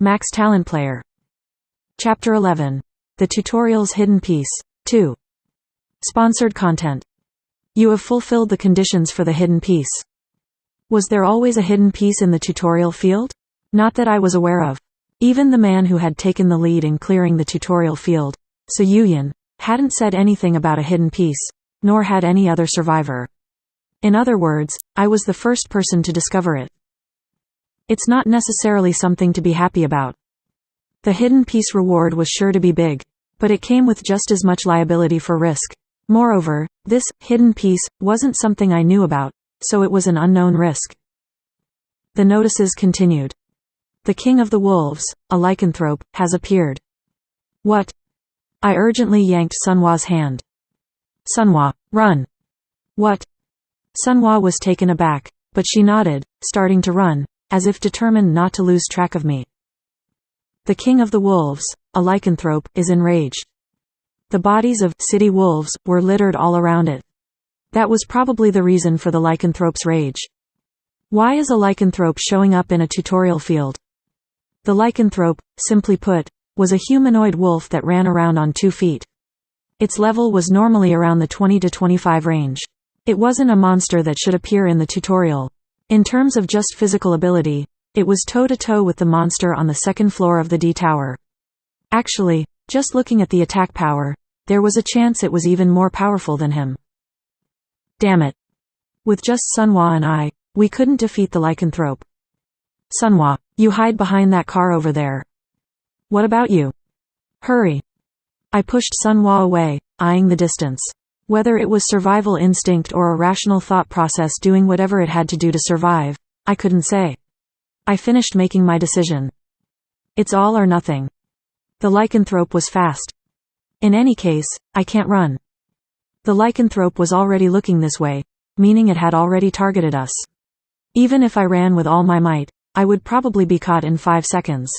Max Talent Player. Chapter 11. The Tutorial's Hidden Piece. 2. Sponsored content. You have fulfilled the conditions for the hidden piece. Was there always a hidden piece in the tutorial field? Not that I was aware of. Even the man who had taken the lead in clearing the tutorial field, So Yuyan, hadn't said anything about a hidden piece, nor had any other survivor. In other words, I was the first person to discover it. It's not necessarily something to be happy about. The hidden piece reward was sure to be big, but it came with just as much liability for risk. Moreover, this hidden piece wasn't something I knew about, so it was an unknown risk. The notices continued. The King of the Wolves, a lycanthrope, has appeared. What? I urgently yanked Sunhwa's hand. Sunhwa, run! What? Sunhwa was taken aback, but she nodded, starting to run, as if determined not to lose track of me. The King of the Wolves, a lycanthrope, is enraged. The bodies of city wolves were littered all around it. That was probably the reason for the lycanthrope's rage. Why is a lycanthrope showing up in a tutorial field? The lycanthrope, simply put, was a humanoid wolf that ran around on 2 feet. Its level was normally around the 20 to 25 range. It wasn't a monster that should appear in the tutorial. In terms of just physical ability, it was toe-to-toe with the monster on the 2nd floor of the D Tower. Actually, just looking at the attack power, there was a chance it was even more powerful than him. Damn it. With just Sunhwa and I, we couldn't defeat the lycanthrope. Sunhwa, you hide behind that car over there. What about you? Hurry. I pushed Sunhwa away, eyeing the distance. Whether it was survival instinct or a rational thought process doing whatever it had to do to survive, I couldn't say. I finished making my decision. It's all or nothing. The lycanthrope was fast. In any case, I can't run. The lycanthrope was already looking this way, meaning it had already targeted us. Even if I ran with all my might, I would probably be caught in 5 seconds.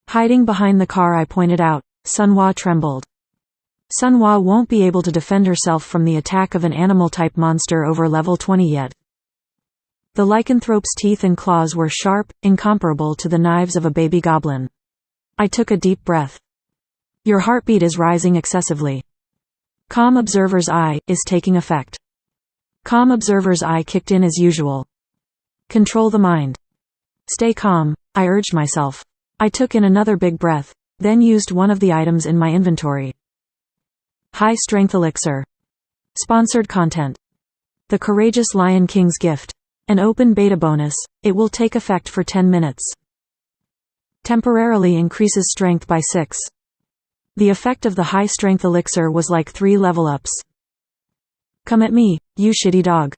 Hiding behind the car, I pointed out. Sunhwa trembled. Sunhwa won't be able to defend herself from the attack of an animal-type monster over level 20 yet. The lycanthrope's teeth and claws were sharp, incomparable to the knives of a baby goblin. I took a deep breath. Your heartbeat is rising excessively. Calm Observer's Eye is taking effect. Calm Observer's Eye kicked in as usual. Control the mind. Stay calm, I urged myself. I took in another big breath, then used one of the items in my inventory. High Strength Elixir. Sponsored content. The Courageous Lion King's Gift. An open beta bonus, it will take effect for 10 minutes. Temporarily increases strength by 6. The effect of the High Strength Elixir was like 3 level ups. Come at me, you shitty dog.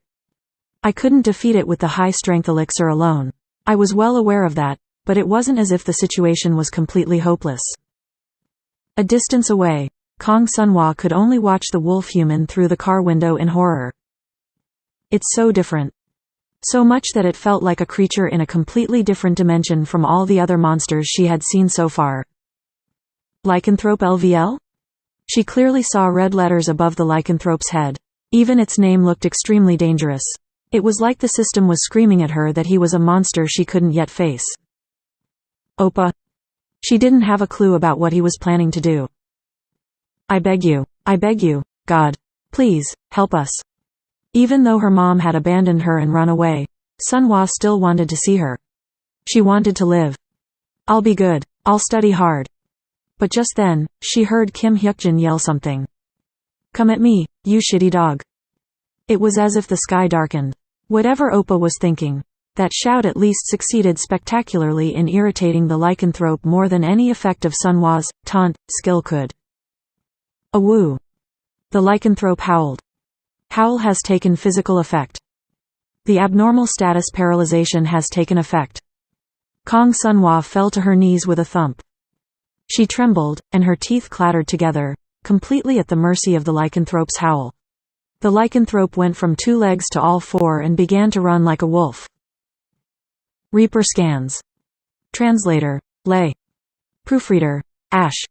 I couldn't defeat it with the High Strength Elixir alone. I was well aware of that, but it wasn't as if the situation was completely hopeless. A distance away, Kong Sunhwa could only watch the wolf human through the car window in horror. It's so different. So much that it felt like a creature in a completely different dimension from all the other monsters she had seen so far. Lycanthrope LVL? She clearly saw red letters above the lycanthrope's head. Even its name looked extremely dangerous. It was like the system was screaming at her that he was a monster she couldn't yet face. Oppa. She didn't have a clue about what he was planning to do. I beg you, God. Please, help us. Even though her mom had abandoned her and run away, Sunhwa still wanted to see her. She wanted to live. I'll be good, I'll study hard. But just then, she heard Kim Hyukjin yell something. Come at me, you shitty dog. It was as if the sky darkened. Whatever Oppa was thinking, that shout at least succeeded spectacularly in irritating the lycanthrope more than any effect of Sunhwa's taunt skill could. A woo. The lycanthrope howled. Howl has taken physical effect. The abnormal status paralyzation has taken effect. Kong Sunhwa fell to her knees with a thump. She trembled, and her teeth clattered together, completely at the mercy of the lycanthrope's howl. The lycanthrope went from 2 legs to all 4 and began to run like a wolf. Reaper scans. Translator, Lay. Proofreader, Ash.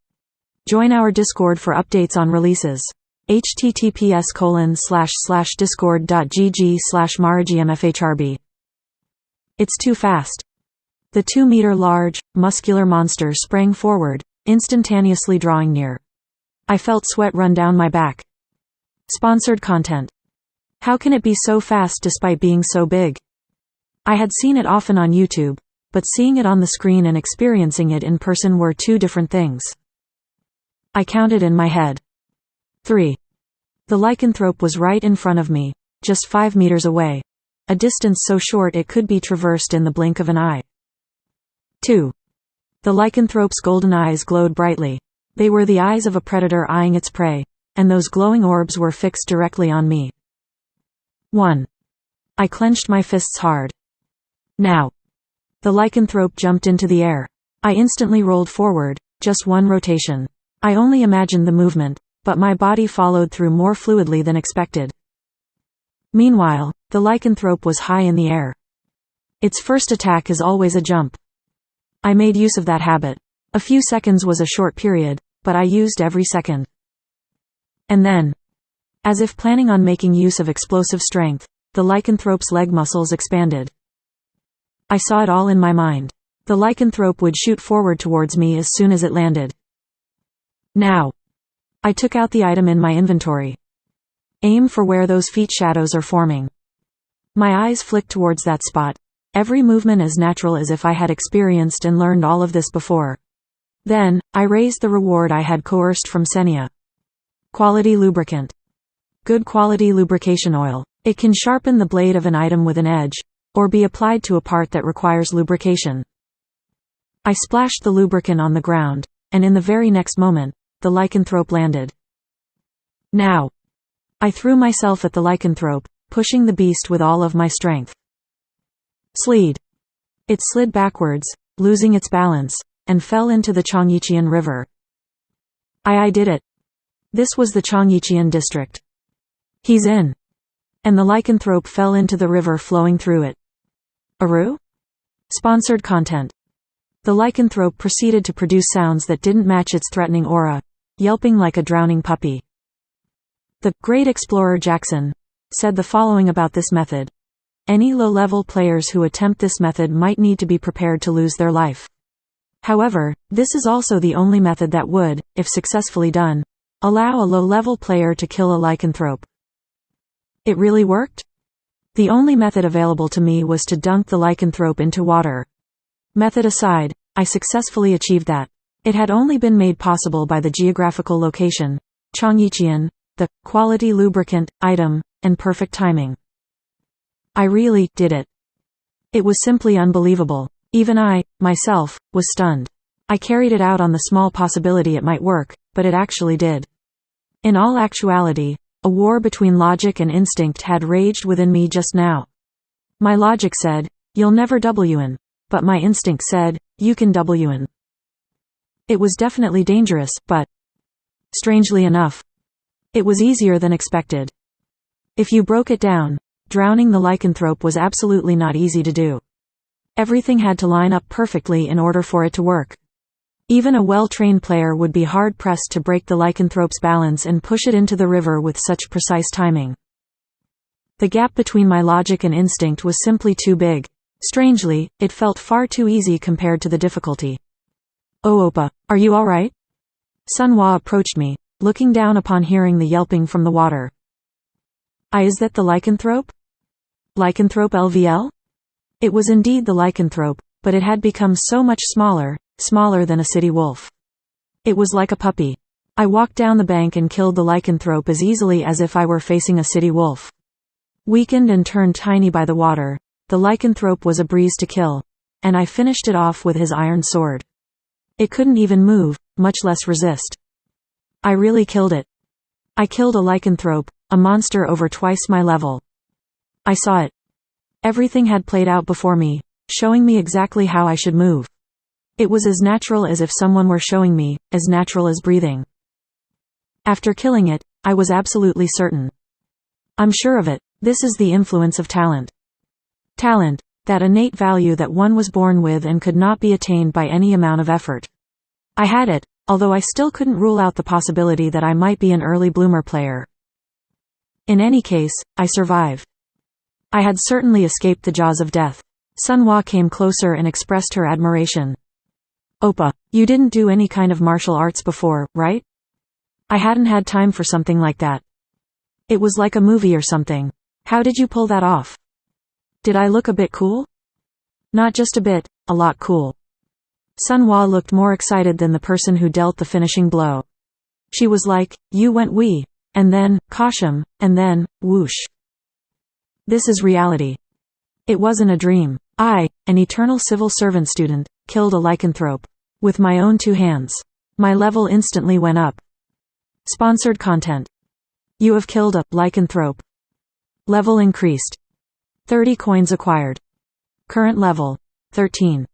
Join our Discord for updates on releases. https://discord.gg/maragmfhrb. It's too fast. The 2-meter large, muscular monster sprang forward, instantaneously drawing near. I felt sweat run down my back. Sponsored content. How can it be so fast despite being so big? I had seen it often on YouTube, but seeing it on the screen and experiencing it in person were two different things. I counted in my head. 3. The lycanthrope was right in front of me, just 5 meters away, a distance so short it could be traversed in the blink of an eye. 2. The lycanthrope's golden eyes glowed brightly. They were the eyes of a predator eyeing its prey, and those glowing orbs were fixed directly on me. 1. I clenched my fists hard. Now. The lycanthrope jumped into the air. I instantly rolled forward, just one rotation. I only imagined the movement, but my body followed through more fluidly than expected. Meanwhile, the lycanthrope was high in the air. Its first attack is always a jump. I made use of that habit. A few seconds was a short period, but I used every second. And then, as if planning on making use of explosive strength, the lycanthrope's leg muscles expanded. I saw it all in my mind. The lycanthrope would shoot forward towards me as soon as it landed. Now. I took out the item in my inventory. Aim for where those feet shadows are forming. My eyes flicked towards that spot, every movement as natural as if I had experienced and learned all of this before. Then, I raised the reward I had coerced from Senia. Quality lubricant. Good quality lubrication oil. It can sharpen the blade of an item with an edge, or be applied to a part that requires lubrication. I splashed the lubricant on the ground, and in the very next moment, the lycanthrope landed. Now. I threw myself at the lycanthrope, pushing the beast with all of my strength. Slid. It slid backwards, losing its balance, and fell into the Changyiqian River. I did it. This was the Changyiqian district. He's in. And the lycanthrope fell into the river flowing through it. Aru? Sponsored content. The lycanthrope proceeded to produce sounds that didn't match its threatening aura, yelping like a drowning puppy. The great explorer Jackson said the following about this method. Any low-level players who attempt this method might need to be prepared to lose their life. However, this is also the only method that would, if successfully done, allow a low-level player to kill a lycanthrope. It really worked? The only method available to me was to dunk the lycanthrope into water. Method aside, I successfully achieved that. It had only been made possible by the geographical location, Changyiqian, the quality lubricant, item, and perfect timing. I really did it. It was simply unbelievable. Even I, myself, was stunned. I carried it out on the small possibility it might work, but it actually did. In all actuality, a war between logic and instinct had raged within me just now. My logic said, you'll never win, but my instinct said, you can win. It was definitely dangerous, but strangely enough, it was easier than expected. If you broke it down, drowning the lycanthrope was absolutely not easy to do. Everything had to line up perfectly in order for it to work. Even a well-trained player would be hard-pressed to break the lycanthrope's balance and push it into the river with such precise timing. The gap between my logic and instinct was simply too big. Strangely, it felt far too easy compared to the difficulty. Oh Oppa, are you alright? Sunhwa approached me, looking down upon hearing the yelping from the water. Is that the lycanthrope? Lycanthrope LVL? It was indeed the lycanthrope, but it had become so much smaller than a city wolf. It was like a puppy. I walked down the bank and killed the lycanthrope as easily as if I were facing a city wolf. Weakened and turned tiny by the water, the lycanthrope was a breeze to kill, and I finished it off with his iron sword. It couldn't even move, much less resist. I really killed it. I killed a lycanthrope, a monster over twice my level. I saw it. Everything had played out before me, showing me exactly how I should move. It was as natural as if someone were showing me, as natural as breathing. After killing it, I was absolutely certain. I'm sure of it, this is the influence of talent. Talent, that innate value that one was born with and could not be attained by any amount of effort. I had it, although I still couldn't rule out the possibility that I might be an early bloomer player. In any case, I survived. I had certainly escaped the jaws of death. Sunhwa came closer and expressed her admiration. Oppa, you didn't do any kind of martial arts before, right? I hadn't had time for something like that. It was like a movie or something. How did you pull that off? Did I look a bit cool? Not just a bit, a lot cool. Sunhwa looked more excited than the person who dealt the finishing blow. She was like, you went wee, and then, Kasham, and then, whoosh. This is reality. It wasn't a dream. I, an eternal civil servant student, killed a lycanthrope. With my own 2 hands. My level instantly went up. Sponsored content. You have killed a lycanthrope. Level increased. 30 coins acquired. Current level, 13.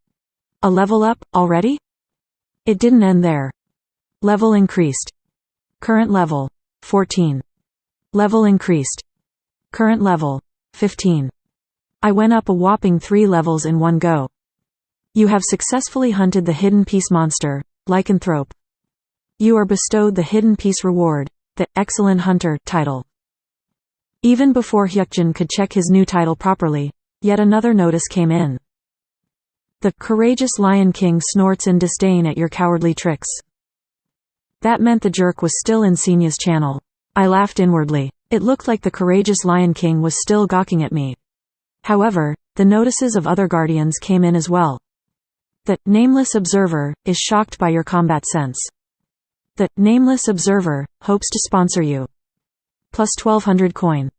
A level up, already? It didn't end there. Level increased. Current level, 14. Level increased. Current level, 15. I went up a whopping 3 levels in one go. You have successfully hunted the hidden piece monster, lycanthrope. You are bestowed the hidden piece reward, the Excellent Hunter title. Even before Hyukjin could check his new title properly, yet another notice came in. The Courageous Lion King snorts in disdain at your cowardly tricks. That meant the jerk was still in Senya's channel. I laughed inwardly. It looked like the Courageous Lion King was still gawking at me. However, the notices of other guardians came in as well. The Nameless Observer is shocked by your combat sense. The Nameless Observer hopes to sponsor you. Plus 1200 coin.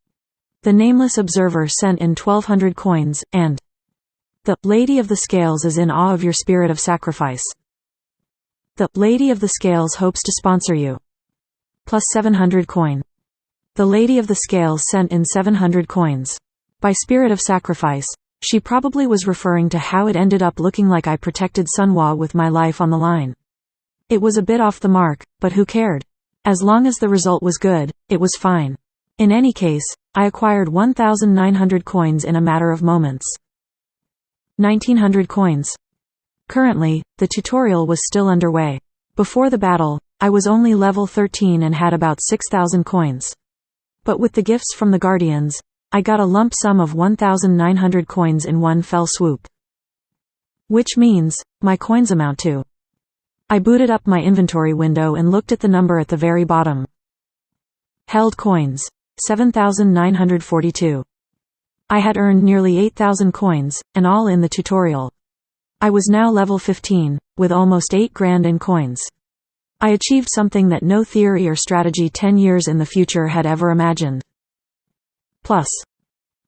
The Nameless Observer sent in 1200 coins, and the Lady of the Scales is in awe of your spirit of sacrifice. The Lady of the Scales hopes to sponsor you. Plus 700 coin. The Lady of the Scales sent in 700 coins. By spirit of sacrifice, she probably was referring to how it ended up looking like I protected Sunhwa with my life on the line. It was a bit off the mark, but who cared? As long as the result was good, it was fine. In any case, I acquired 1,900 coins in a matter of moments. 1,900 coins. Currently, the tutorial was still underway. Before the battle, I was only level 13 and had about 6,000 coins. But with the gifts from the Guardians, I got a lump sum of 1,900 coins in one fell swoop. Which means, my coins amount to. I booted up my inventory window and looked at the number at the very bottom. Held coins, 7,942. I had earned nearly 8,000 coins, and all in the tutorial. I was now level 15, with almost 8 grand in coins. I achieved something that no theory or strategy 10 years in the future had ever imagined. Plus,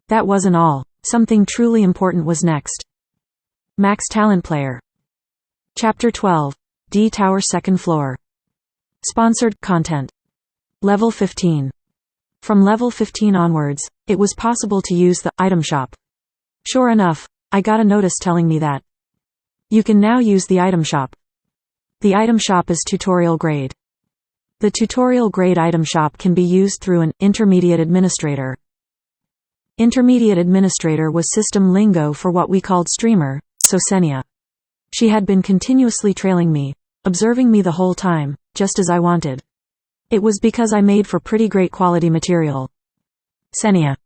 that wasn't all. Something truly important was next. Max Talent Player. Chapter 12. D Tower 2nd Floor. Sponsored content. Level 15. From level 15 onwards, it was possible to use the item shop. Sure enough, I got a notice telling me that you can now use the item shop. The item shop is tutorial grade. The tutorial grade item shop can be used through an intermediate administrator. Intermediate administrator was system lingo for what we called streamer, so Senya. She had been continuously trailing me, observing me the whole time, just as I wanted. It was because I made for pretty great quality material. Senya.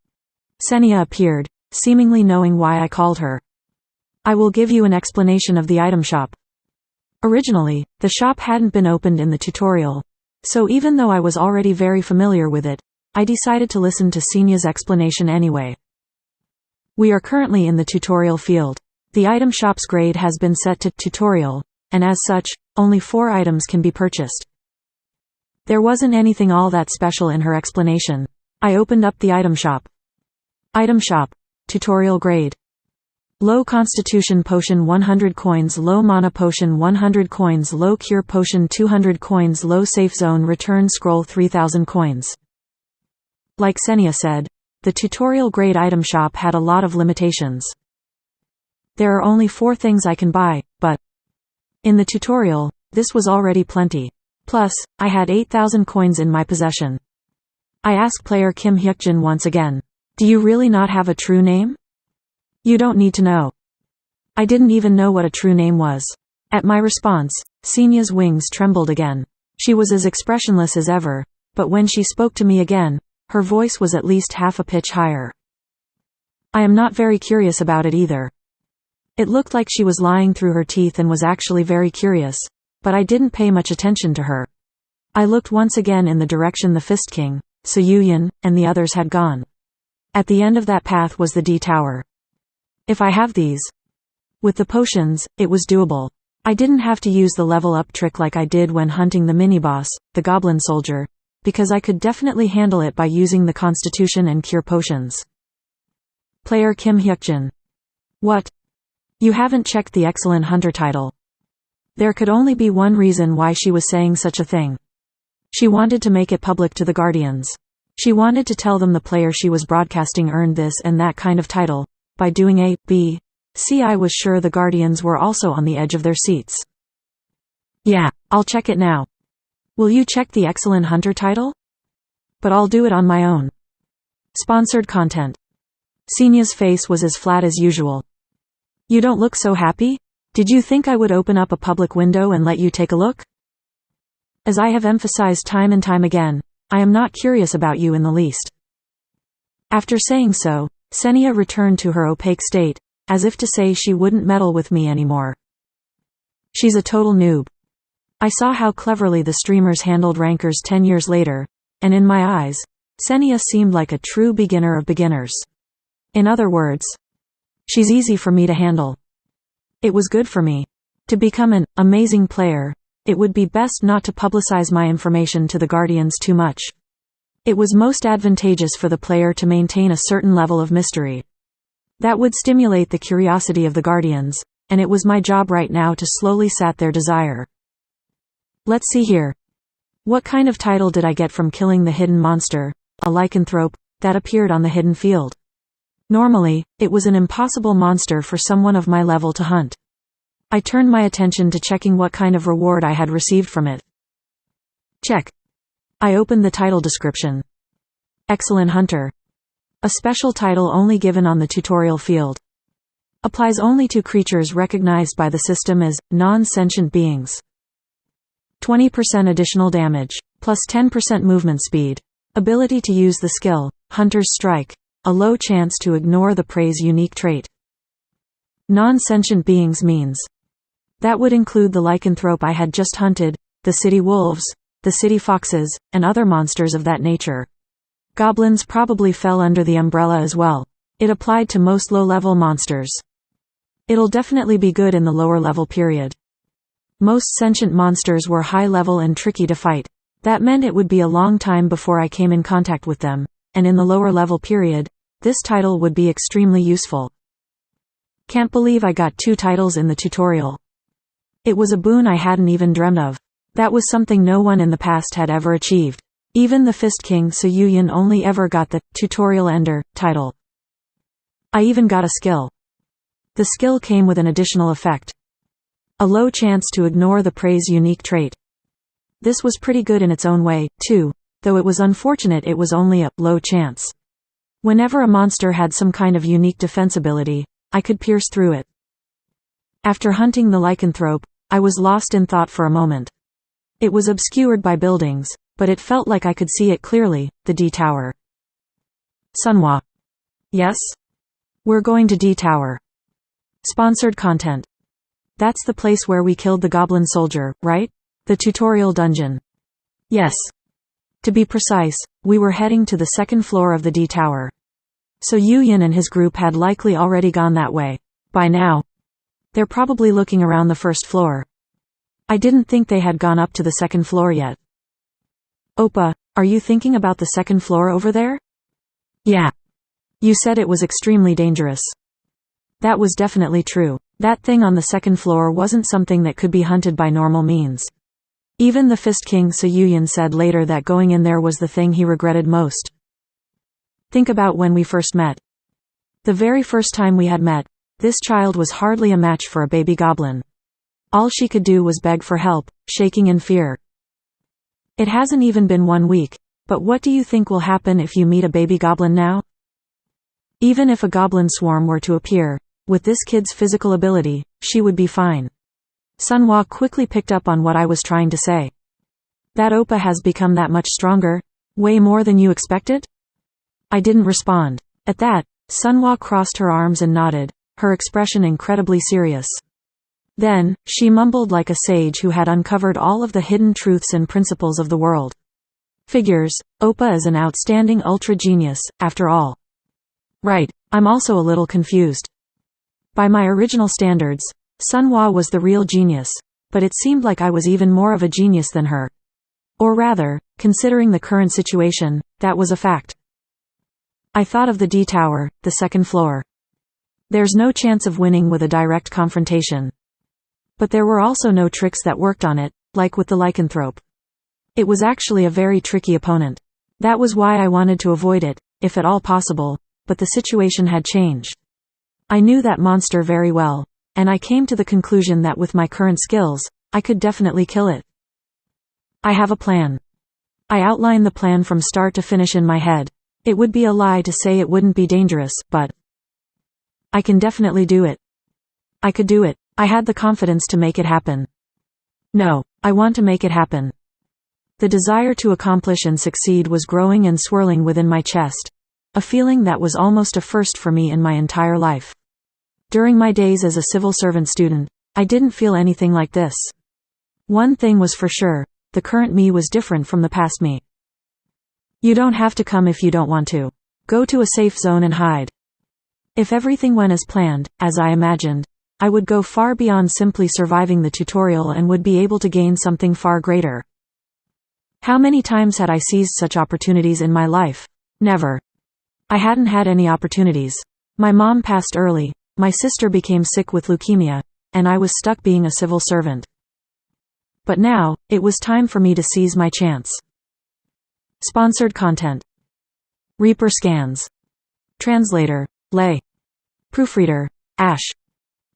Senya appeared, seemingly knowing why I called her. I will give you an explanation of the item shop. Originally, the shop hadn't been opened in the tutorial, so even though I was already very familiar with it, I decided to listen to Senya's explanation anyway. We are currently in the tutorial field. The item shop's grade has been set to tutorial, and as such, only 4 items can be purchased. There wasn't anything all that special in her explanation. I opened up the item shop. Item shop. Tutorial grade. Low Constitution Potion 100 coins, Low Mana Potion 100 coins, Low Cure Potion 200 coins, Low Safe Zone Return Scroll 3000 coins. Like Senya said, the tutorial grade item shop had a lot of limitations. There are only 4 things I can buy, but in the tutorial, this was already plenty. Plus, I had 8,000 coins in my possession. I asked player Kim Hyukjin once again, "Do you really not have a true name?" "You don't need to know." I didn't even know what a true name was. At my response, Senya's wings trembled again. She was as expressionless as ever, but when she spoke to me again, her voice was at least half a pitch higher. "I am not very curious about it either. It looked like she was lying through her teeth and was actually very curious, but I didn't pay much attention to her. I looked once again in the direction the Fist King, Soyuyan, and the others had gone. At the end of that path was the D Tower. If I have these with the potions, it was doable. I didn't have to use the level up trick like I did when hunting the mini-boss, the Goblin Soldier, because I could definitely handle it by using the Constitution and Cure potions. Player Kim Hyukjin. What? You haven't checked the Excellent Hunter title. There could only be one reason why she was saying such a thing. She wanted to make it public to the Guardians. She wanted to tell them the player she was broadcasting earned this and that kind of title, by doing A, B, C. I was sure the Guardians were also on the edge of their seats. Yeah, I'll check it now. Will you check the Excellent Hunter title? But I'll do it on my own. Sponsored content. Senya's face was as flat as usual. You don't look so happy? Did you think I would open up a public window and let you take a look? As I have emphasized time and time again, I am not curious about you in the least. After saying so, Senya returned to her opaque state, as if to say she wouldn't meddle with me anymore. She's a total noob. I saw how cleverly the streamers handled rankers 10 years later, and in my eyes, Senya seemed like a true beginner of beginners. In other words, she's easy for me to handle. It was good for me. To become an amazing player, it would be best not to publicize my information to the Guardians too much. It was most advantageous for the player to maintain a certain level of mystery. That would stimulate the curiosity of the Guardians, and it was my job right now to slowly sat their desire. Let's see here. What kind of title did I get from killing the hidden monster, a lycanthrope, that appeared on the hidden field? Normally, it was an impossible monster for someone of my level to hunt. I turned my attention to checking what kind of reward I had received from it. Check. I opened the title description. Excellent Hunter. A special title only given on the tutorial field. Applies only to creatures recognized by the system as non-sentient beings. 20% additional damage, plus 10% movement speed. Ability to use the skill, Hunter's Strike. A low chance to ignore the prey's unique trait. Non-sentient beings means. That would include the lycanthrope I had just hunted, the city wolves, the city foxes, and other monsters of that nature. Goblins probably fell under the umbrella as well. It applied to most low-level monsters. It'll definitely be good in the lower-level period. Most sentient monsters were high-level and tricky to fight. That meant it would be a long time before I came in contact with them, and in the lower-level period, this title would be extremely useful. Can't believe I got 2 titles in the tutorial. It was a boon I hadn't even dreamt of. That was something no one in the past had ever achieved. Even the Fist King Soyuyan only ever got the tutorial ender title. I even got a skill. The skill came with an additional effect. A low chance to ignore the prey's unique trait. This was pretty good in its own way, too, though it was unfortunate it was only a low chance. Whenever a monster had some kind of unique defense ability, I could pierce through it. After hunting the lycanthrope, I was lost in thought for a moment. It was obscured by buildings, but it felt like I could see it clearly, the D Tower. Sunhwa. Yes? We're going to D Tower. Sponsored content. That's the place where we killed the Goblin Soldier, right? The tutorial dungeon. Yes. To be precise, we were heading to the second floor of the D Tower. So Yuyin and his group had likely already gone that way. By now. They're probably looking around the first floor. I didn't think they had gone up to the second floor yet. Oppa, are you thinking about the second floor over there? Yeah. You said it was extremely dangerous. That was definitely true. That thing on the second floor wasn't something that could be hunted by normal means. Even the Fist King Soyuyan said later that going in there was the thing he regretted most. Think about when we first met. The very first time we had met, this child was hardly a match for a baby goblin. All she could do was beg for help, shaking in fear. It hasn't even been 1 week, but what do you think will happen if you meet a baby goblin now? Even if a goblin swarm were to appear, with this kid's physical ability, she would be fine. Sunhwa quickly picked up on what I was trying to say. That Oppa has become that much stronger? Way more than you expected? I didn't respond. At that, Sunhwa crossed her arms and nodded, her expression incredibly serious. Then, she mumbled like a sage who had uncovered all of the hidden truths and principles of the world. Figures, Oppa is an outstanding ultra-genius, after all. Right, I'm also a little confused. By my original standards, Sunhwa was the real genius, but it seemed like I was even more of a genius than her. Or rather, considering the current situation, that was a fact. I thought of the D Tower, the second floor. There's no chance of winning with a direct confrontation. But there were also no tricks that worked on it, like with the lycanthrope. It was actually a very tricky opponent. That was why I wanted to avoid it, if at all possible, but the situation had changed. I knew that monster very well, and I came to the conclusion that with my current skills, I could definitely kill it. I have a plan. I outlined the plan from start to finish in my head. It would be a lie to say it wouldn't be dangerous, but I can definitely do it. I could do it. I had the confidence to make it happen. No, I want to make it happen. The desire to accomplish and succeed was growing and swirling within my chest, a feeling that was almost a first for me in my entire life. During my days as a civil servant student, I didn't feel anything like this. One thing was for sure, the current me was different from the past me. You don't have to come if you don't want to. Go to a safe zone and hide. If everything went as planned, as I imagined, I would go far beyond simply surviving the tutorial and would be able to gain something far greater. How many times had I seized such opportunities in my life? Never. I hadn't had any opportunities. My mom passed early, my sister became sick with leukemia, and I was stuck being a civil servant. But now, it was time for me to seize my chance. Sponsored content. Reaper scans. Translator, Lay. Proofreader, Ash.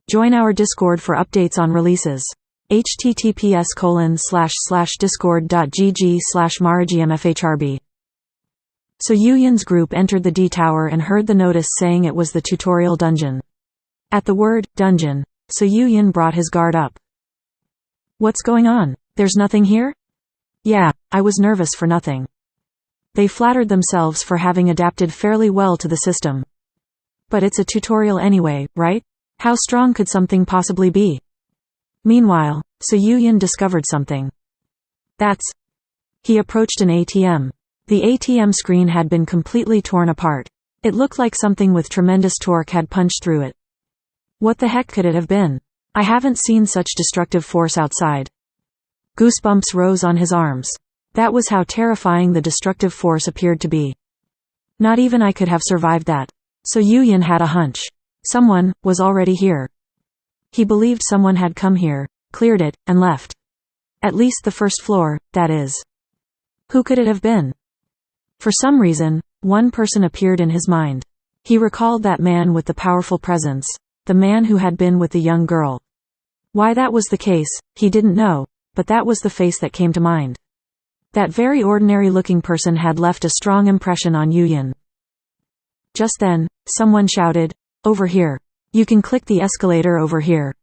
Join our Discord for updates on releases. https://discord.gg/maragmfhrb. So Yuyin's group entered the D Tower and heard the notice saying it was the tutorial dungeon. At the word, dungeon, So Yuyin brought his guard up. What's going on? There's nothing here? Yeah, I was nervous for nothing. They flattered themselves for having adapted fairly well to the system. But it's a tutorial anyway, right? How strong could something possibly be? Meanwhile, So Yuyin discovered something. He approached an ATM. The ATM screen had been completely torn apart. It looked like something with tremendous torque had punched through it. What the heck could it have been? I haven't seen such destructive force outside. Goosebumps rose on his arms. That was how terrifying the destructive force appeared to be. Not even I could have survived that. So Yuyin had a hunch. Someone was already here. He believed someone had come here, cleared it, and left. At least the first floor, that is. Who could it have been? For some reason, one person appeared in his mind. He recalled that man with the powerful presence, the man who had been with the young girl. Why that was the case, he didn't know, but that was the face that came to mind. That very ordinary-looking person had left a strong impression on Yuyin. Just then, someone shouted, "Over here. You can click the escalator over here."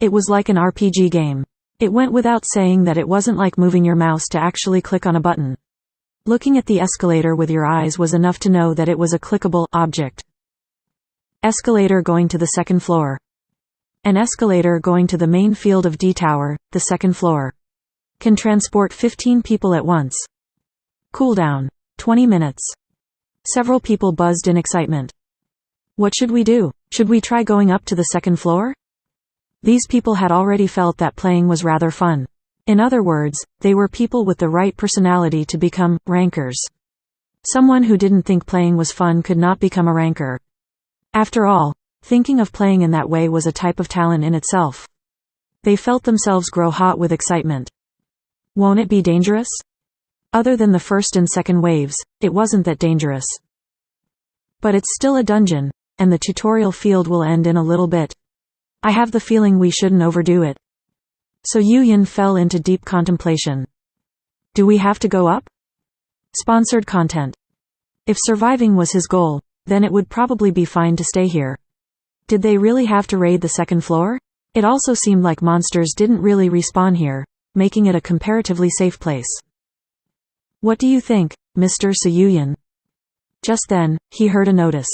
It was like an RPG game. It went without saying that it wasn't like moving your mouse to actually click on a button. Looking at the escalator with your eyes was enough to know that it was a clickable object. Escalator going to the second floor. An escalator going to the main field of D Tower, the second floor. Can transport 15 people at once. Cooldown, 20 minutes. Several people buzzed in excitement. What should we do? Should we try going up to the second floor? These people had already felt that playing was rather fun. In other words, they were people with the right personality to become rankers. Someone who didn't think playing was fun could not become a ranker. After all, thinking of playing in that way was a type of talent in itself. They felt themselves grow hot with excitement. Won't it be dangerous? Other than the first and second waves, it wasn't that dangerous. But it's still a dungeon, and the tutorial field will end in a little bit. I have the feeling we shouldn't overdo it. So Yuyin fell into deep contemplation. Do we have to go up? Sponsored content. If surviving was his goal, then it would probably be fine to stay here. Did they really have to raid the second floor? It also seemed like monsters didn't really respawn here, making it a comparatively safe place. What do you think, Mr. So Yuyin? Just then, he heard a notice.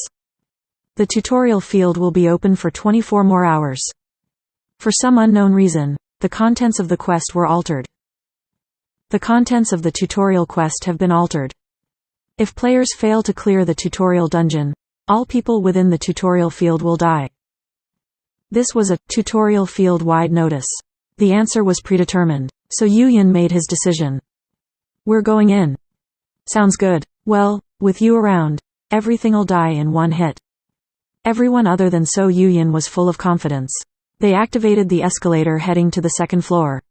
The tutorial field will be open for 24 more hours. For some unknown reason, the contents of the quest were altered. The contents of the tutorial quest have been altered. If players fail to clear the tutorial dungeon, all people within the tutorial field will die. This was a tutorial field-wide notice. The answer was predetermined, so Yuyan made his decision. We're going in. Sounds good. Well, with you around, everything'll die in one hit. Everyone other than So Yuyan was full of confidence. They activated the escalator heading to the second floor.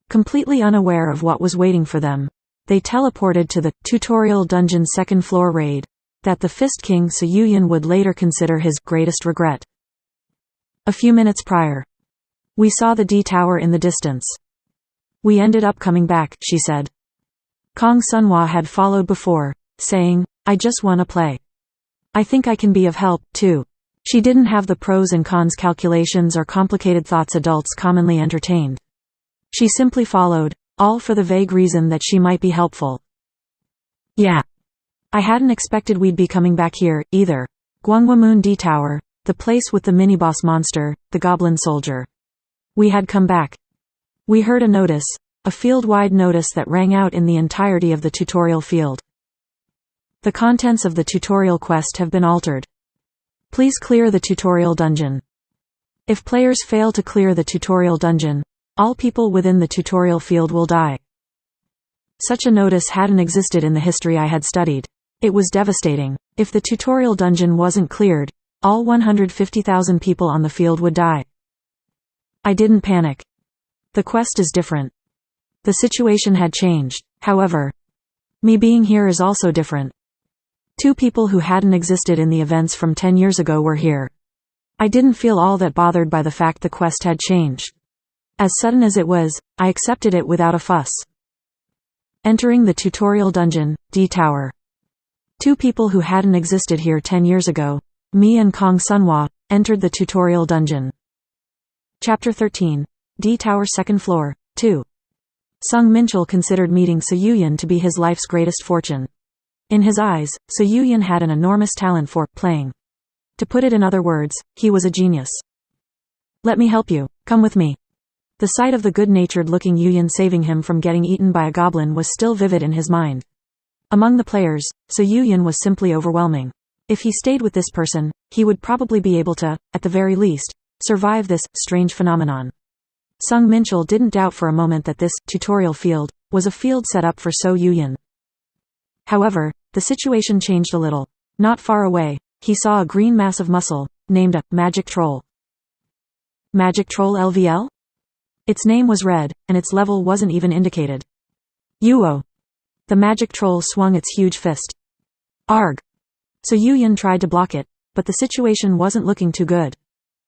Completely unaware of what was waiting for them, they teleported to the tutorial dungeon second floor raid, that the Fist King So Yuyan would later consider his greatest regret. A few minutes prior, we saw the D Tower in the distance. We ended up coming back, she said. Kong Sunhwa had followed before, saying, I just wanna play. I think I can be of help, too. She didn't have the pros and cons calculations or complicated thoughts adults commonly entertained. She simply followed, all for the vague reason that she might be helpful. Yeah. I hadn't expected we'd be coming back here, either. Gwangwamun D Tower, the place with the mini-boss monster, the goblin soldier. We had come back. We heard a notice, a field-wide notice that rang out in the entirety of the tutorial field. The contents of the tutorial quest have been altered. Please clear the tutorial dungeon. If players fail to clear the tutorial dungeon, all people within the tutorial field will die. Such a notice hadn't existed in the history I had studied. It was devastating. If the tutorial dungeon wasn't cleared, all 150,000 people on the field would die. I didn't panic. The quest is different. The situation had changed, however. Me being here is also different. 2 people who hadn't existed in the events from 10 years ago were here. I didn't feel all that bothered by the fact the quest had changed. As sudden as it was, I accepted it without a fuss. Entering the tutorial dungeon, D Tower. 2 people who hadn't existed here 10 years ago, me and Kong Sunhwa, entered the tutorial dungeon. Chapter 13. D Tower second floor, 2. Sung Minchul considered meeting So Yuyan to be his life's greatest fortune. In his eyes, So Yuyan had an enormous talent for playing. To put it in other words, he was a genius. Let me help you, come with me. The sight of the good-natured looking Yuyan saving him from getting eaten by a goblin was still vivid in his mind. Among the players, So Yuyan was simply overwhelming. If he stayed with this person, he would probably be able to, at the very least, survive this strange phenomenon. Sung Minchul didn't doubt for a moment that this tutorial field was a field set up for So Yuyan. However, the situation changed a little. Not far away, he saw a green mass of muscle, named a magic troll. Magic troll LVL? Its name was red, and its level wasn't even indicated. Yuo. The magic troll swung its huge fist. Arg. So Yuyan tried to block it, but the situation wasn't looking too good.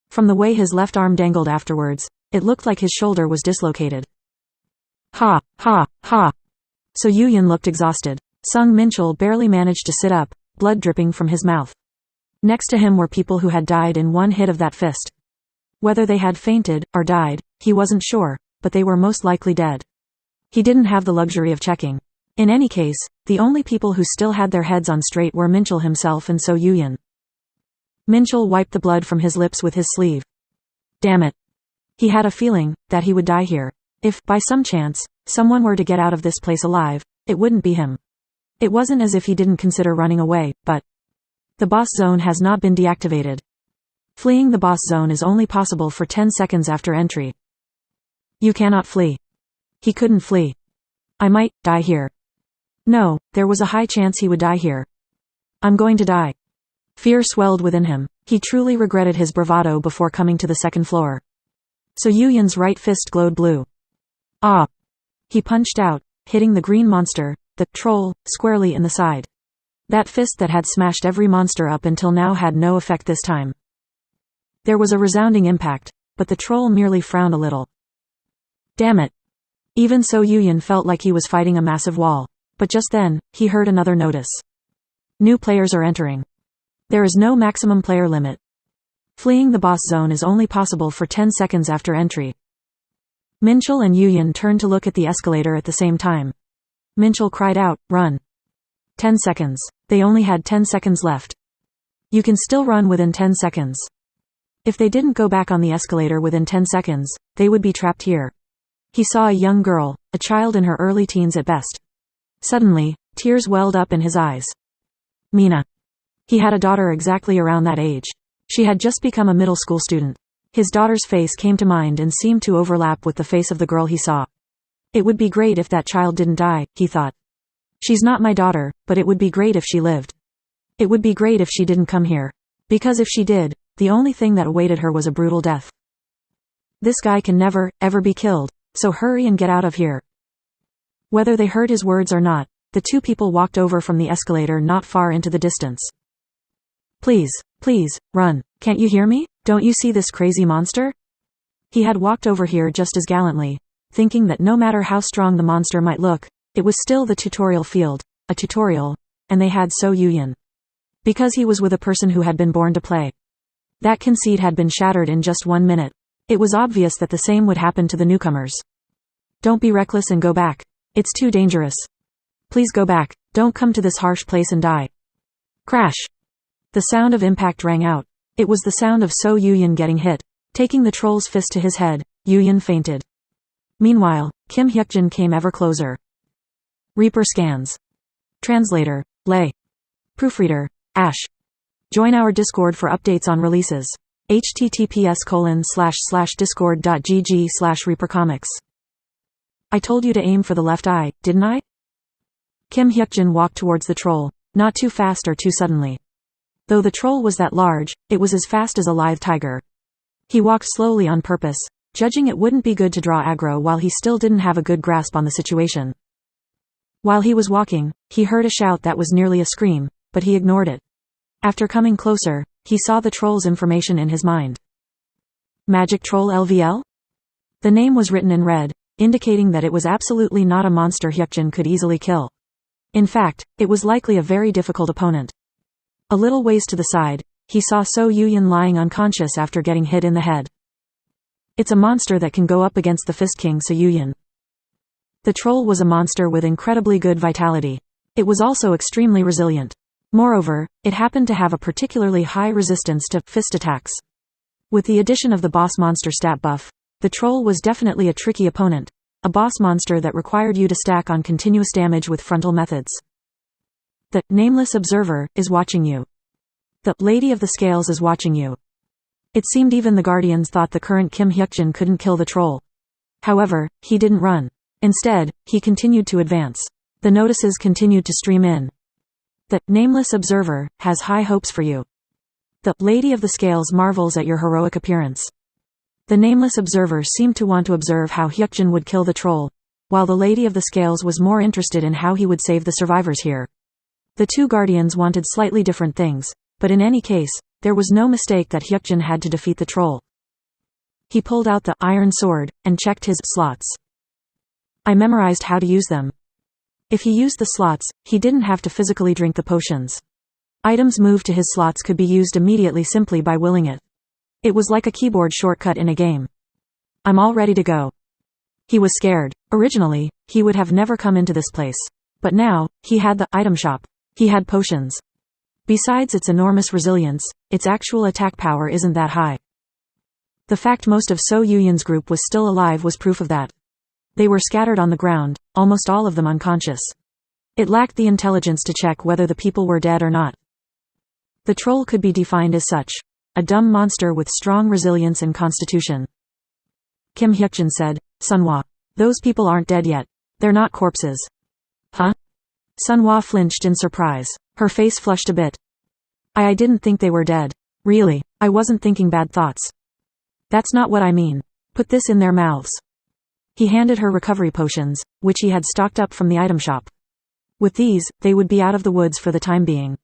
From the way his left arm dangled afterwards, it looked like his shoulder was dislocated. Ha, ha, ha. So Yuyan looked exhausted. Sung Minchul barely managed to sit up, blood dripping from his mouth. Next to him were people who had died in one hit of that fist. Whether they had fainted, or died, he wasn't sure, but they were most likely dead. He didn't have the luxury of checking. In any case, the only people who still had their heads on straight were Minchul himself and So Yuyan. Minchul wiped the blood from his lips with his sleeve. Damn it. He had a feeling that he would die here. If, by some chance, someone were to get out of this place alive, it wouldn't be him. It wasn't as if he didn't consider running away, but the boss zone has not been deactivated. Fleeing the boss zone is only possible for 10 seconds after entry. You cannot flee. He couldn't flee. I might die here. No, there was a high chance he would die here. I'm going to die. Fear swelled within him. He truly regretted his bravado before coming to the second floor. So Yuyan's right fist glowed blue. Ah! He punched out, hitting the green monster, the troll, squarely in the side. That fist that had smashed every monster up until now had no effect this time. There was a resounding impact, but the troll merely frowned a little. Damn it. Even So Yuyan felt like he was fighting a massive wall. But just then, he heard another notice. New players are entering. There is no maximum player limit. Fleeing the boss zone is only possible for 10 seconds after entry. Minchul and Yuyan turned to look at the escalator at the same time. Minchul cried out, run. 10 seconds. They only had 10 seconds left. You can still run within 10 seconds. If they didn't go back on the escalator within 10 seconds, they would be trapped here. He saw a young girl, a child in her early teens at best. Suddenly, tears welled up in his eyes. Mina. He had a daughter exactly around that age. She had just become a middle school student. His daughter's face came to mind and seemed to overlap with the face of the girl he saw. It would be great if that child didn't die, he thought. She's not my daughter, but it would be great if she lived. It would be great if she didn't come here. Because if she did, the only thing that awaited her was a brutal death. This guy can never, ever be killed, so hurry and get out of here. Whether they heard his words or not, the two people walked over from the escalator not far into the distance. Please, please, run. Can't you hear me? Don't you see this crazy monster? He had walked over here just as gallantly, thinking that no matter how strong the monster might look, it was still the tutorial field, a tutorial, and they had So Yuyan. Because he was with a person who had been born to play. That conceit had been shattered in just 1 minute. It was obvious that the same would happen to the newcomers. Don't be reckless and go back. It's too dangerous. Please go back, don't come to this harsh place and die. Crash. The sound of impact rang out. It was the sound of So Yuyan getting hit. Taking the troll's fist to his head, Yuyan fainted. Meanwhile, Kim Hyukjin came ever closer. Reaper scans. Translator, Lei. Proofreader, Ash. Join our Discord for updates on releases. https://discord.gg/reapercomics. I told you to aim for the left eye, didn't I? Kim Hyukjin walked towards the troll, not too fast or too suddenly. Though the troll was that large, it was as fast as a lithe tiger. He walked slowly on purpose, judging it wouldn't be good to draw aggro while he still didn't have a good grasp on the situation. While he was walking, he heard a shout that was nearly a scream, but he ignored it. After coming closer, he saw the troll's information in his mind. Magic Troll LVL? The name was written in red, indicating that it was absolutely not a monster Hyukjin could easily kill. In fact, it was likely a very difficult opponent. A little ways to the side, he saw So Yuyan lying unconscious after getting hit in the head. It's a monster that can go up against the Fist King So Yuyan. The troll was a monster with incredibly good vitality. It was also extremely resilient. Moreover, it happened to have a particularly high resistance to fist attacks. With the addition of the boss monster stat buff, the troll was definitely a tricky opponent, a boss monster that required you to stack on continuous damage with frontal methods. The nameless observer is watching you. The Lady of the Scales is watching you. It seemed even the Guardians thought the current Kim Hyukjin couldn't kill the troll. However, he didn't run. Instead, he continued to advance. The notices continued to stream in. The nameless observer has high hopes for you. The Lady of the Scales marvels at your heroic appearance. The nameless observer seemed to want to observe how Hyukjin would kill the troll, while the Lady of the Scales was more interested in how he would save the survivors here. The two Guardians wanted slightly different things, but in any case, there was no mistake that Hyukjin had to defeat the troll. He pulled out the iron sword and checked his slots. I memorized how to use them. If he used the slots, he didn't have to physically drink the potions. Items moved to his slots could be used immediately simply by willing it. It was like a keyboard shortcut in a game. I'm all ready to go. He was scared. Originally, he would have never come into this place. But now, he had the item shop. He had potions. Besides its enormous resilience, its actual attack power isn't that high. The fact most of So Yuyan's group was still alive was proof of that. They were scattered on the ground, almost all of them unconscious. It lacked the intelligence to check whether the people were dead or not. The troll could be defined as such. A dumb monster with strong resilience and constitution. Kim Hyukjin said, Sunhwa. Those people aren't dead yet. They're not corpses. Huh? Sunhwa flinched in surprise. Her face flushed a bit. I didn't think they were dead. Really, I wasn't thinking bad thoughts. That's not what I mean. Put this in their mouths. He handed her recovery potions, which he had stocked up from the item shop. With these, they would be out of the woods for the time being.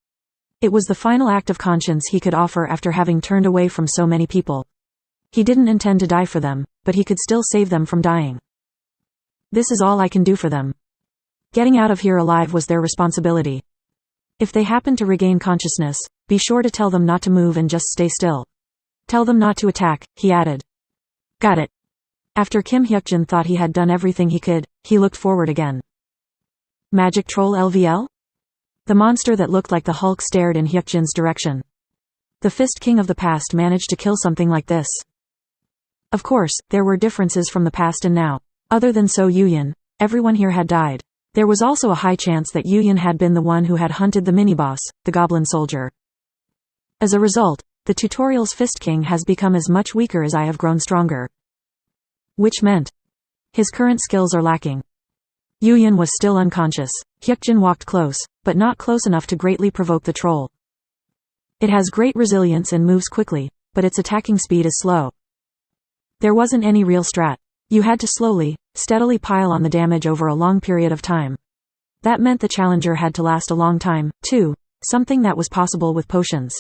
It was the final act of conscience he could offer after having turned away from so many people. He didn't intend to die for them, but he could still save them from dying. This is all I can do for them. Getting out of here alive was their responsibility. If they happen to regain consciousness, be sure to tell them not to move and just stay still. Tell them not to attack, he added. Got it. After Kim Hyukjin thought he had done everything he could, he looked forward again. Magic Troll LVL? The monster that looked like the Hulk stared in Hyukjin's direction. The Fist King of the past managed to kill something like this. Of course, there were differences from the past and now. Other than So Yuyan, everyone here had died. There was also a high chance that Yuyan had been the one who had hunted the mini-boss, the Goblin Soldier. As a result, the tutorial's Fist King has become as much weaker as I have grown stronger. Which meant his current skills are lacking. Yuyan was still unconscious. Hyukjin walked close, but not close enough to greatly provoke the troll. It has great resilience and moves quickly, but its attacking speed is slow. There wasn't any real strat. You had to slowly, steadily pile on the damage over a long period of time. That meant the challenger had to last a long time, too, something that was possible with potions.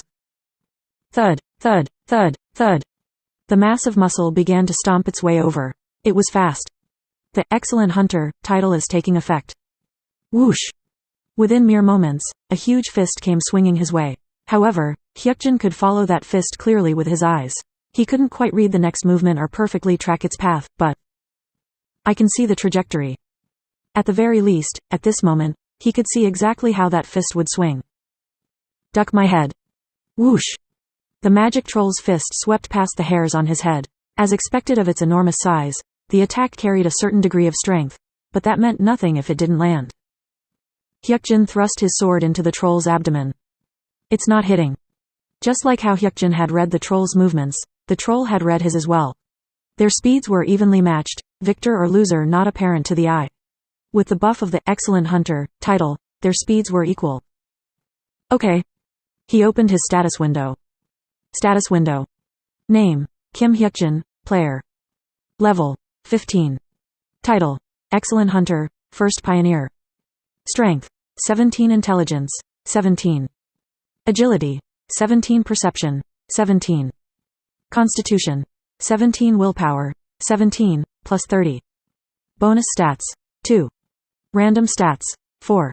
Thud, thud, thud, thud. The mass of muscle began to stomp its way over. It was fast. The Excellent Hunter title is taking effect. Whoosh! Within mere moments, a huge fist came swinging his way. However, Hyukjin could follow that fist clearly with his eyes. He couldn't quite read the next movement or perfectly track its path, but I can see the trajectory. At the very least, at this moment, he could see exactly how that fist would swing. Duck my head. Whoosh! The magic troll's fist swept past the hairs on his head. As expected of its enormous size, the attack carried a certain degree of strength, but that meant nothing if it didn't land. Hyukjin thrust his sword into the troll's abdomen. It's not hitting. Just like how Hyukjin had read the troll's movements, the troll had read his as well. Their speeds were evenly matched, victor or loser not apparent to the eye. With the buff of the Excellent Hunter title, their speeds were equal. Okay. He opened his status window. Status window. Name, Kim Hyukjin, player. Level, 15. Title, Excellent Hunter, First Pioneer. Strength, 17. Intelligence, 17. Agility, 17. Perception, 17. Constitution, 17. Willpower, 17, plus 30. Bonus stats, 2. Random stats, 4.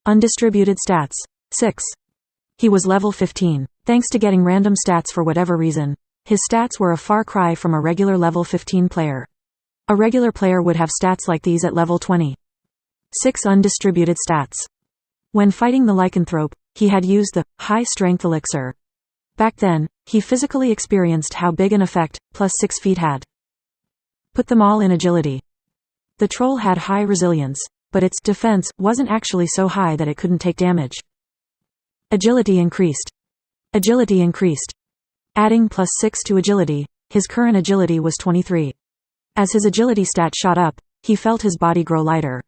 Undistributed stats, 6. He was level 15. Thanks to getting random stats for whatever reason, his stats were a far cry from a regular level 15 player. A regular player would have stats like these at level 20. 6. Undistributed stats. When fighting the lycanthrope, he had used the high strength elixir. Back then, he physically experienced how big an effect plus 6 feet had. Put them all in agility. The troll had high resilience, but its defense wasn't actually so high that it couldn't take damage. Agility increased. Agility increased. Adding plus 6 to agility, his current agility was 23. As his agility stat shot up, he felt his body grow lighter.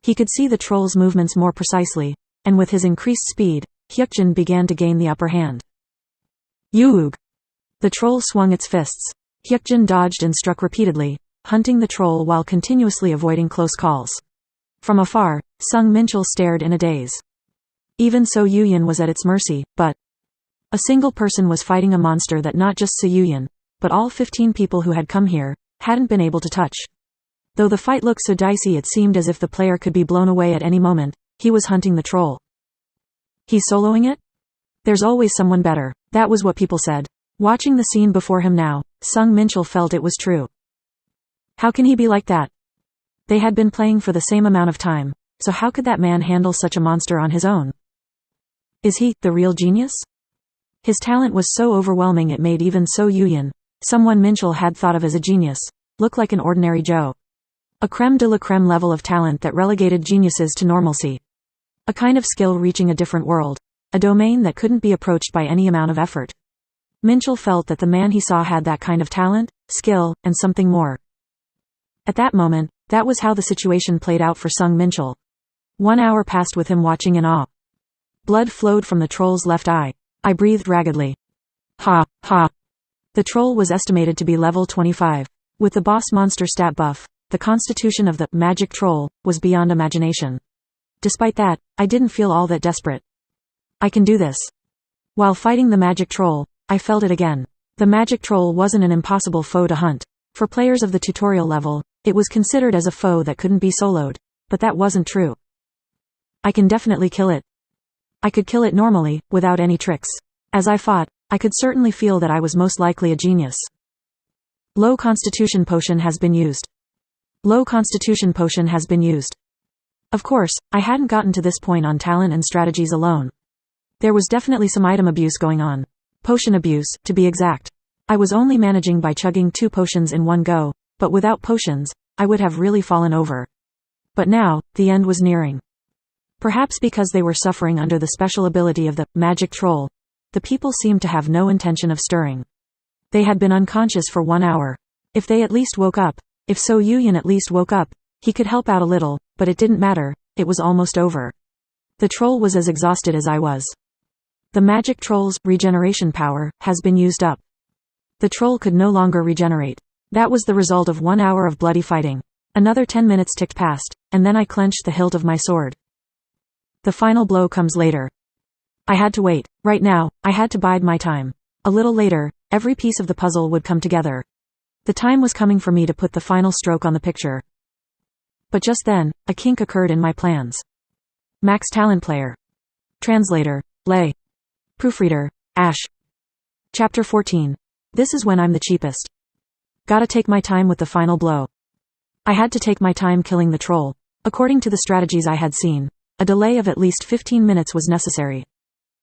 He could see the troll's movements more precisely, and with his increased speed, Hyukjin began to gain the upper hand. Yoog! The troll swung its fists. Hyukjin dodged and struck repeatedly, hunting the troll while continuously avoiding close calls. From afar, Sung Minchul stared in a daze. Even So Yuyan was at its mercy, but a single person was fighting a monster that not just So Yuyan, but all 15 people who had come here, hadn't been able to touch. Though the fight looked so dicey it seemed as if the player could be blown away at any moment, he was hunting the troll. He's soloing it? There's always someone better. That was what people said. Watching the scene before him now, Sung Minchul felt it was true. How can he be like that? They had been playing for the same amount of time, so how could that man handle such a monster on his own? Is he the real genius? His talent was so overwhelming it made even So Yuyan, someone Minchul had thought of as a genius, look like an ordinary Joe. A creme de la creme level of talent that relegated geniuses to normalcy. A kind of skill reaching a different world, a domain that couldn't be approached by any amount of effort. Minchul felt that the man he saw had that kind of talent, skill, and something more. At that moment, that was how the situation played out for Sung Minchul. 1 hour passed with him watching in awe. Blood flowed from the troll's left eye. I breathed raggedly. Ha, ha. The troll was estimated to be level 25. With the boss monster stat buff, the constitution of the magic troll was beyond imagination. Despite that, I didn't feel all that desperate. I can do this. While fighting the magic troll, I felt it again. The magic troll wasn't an impossible foe to hunt. For players of the tutorial level, it was considered as a foe that couldn't be soloed, but that wasn't true. I can definitely kill it. I could kill it normally, without any tricks. As I fought, I could certainly feel that I was most likely a genius. Low constitution potion has been used. Low constitution potion has been used. Of course, I hadn't gotten to this point on talent and strategies alone. There was definitely some item abuse going on. Potion abuse, to be exact. I was only managing by chugging 2 potions in one go, but without potions, I would have really fallen over. But now, the end was nearing. Perhaps because they were suffering under the special ability of the magic troll, the people seemed to have no intention of stirring. They had been unconscious for 1 hour. If they at least woke up, if So Yuyan at least woke up, he could help out a little, but it didn't matter, it was almost over. The troll was as exhausted as I was. The magic troll's regeneration power has been used up. The troll could no longer regenerate. That was the result of 1 hour of bloody fighting. Another 10 minutes ticked past, and then I clenched the hilt of my sword. The final blow comes later. I had to wait. Right now, I had to bide my time. A little later, every piece of the puzzle would come together. The time was coming for me to put the final stroke on the picture. But just then, a kink occurred in my plans. Max Talent Player. Translator, Lay. Proofreader, Ash. Chapter 14. This is when I'm the cheapest. Gotta take my time with the final blow. I had to take my time killing the troll. According to the strategies I had seen, a delay of at least 15 minutes was necessary.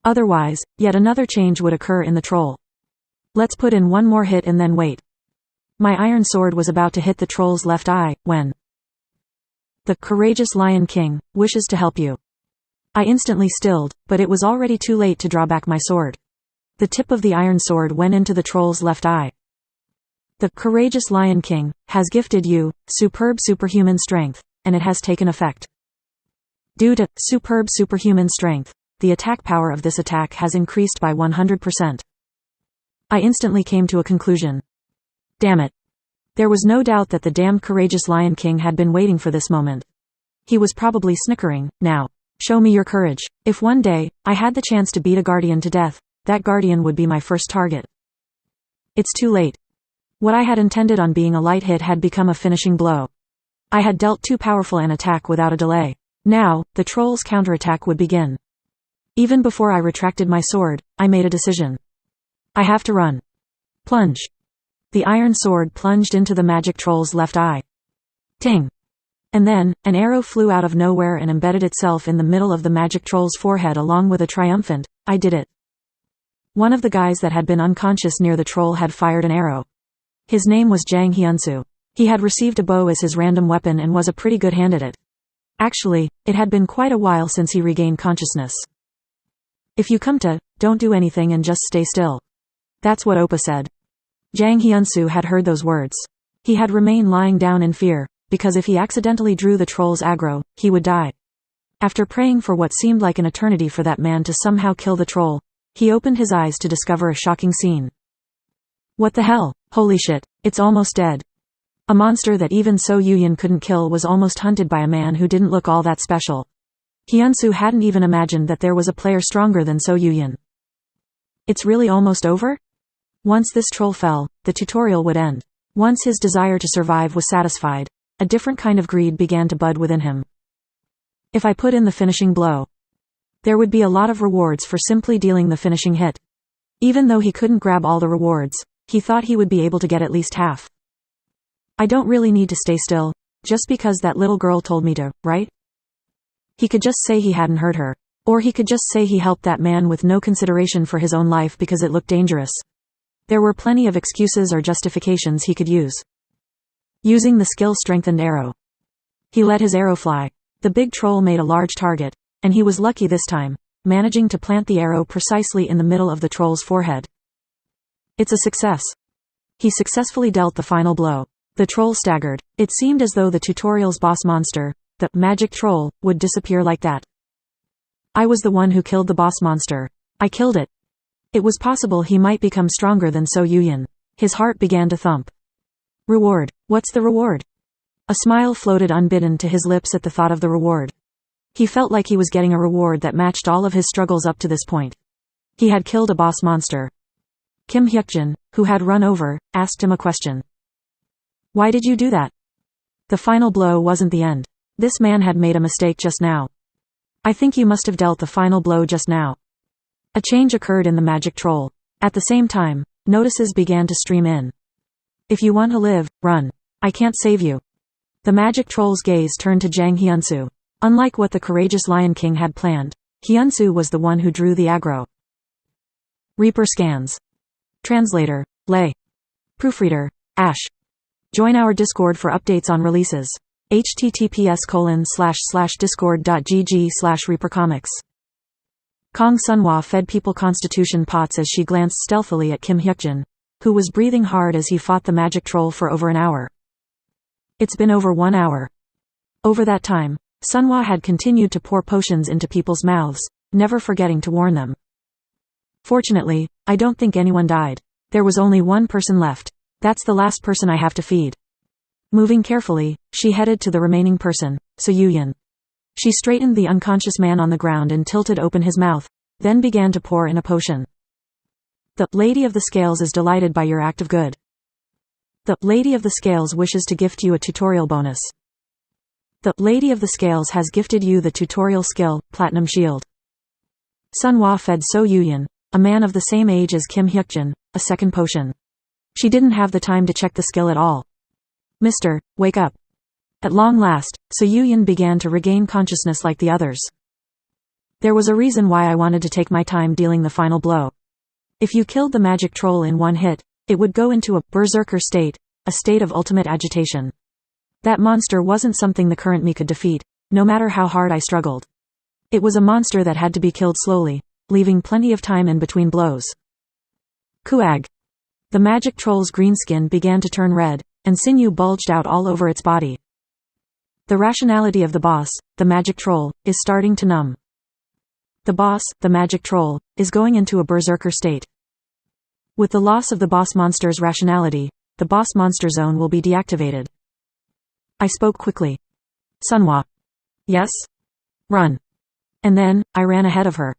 Otherwise, yet another change would occur in the troll. Let's put in one more hit and then wait. My iron sword was about to hit the troll's left eye, when the courageous Lion King wishes to help you. I instantly stilled, but it was already too late to draw back my sword. The tip of the iron sword went into the troll's left eye. The courageous Lion King has gifted you superb superhuman strength, and it has taken effect. Due to superb superhuman strength, the attack power of this attack has increased by 100%. I instantly came to a conclusion. Damn it. There was no doubt that the damned courageous Lion King had been waiting for this moment. He was probably snickering, now. Show me your courage. If one day, I had the chance to beat a guardian to death, that guardian would be my first target. It's too late. What I had intended on being a light hit had become a finishing blow. I had dealt too powerful an attack without a delay. Now, the troll's counterattack would begin. Even before I retracted my sword, I made a decision. I have to run. Plunge. The iron sword plunged into the magic troll's left eye. Ting! And then, an arrow flew out of nowhere and embedded itself in the middle of the magic troll's forehead along with a triumphant, I did it. One of the guys that had been unconscious near the troll had fired an arrow. His name was Jang Hyunsu. He had received a bow as his random weapon and was a pretty good hand at it. Actually, it had been quite a while since he regained consciousness. If you come to, don't do anything and just stay still. That's what Oppa said. Jang Hyunsu had heard those words. He had remained lying down in fear, because if he accidentally drew the troll's aggro, he would die. After praying for what seemed like an eternity for that man to somehow kill the troll, he opened his eyes to discover a shocking scene. What the hell? Holy shit, it's almost dead. A monster that even So Yuyan couldn't kill was almost hunted by a man who didn't look all that special. Hyunsu hadn't even imagined that there was a player stronger than So Yuyan. It's really almost over? Once this troll fell, the tutorial would end. Once his desire to survive was satisfied, a different kind of greed began to bud within him. If I put in the finishing blow, there would be a lot of rewards for simply dealing the finishing hit. Even though he couldn't grab all the rewards, he thought he would be able to get at least half. I don't really need to stay still, just because that little girl told me to, right? He could just say he hadn't heard her. Or he could just say he helped that man with no consideration for his own life because it looked dangerous. There were plenty of excuses or justifications he could use. Using the skill-strengthened arrow. He let his arrow fly. The big troll made a large target, and he was lucky this time, managing to plant the arrow precisely in the middle of the troll's forehead. It's a success. He successfully dealt the final blow. The troll staggered. It seemed as though the tutorial's boss monster, the magic troll, would disappear like that. I was the one who killed the boss monster. I killed it. It was possible he might become stronger than So Yuyan. His heart began to thump. Reward. What's the reward? A smile floated unbidden to his lips at the thought of the reward. He felt like he was getting a reward that matched all of his struggles up to this point. He had killed a boss monster. Kim Hyukjin, who had run over, asked him a question. Why did you do that? The final blow wasn't the end. This man had made a mistake just now. I think you must have dealt the final blow just now. A change occurred in the magic troll. At the same time, notices began to stream in. If you want to live, run. I can't save you. The magic troll's gaze turned to Jang Hyunsu. Unlike what the courageous Lion King had planned, Hyunsu was the one who drew the aggro. Reaper scans. Translator, Lay. Proofreader, Ash. Join our Discord for updates on releases. https://discord.gg/reapercomics. Kong Sunhwa fed people constitution pots as she glanced stealthily at Kim Hyukjin, who was breathing hard as he fought the magic troll for over an hour. It's been over 1 hour. Over that time, Sunhwa had continued to pour potions into people's mouths, never forgetting to warn them. Fortunately, I don't think anyone died. There was only one person left. That's the last person I have to feed. Moving carefully, she headed to the remaining person, So Yuyin. She straightened the unconscious man on the ground and tilted open his mouth, then began to pour in a potion. The Lady of the Scales is delighted by your act of good. The Lady of the Scales wishes to gift you a tutorial bonus. The Lady of the Scales has gifted you the tutorial skill, Platinum Shield. Sunhwa fed So Yuyin, a man of the same age as Kim Hyukjin, a second potion. She didn't have the time to check the skill at all. Mister, wake up. At long last, So Yuyin began to regain consciousness like the others. There was a reason why I wanted to take my time dealing the final blow. If you killed the magic troll in one hit, it would go into a berserker state, a state of ultimate agitation. That monster wasn't something the current me could defeat, no matter how hard I struggled. It was a monster that had to be killed slowly, leaving plenty of time in between blows. Kuag. The magic troll's green skin began to turn red, and sinew bulged out all over its body. The rationality of the boss, the magic troll, is starting to numb. The boss, the magic troll, is going into a berserker state. With the loss of the boss monster's rationality, the boss monster zone will be deactivated. I spoke quickly. Sunhwa. Yes? Run. And then, I ran ahead of her.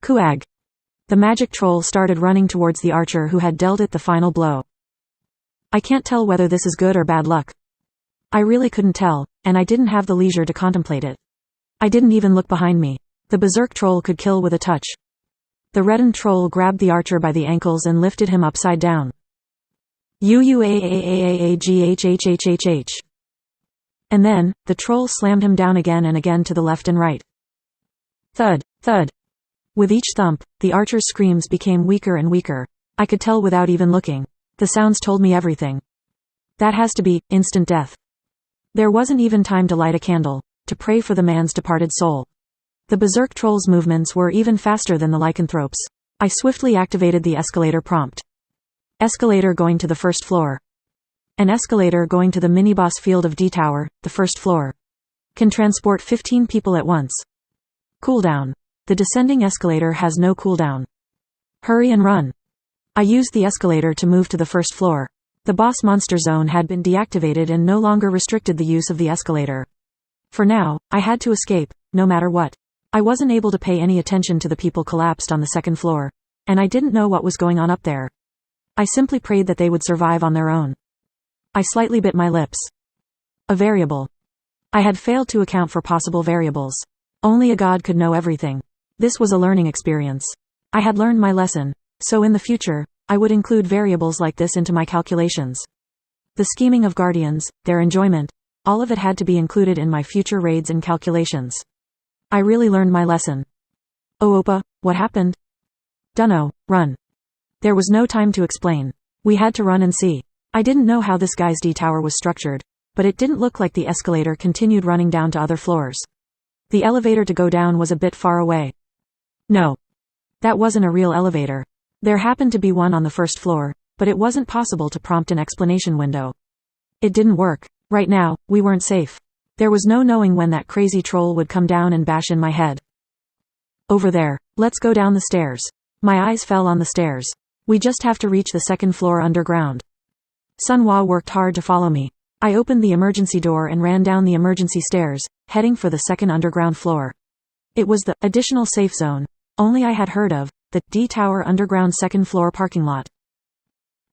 Kuag. The magic troll started running towards the archer who had dealt it the final blow. I can't tell whether this is good or bad luck. I really couldn't tell, and I didn't have the leisure to contemplate it. I didn't even look behind me. The berserk troll could kill with a touch. The reddened troll grabbed the archer by the ankles and lifted him upside down. Uuaaaaghhhhhh. And then, the troll slammed him down again and again to the left and right. Thud, thud. With each thump, the archer's screams became weaker and weaker. I could tell without even looking. The sounds told me everything. That has to be instant death. There wasn't even time to light a candle, to pray for the man's departed soul. The berserk troll's movements were even faster than the lycanthrope's. I swiftly activated the escalator prompt. Escalator going to the first floor. An escalator going to the mini-boss field of D Tower, the first floor. Can transport 15 people at once. Cooldown. The descending escalator has no cooldown. Hurry and run. I used the escalator to move to the first floor. The boss monster zone had been deactivated and no longer restricted the use of the escalator. For now, I had to escape, no matter what. I wasn't able to pay any attention to the people collapsed on the second floor, and I didn't know what was going on up there. I simply prayed that they would survive on their own. I slightly bit my lips. A variable. I had failed to account for possible variables. Only a god could know everything. This was a learning experience. I had learned my lesson, so in the future, I would include variables like this into my calculations. The scheming of guardians, their enjoyment, all of it had to be included in my future raids and calculations. I really learned my lesson. Oh Oppa, what happened? Dunno, run. There was no time to explain. We had to run and see. I didn't know how this guy's D tower was structured, but it didn't look like the escalator continued running down to other floors. The elevator to go down was a bit far away. No. That wasn't a real elevator. There happened to be one on the first floor, but it wasn't possible to prompt an explanation window. It didn't work. Right now, we weren't safe. There was no knowing when that crazy troll would come down and bash in my head. Over there. Let's go down the stairs. My eyes fell on the stairs. We just have to reach the second floor underground. Sunhwa worked hard to follow me. I opened the emergency door and ran down the emergency stairs, heading for the second underground floor. It was the additional safe zone, only I had heard of, the D Tower underground second floor parking lot.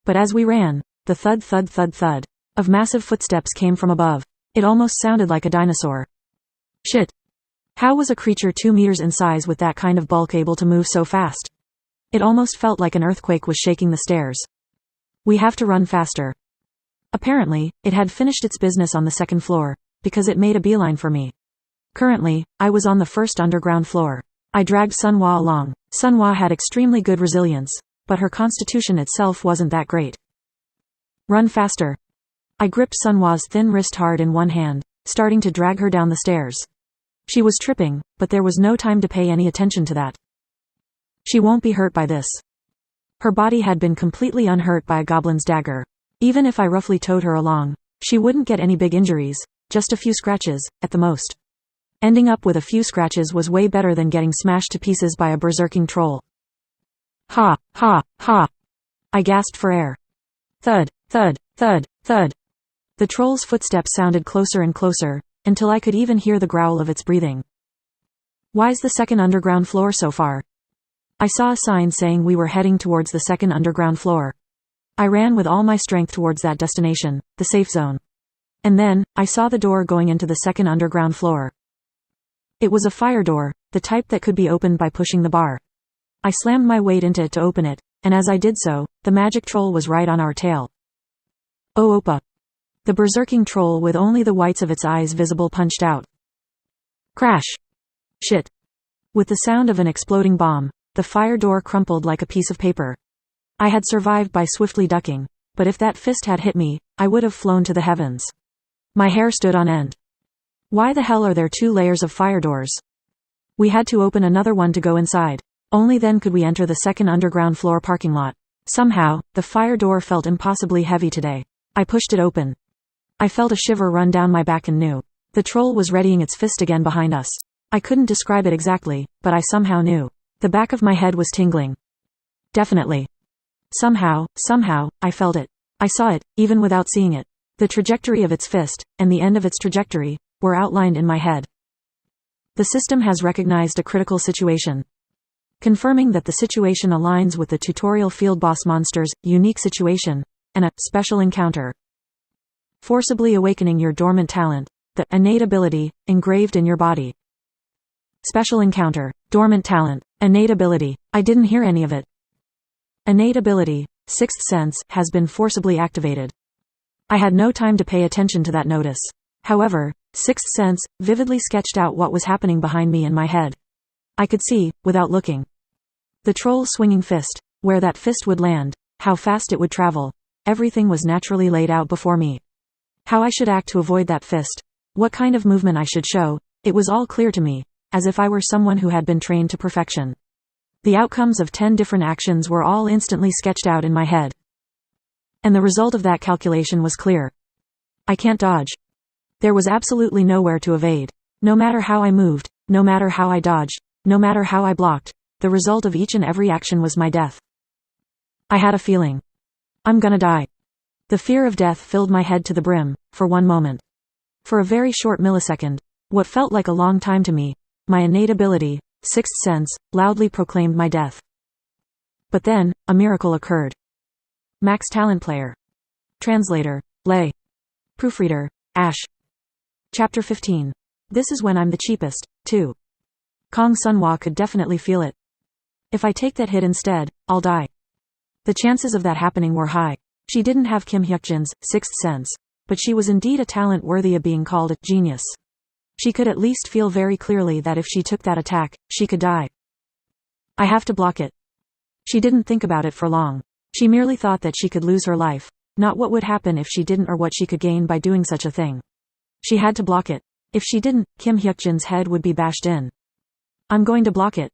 But as we ran, the thud thud thud thud of massive footsteps came from above. It almost sounded like a dinosaur. Shit. How was a creature 2 meters in size with that kind of bulk able to move so fast? It almost felt like an earthquake was shaking the stairs. We have to run faster. Apparently, it had finished its business on the second floor, because it made a beeline for me. Currently, I was on the first underground floor. I dragged Sunhwa along. Sunhwa had extremely good resilience, but her constitution itself wasn't that great. Run faster. I gripped Sunhwa's thin wrist hard in one hand, starting to drag her down the stairs. She was tripping, but there was no time to pay any attention to that. She won't be hurt by this. Her body had been completely unhurt by a goblin's dagger. Even if I roughly towed her along, she wouldn't get any big injuries, just a few scratches, at the most. Ending up with a few scratches was way better than getting smashed to pieces by a berserking troll. Ha, ha, ha. I gasped for air. Thud, thud, thud, thud. The troll's footsteps sounded closer and closer, until I could even hear the growl of its breathing. Why's the second underground floor so far? I saw a sign saying we were heading towards the second underground floor. I ran with all my strength towards that destination, the safe zone. And then, I saw the door going into the second underground floor. It was a fire door, the type that could be opened by pushing the bar. I slammed my weight into it to open it, and as I did so, the magic troll was right on our tail. Oh Oppa! The berserking troll with only the whites of its eyes visible punched out. Crash! Shit! With the sound of an exploding bomb, the fire door crumpled like a piece of paper. I had survived by swiftly ducking, but if that fist had hit me, I would have flown to the heavens. My hair stood on end. Why the hell are there 2 layers of fire doors? We had to open another one to go inside. Only then could we enter the second underground floor parking lot. Somehow, the fire door felt impossibly heavy today. I pushed it open. I felt a shiver run down my back and knew. The troll was readying its fist again behind us. I couldn't describe it exactly, but I somehow knew. The back of my head was tingling. Definitely. Somehow, I felt it. I saw it, even without seeing it. The trajectory of its fist, and the end of its trajectory, were outlined in my head. The system has recognized a critical situation. Confirming that the situation aligns with the tutorial field boss monster's unique situation, and a special encounter. Forcibly awakening your dormant talent, the innate ability, engraved in your body. Special encounter, dormant talent, innate ability. I didn't hear any of it. Innate ability, sixth sense, has been forcibly activated. I had no time to pay attention to that notice. However, sixth sense vividly sketched out what was happening behind me in my head. I could see, without looking. The troll swinging fist, where that fist would land, how fast it would travel, everything was naturally laid out before me. How I should act to avoid that fist, what kind of movement I should show, it was all clear to me, as if I were someone who had been trained to perfection. The outcomes of 10 different actions were all instantly sketched out in my head. And the result of that calculation was clear. I can't dodge. There was absolutely nowhere to evade. No matter how I moved, no matter how I dodged, no matter how I blocked, the result of each and every action was my death. I had a feeling. I'm gonna die. The fear of death filled my head to the brim, for one moment. For a very short millisecond, what felt like a long time to me, my innate ability, sixth sense, loudly proclaimed my death. But then, a miracle occurred. Max talent player. Translator, Lay. Proofreader, Ash. Chapter 15. This is when I'm the cheapest, too. Kong Sunhwa could definitely feel it. If I take that hit instead, I'll die. The chances of that happening were high. She didn't have Kim Hyukjin's sixth sense, but she was indeed a talent worthy of being called a genius. She could at least feel very clearly that if she took that attack, she could die. I have to block it. She didn't think about it for long. She merely thought that she could lose her life, not what would happen if she didn't or what she could gain by doing such a thing. She had to block it. If she didn't, Kim Hyukjin's head would be bashed in. I'm going to block it.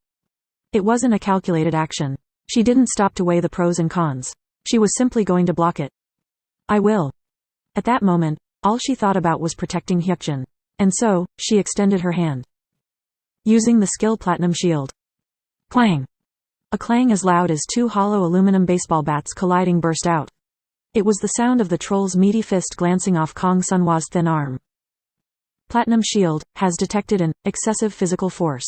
It wasn't a calculated action. She didn't stop to weigh the pros and cons. She was simply going to block it. I will. At that moment, all she thought about was protecting Hyukjin. And so, she extended her hand. Using the skill Platinum Shield. Clang! A clang as loud as 2 hollow aluminum baseball bats colliding burst out. It was the sound of the troll's meaty fist glancing off Kong Sunhwa's thin arm. Platinum Shield has detected an excessive physical force.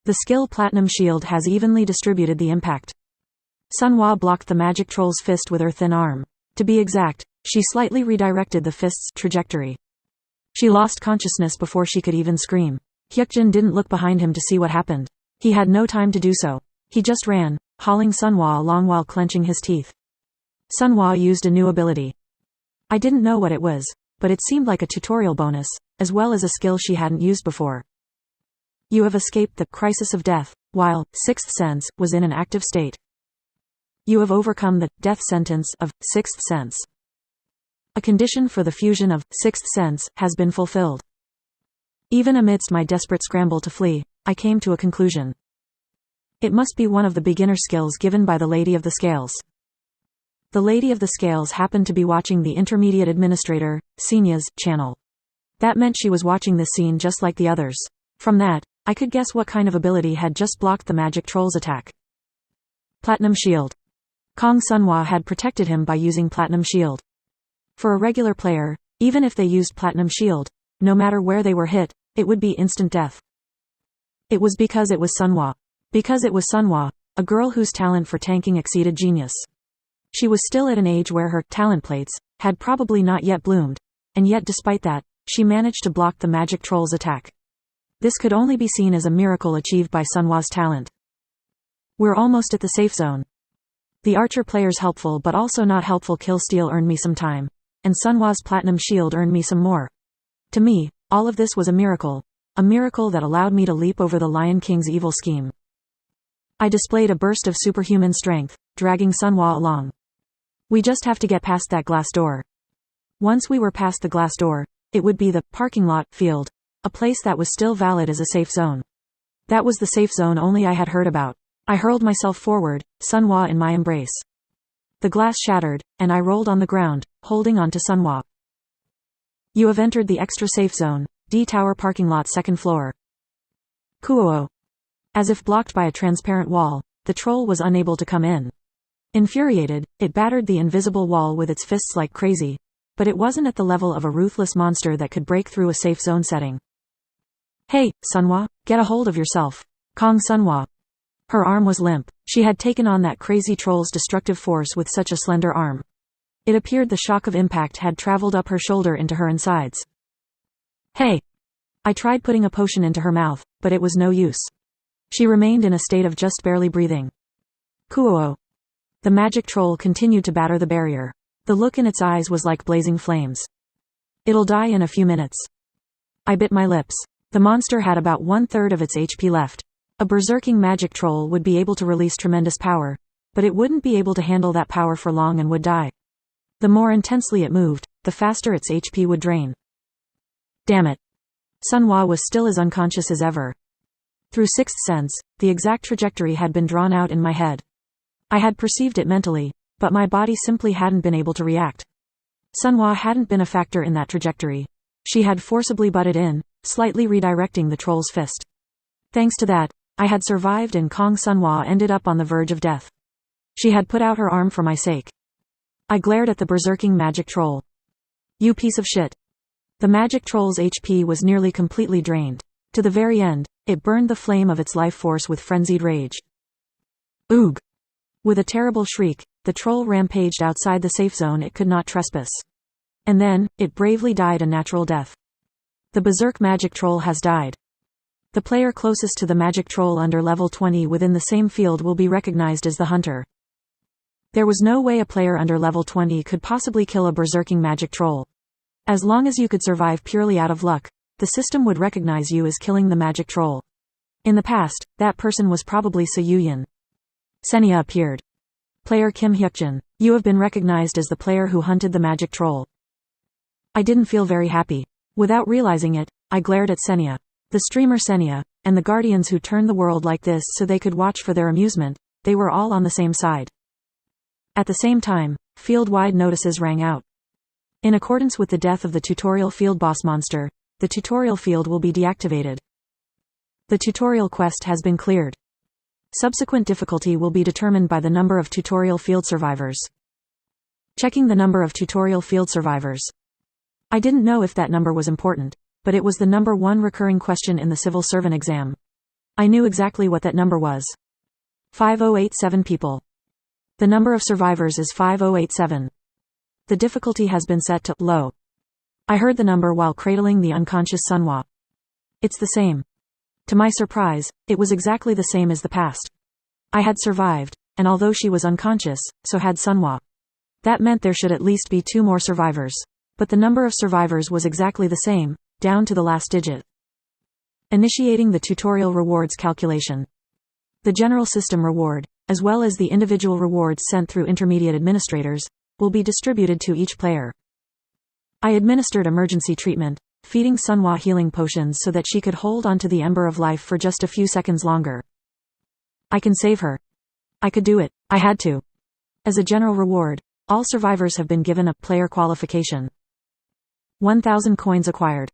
The skill Platinum Shield has evenly distributed the impact. Sunhwa blocked the magic troll's fist with her thin arm. To be exact, she slightly redirected the fist's trajectory. She lost consciousness before she could even scream. Hyukjin didn't look behind him to see what happened. He had no time to do so. He just ran, hauling Sunhwa along while clenching his teeth. Sunhwa used a new ability. I didn't know what it was, but it seemed like a tutorial bonus, as well as a skill she hadn't used before. You have escaped the crisis of death, while Sixth Sense was in an active state. You have overcome the death sentence of Sixth Sense. A condition for the fusion of Sixth Sense has been fulfilled. Even amidst my desperate scramble to flee, I came to a conclusion. It must be one of the beginner skills given by the Lady of the Scales. The Lady of the Scales happened to be watching the Intermediate Administrator, Senya's, channel. That meant she was watching this scene just like the others. From that, I could guess what kind of ability had just blocked the magic troll's attack. Platinum Shield. Kong Sunhwa had protected him by using Platinum Shield. For a regular player, even if they used Platinum Shield, no matter where they were hit, it would be instant death. It was because it was Sunhwa. Because it was Sunhwa, a girl whose talent for tanking exceeded genius. She was still at an age where her talent plates had probably not yet bloomed, and yet despite that, she managed to block the magic troll's attack. This could only be seen as a miracle achieved by Sunhwa's talent. We're almost at the safe zone. The archer player's helpful but also not helpful kill steal earned me some time, and Sunhwa's Platinum Shield earned me some more. To me, all of this was a miracle that allowed me to leap over the Lion King's evil scheme. I displayed a burst of superhuman strength, dragging Sunhwa along. We just have to get past that glass door. Once we were past the glass door, it would be the parking lot field, a place that was still valid as a safe zone. That was the safe zone only I had heard about. I hurled myself forward, Sunhwa in my embrace. The glass shattered, and I rolled on the ground, holding on to Sunhwa. You have entered the extra safe zone, D Tower parking lot 2nd floor. Kuo. As if blocked by a transparent wall, the troll was unable to come in. Infuriated, it battered the invisible wall with its fists like crazy, but it wasn't at the level of a ruthless monster that could break through a safe zone setting. Hey, Sunhwa, get a hold of yourself. Kong Sunhwa. Her arm was limp. She had taken on that crazy troll's destructive force with such a slender arm. It appeared the shock of impact had traveled up her shoulder into her insides. Hey! I tried putting a potion into her mouth, but it was no use. She remained in a state of just barely breathing. Kuo. The magic troll continued to batter the barrier. The look in its eyes was like blazing flames. It'll die in a few minutes. I bit my lips. The monster had about 1/3 of its HP left. A berserking magic troll would be able to release tremendous power, but it wouldn't be able to handle that power for long and would die. The more intensely it moved, the faster its HP would drain. Damn it. Sunhwa was still as unconscious as ever. Through Sixth Sense, the exact trajectory had been drawn out in my head. I had perceived it mentally, but my body simply hadn't been able to react. Sunhwa hadn't been a factor in that trajectory. She had forcibly butted in, slightly redirecting the troll's fist. Thanks to that, I had survived and Kong Sunhwa ended up on the verge of death. She had put out her arm for my sake. I glared at the berserking magic troll. You piece of shit. The magic troll's HP was nearly completely drained. To the very end, it burned the flame of its life force with frenzied rage. Oog! With a terrible shriek, the troll rampaged outside the safe zone it could not trespass. And then, it bravely died a natural death. The berserk magic troll has died. The player closest to the magic troll under level 20 within the same field will be recognized as the hunter. There was no way a player under level 20 could possibly kill a berserking magic troll. As long as you could survive purely out of luck, the system would recognize you as killing the magic troll. In the past, that person was probably So Yuyan. Senya appeared. Player Kim Hyukjin, you have been recognized as the player who hunted the magic troll. I didn't feel very happy. Without realizing it, I glared at Senya. The streamer Senya, and the guardians who turned the world like this so they could watch for their amusement, they were all on the same side. At the same time, field-wide notices rang out. In accordance with the death of the tutorial field boss monster, the tutorial field will be deactivated. The tutorial quest has been cleared. Subsequent difficulty will be determined by the number of tutorial field survivors. Checking the number of tutorial field survivors. I didn't know if that number was important, but it was the number 1 recurring question in the civil servant exam. I knew exactly what that number was. 5087 people. The number of survivors is 5087. The difficulty has been set to low. I heard the number while cradling the unconscious Sunhwa. It's the same. To my surprise, it was exactly the same as the past. I had survived, and although she was unconscious, so had Sunhwa. That meant there should at least be 2 more survivors. But the number of survivors was exactly the same, down to the last digit. Initiating the tutorial rewards calculation. The general system reward, as well as the individual rewards sent through intermediate administrators, will be distributed to each player. I administered emergency treatment, feeding Sunhwa healing potions so that she could hold onto the Ember of Life for just a few seconds longer. I can save her. I could do it. I had to. As a general reward, all survivors have been given a player qualification. 1,000 coins acquired.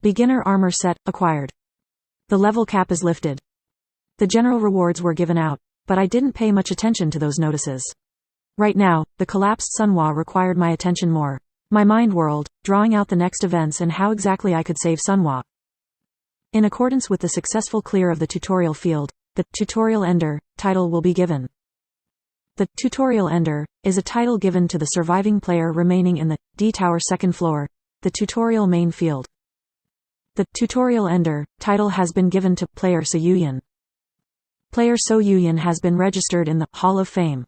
Beginner armor set acquired. The level cap is lifted. The general rewards were given out, but I didn't pay much attention to those notices. Right now, the collapsed Sunhwa required my attention more. My mind whirled, drawing out the next events and how exactly I could save Sunhwa. In accordance with the successful clear of the tutorial field, the Tutorial Ender title will be given. The Tutorial Ender is a title given to the surviving player remaining in the D-Tower second floor, the tutorial main field. The Tutorial Ender title has been given to player Soyuyan. Player Soyuyan has been registered in the Hall of Fame.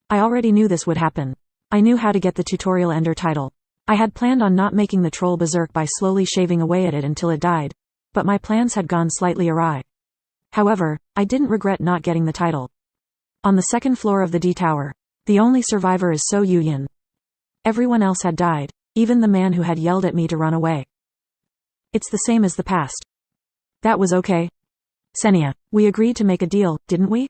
I already knew this would happen. I knew how to get the Tutorial Ender title. I had planned on not making the troll berserk by slowly shaving away at it until it died, but my plans had gone slightly awry. However, I didn't regret not getting the title. On the second floor of the D-Tower, the only survivor is Soyuyan. Everyone else had died, even the man who had yelled at me to run away. It's the same as the past. That was okay. Senya, we agreed to make a deal, didn't we?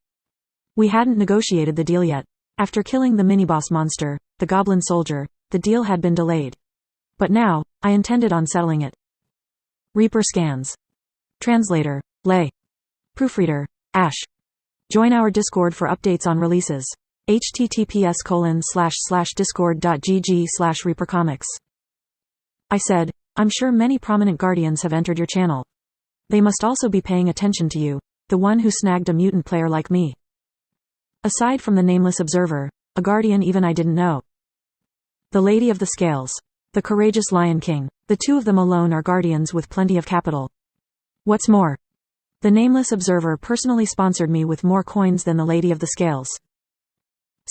We hadn't negotiated the deal yet. After killing the mini-boss monster, the goblin soldier, the deal had been delayed. But now, I intended on settling it. Reaper scans. Translator, Lei. Proofreader, Ash. Join our Discord for updates on releases. https://discord.gg/reapercomics. I said, I'm sure many prominent guardians have entered your channel. They must also be paying attention to you, the one who snagged a mutant player like me. Aside from the nameless observer, a guardian even I didn't know. The Lady of the Scales. The courageous Lion King. The two of them alone are guardians with plenty of capital. What's more, the nameless observer personally sponsored me with more coins than the Lady of the Scales.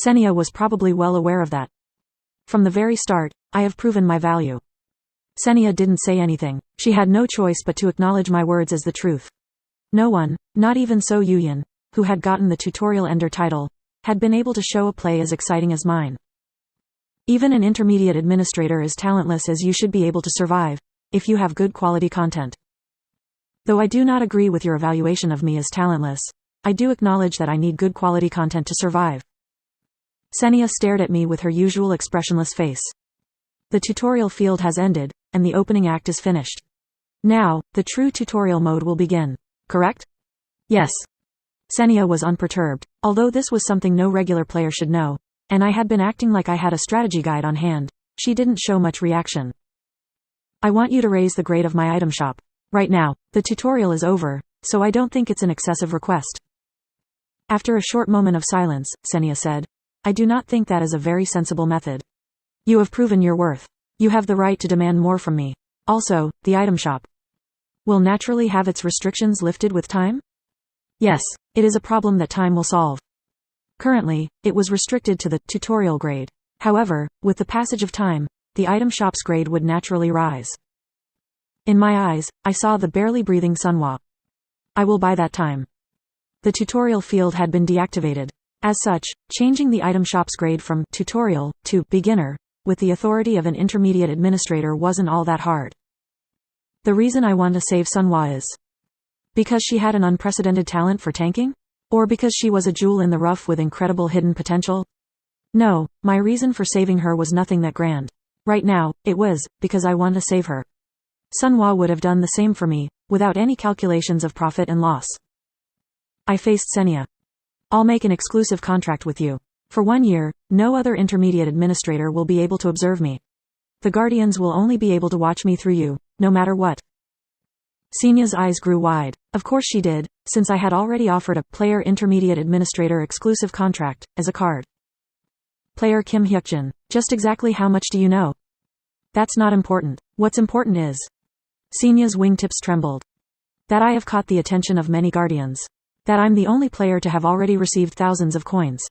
Senya was probably well aware of that. From the very start, I have proven my value. Senya didn't say anything. She had no choice but to acknowledge my words as the truth. No one, not even Soyuyan, who had gotten the Tutorial Ender title, had been able to show a play as exciting as mine. Even an intermediate administrator is talentless as you should be able to survive, if you have good quality content. Though I do not agree with your evaluation of me as talentless, I do acknowledge that I need good quality content to survive. Senya stared at me with her usual expressionless face. The tutorial field has ended, and the opening act is finished. Now, the true tutorial mode will begin. Correct? Yes. Senya was unperturbed, although this was something no regular player should know, and I had been acting like I had a strategy guide on hand. She didn't show much reaction. I want you to raise the grade of my item shop. Right now, the tutorial is over, so I don't think it's an excessive request. After a short moment of silence, Senya said, I do not think that is a very sensible method. You have proven your worth. You have the right to demand more from me. Also, the item shop will naturally have its restrictions lifted with time? Yes, it is a problem that time will solve. Currently, it was restricted to the tutorial grade. However, with the passage of time, the item shop's grade would naturally rise. In my eyes, I saw the barely breathing Sunhwa. I will buy that time. The tutorial field had been deactivated. As such, changing the item shop's grade from tutorial to beginner, with the authority of an intermediate administrator wasn't all that hard. The reason I want to save Sunhwa is because she had an unprecedented talent for tanking? Or because she was a jewel in the rough with incredible hidden potential? No, my reason for saving her was nothing that grand. Right now, it was because I want to save her. Sunhwa would have done the same for me, without any calculations of profit and loss. I faced Senya. I'll make an exclusive contract with you. For 1 year, no other intermediate administrator will be able to observe me. The guardians will only be able to watch me through you, no matter what. Senya's eyes grew wide. Of course she did, since I had already offered a player intermediate administrator exclusive contract, as a card. Player Kim Hyukjin, just exactly how much do you know? That's not important. What's important is Senya's wingtips trembled. That I have caught the attention of many guardians. That I'm the only player to have already received thousands of coins.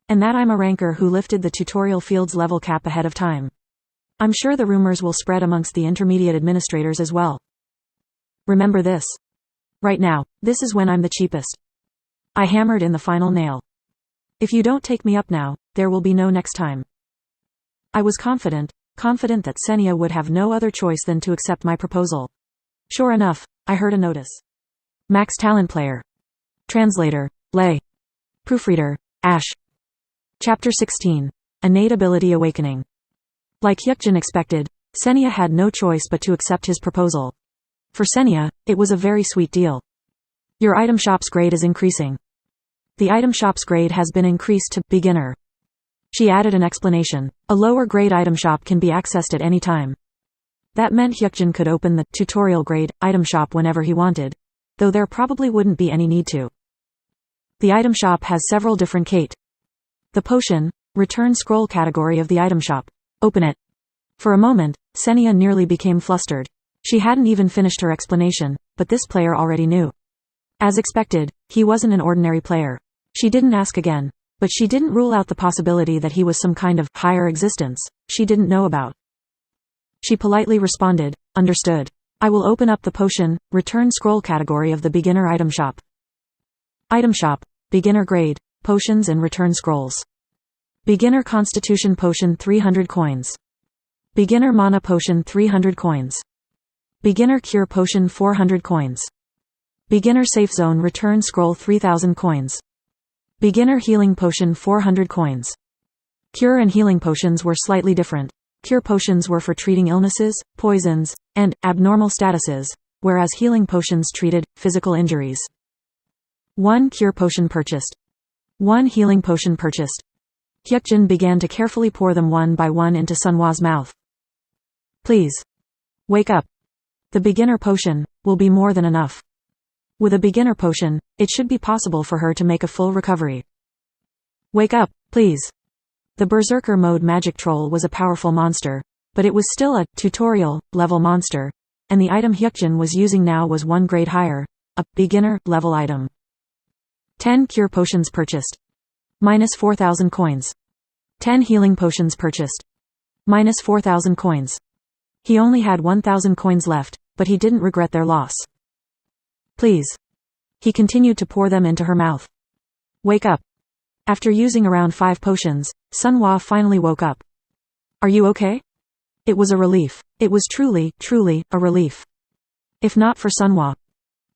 And that I'm a ranker who lifted the tutorial field's level cap ahead of time. I'm sure the rumors will spread amongst the intermediate administrators as well. Remember this. Right now, this is when I'm the cheapest. I hammered in the final nail. If you don't take me up now, there will be no next time. I was confident that Senia would have no other choice than to accept my proposal. Sure enough, I heard a notice. Max Talent Player. Translator, Lei. Proofreader, Ash. Chapter 16. Innate Ability Awakening. Like Hyukjin expected, Senia had no choice but to accept his proposal. For Senia, it was a very sweet deal. Your item shop's grade is increasing. The item shop's grade has been increased to beginner. She added an explanation. A lower grade item shop can be accessed at any time. That meant Hyukjin could open the tutorial grade item shop whenever he wanted, though there probably wouldn't be any need to. The item shop has several different the potion, return scroll category of the item shop. Open it. For a moment, Senia nearly became flustered. She hadn't even finished her explanation, but this player already knew. As expected, he wasn't an ordinary player. She didn't ask again, but she didn't rule out the possibility that he was some kind of higher existence she didn't know about. She politely responded, understood. I will open up the potion, return scroll category of the beginner item shop. Item shop, beginner grade, potions and return scrolls. Beginner constitution potion 300 coins. Beginner mana potion 300 coins. Beginner cure potion 400 coins. Beginner safe zone return scroll 3000 coins. Beginner healing potion 400 coins. Cure and healing potions were slightly different. Cure potions were for treating illnesses, poisons, and abnormal statuses, whereas healing potions treated physical injuries. 1 cure potion purchased. 1 healing potion purchased. Hyukjin began to carefully pour them one by one into Sunhwa's mouth. Please. Wake up. The beginner potion will be more than enough. With a beginner potion, it should be possible for her to make a full recovery. Wake up, please. The Berserker mode magic troll was a powerful monster, but it was still a tutorial level monster, and the item Hyukjin was using now was 1 grade higher, a beginner level item. 10 cure potions purchased. Minus 4,000 coins. 10 healing potions purchased. Minus 4,000 coins. He only had 1,000 coins left, but he didn't regret their loss. Please. He continued to pour them into her mouth. Wake up. After using around 5 potions, Sunhwa finally woke up. Are you okay? It was a relief. It was truly a relief. If not for Sunhwa.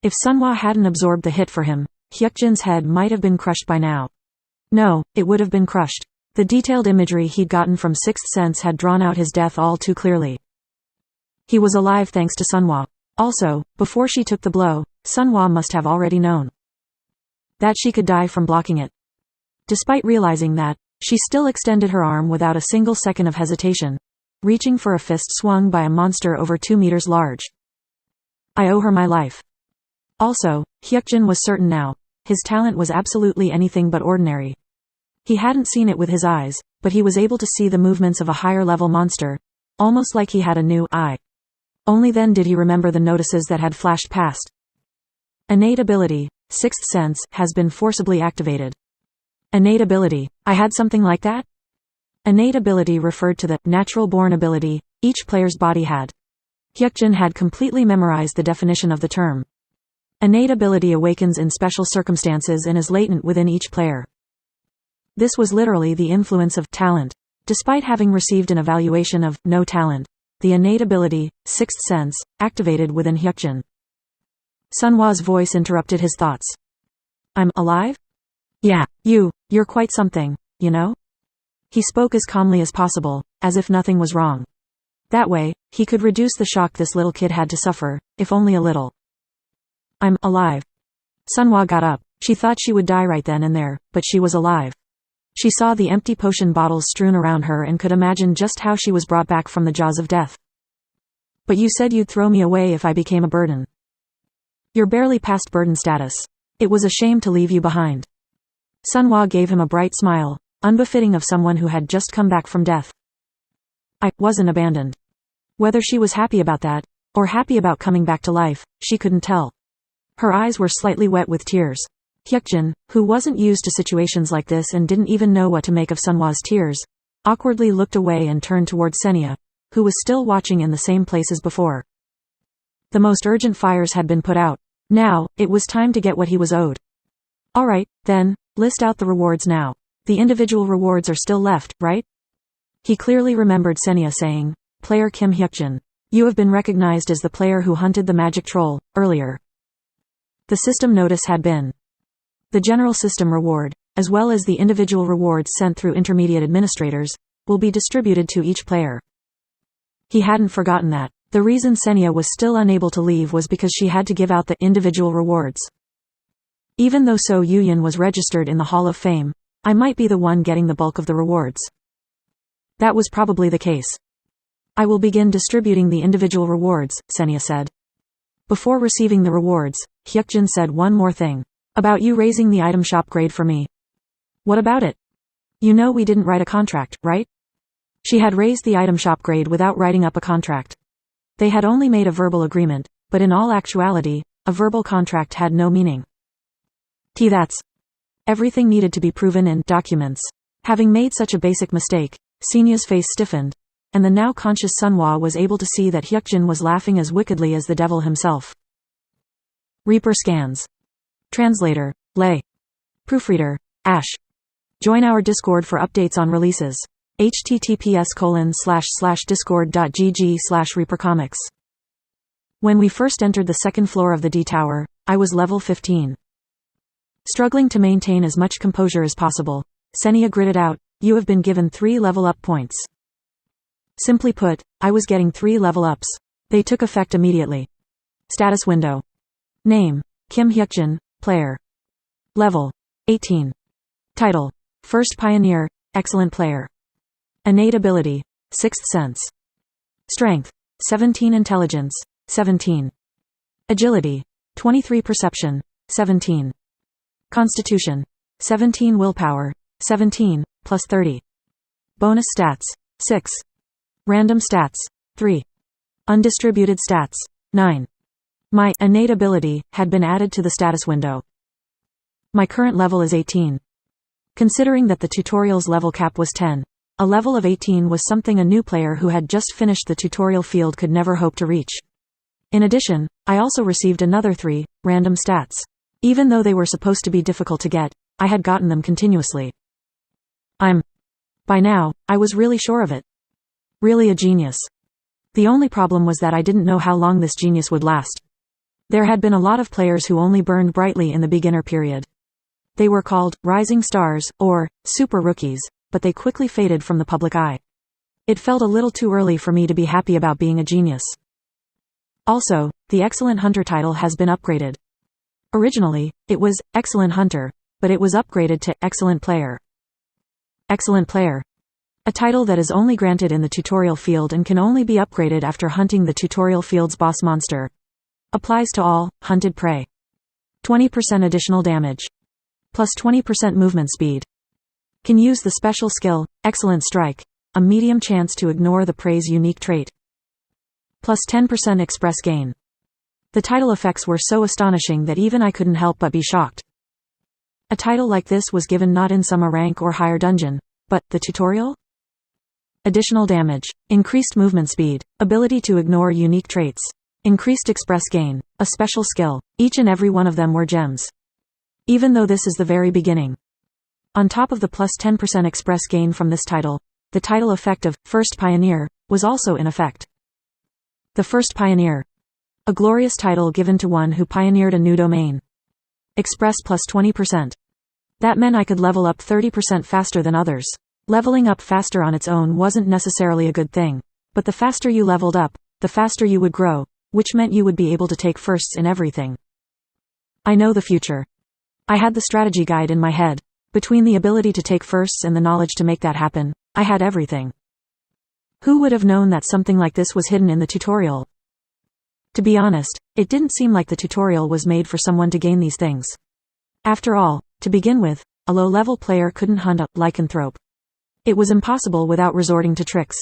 If Sunhwa hadn't absorbed the hit for him, Hyukjin's head might have been crushed by now. No, it would have been crushed. The detailed imagery he'd gotten from Sixth Sense had drawn out his death all too clearly. He was alive thanks to Sunhwa. Also, before she took the blow, Sunhwa must have already known that she could die from blocking it. Despite realizing that, she still extended her arm without a single second of hesitation, reaching for a fist swung by a monster over 2 meters large. I owe her my life. Also, Hyukjin was certain now, his talent was absolutely anything but ordinary. He hadn't seen it with his eyes, but he was able to see the movements of a higher level monster, almost like he had a new eye. Only then did he remember the notices that had flashed past. Innate ability, Sixth Sense, has been forcibly activated. Innate ability, I had something like that? Innate ability referred to the natural-born ability each player's body had. Hyukjin had completely memorized the definition of the term. Innate ability awakens in special circumstances and is latent within each player. This was literally the influence of talent. Despite having received an evaluation of no talent, the innate ability, Sixth Sense, activated within Hyukjin. Sunhwa's voice interrupted his thoughts. I'm alive? Yeah, you're quite something, you know? He spoke as calmly as possible, as if nothing was wrong. That way, he could reduce the shock this little kid had to suffer, if only a little. I'm alive. Sunhwa got up. She thought she would die right then and there, but she was alive. She saw the empty potion bottles strewn around her and could imagine just how she was brought back from the jaws of death. But you said you'd throw me away if I became a burden. You're barely past burden status. It was a shame to leave you behind. Sunhwa gave him a bright smile, unbefitting of someone who had just come back from death. I wasn't abandoned. Whether she was happy about that, or happy about coming back to life, she couldn't tell. Her eyes were slightly wet with tears. Hyukjin, who wasn't used to situations like this and didn't even know what to make of Sunhwa's tears, awkwardly looked away and turned towards Senia, who was still watching in the same place as before. The most urgent fires had been put out. Now, it was time to get what he was owed. Alright, then, list out the rewards now. The individual rewards are still left, right? He clearly remembered Senya saying, "Player Kim Hyukjin. You have been recognized as the player who hunted the magic troll, earlier." The system notice had been. The general system reward, as well as the individual rewards sent through intermediate administrators, will be distributed to each player. He hadn't forgotten that. The reason Senya was still unable to leave was because she had to give out the individual rewards. Even though So Yuyin was registered in the Hall of Fame, I might be the one getting the bulk of the rewards. That was probably the case. I will begin distributing the individual rewards, Senya said. Before receiving the rewards, Hyukjin said one more thing. About you raising the item shop grade for me. What about it? You know we didn't write a contract, right? She had raised the item shop grade without writing up a contract. They had only made a verbal agreement, but in all actuality, a verbal contract had no meaning. That's. Everything needed to be proven in documents. Having made such a basic mistake, Senya's face stiffened, and the now conscious Sunhwa was able to see that Hyukjin was laughing as wickedly as the devil himself. Reaper scans. Translator, Lei. Proofreader, Ash. Join our Discord for updates on releases. https://discord.gg/reapercomics. When we first entered the second floor of the D Tower, I was level 15. Struggling to maintain as much composure as possible, Senya gritted out, "You have been given 3 level up points." Simply put, I was getting 3 level ups. They took effect immediately. Status window. Name, Kim Hyukjin, player. Level, 18. Title, First Pioneer, Excellent Player. Innate ability, Sixth Sense. Strength, 17. Intelligence, 17. Agility, 23. Perception, 17. Constitution, 17. Willpower, 17, plus 30. Bonus stats, 6. Random stats, 3. Undistributed stats, 9. My innate ability had been added to the status window. My current level is 18. Considering that the tutorial's level cap was 10, a level of 18 was something a new player who had just finished the tutorial field could never hope to reach. In addition, I also received another 3 random stats. Even though they were supposed to be difficult to get, I had gotten them continuously. By now, I was really sure of it. Really a genius. The only problem was that I didn't know how long this genius would last. There had been a lot of players who only burned brightly in the beginner period. They were called rising stars, or super rookies, but they quickly faded from the public eye. It felt a little too early for me to be happy about being a genius. Also, the Excellent Hunter title has been upgraded. Originally, it was Excellent Hunter, but it was upgraded to Excellent Player. Excellent Player. A title that is only granted in the tutorial field and can only be upgraded after hunting the tutorial field's boss monster. Applies to all hunted prey. 20% additional damage. Plus 20% movement speed. Can use the special skill, Excellent Strike, a medium chance to ignore the prey's unique trait. Plus 10% express gain. The title effects were so astonishing that even I couldn't help but be shocked. A title like this was given not in some rank or higher dungeon, but the tutorial? Additional damage, increased movement speed, ability to ignore unique traits, increased express gain, a special skill. Each and every one of them were gems. Even though this is the very beginning. On top of the plus 10% express gain from this title, the title effect of First Pioneer was also in effect. The First Pioneer. A glorious title given to one who pioneered a new domain. Express plus 20%. That meant I could level up 30% faster than others. Leveling up faster on its own wasn't necessarily a good thing, but the faster you leveled up, the faster you would grow, which meant you would be able to take firsts in everything. I know the future. I had the strategy guide in my head. Between the ability to take firsts and the knowledge to make that happen, I had everything. Who would have known that something like this was hidden in the tutorial? To be honest, it didn't seem like the tutorial was made for someone to gain these things. After all, to begin with, a low-level player couldn't hunt a lycanthrope. It was impossible without resorting to tricks.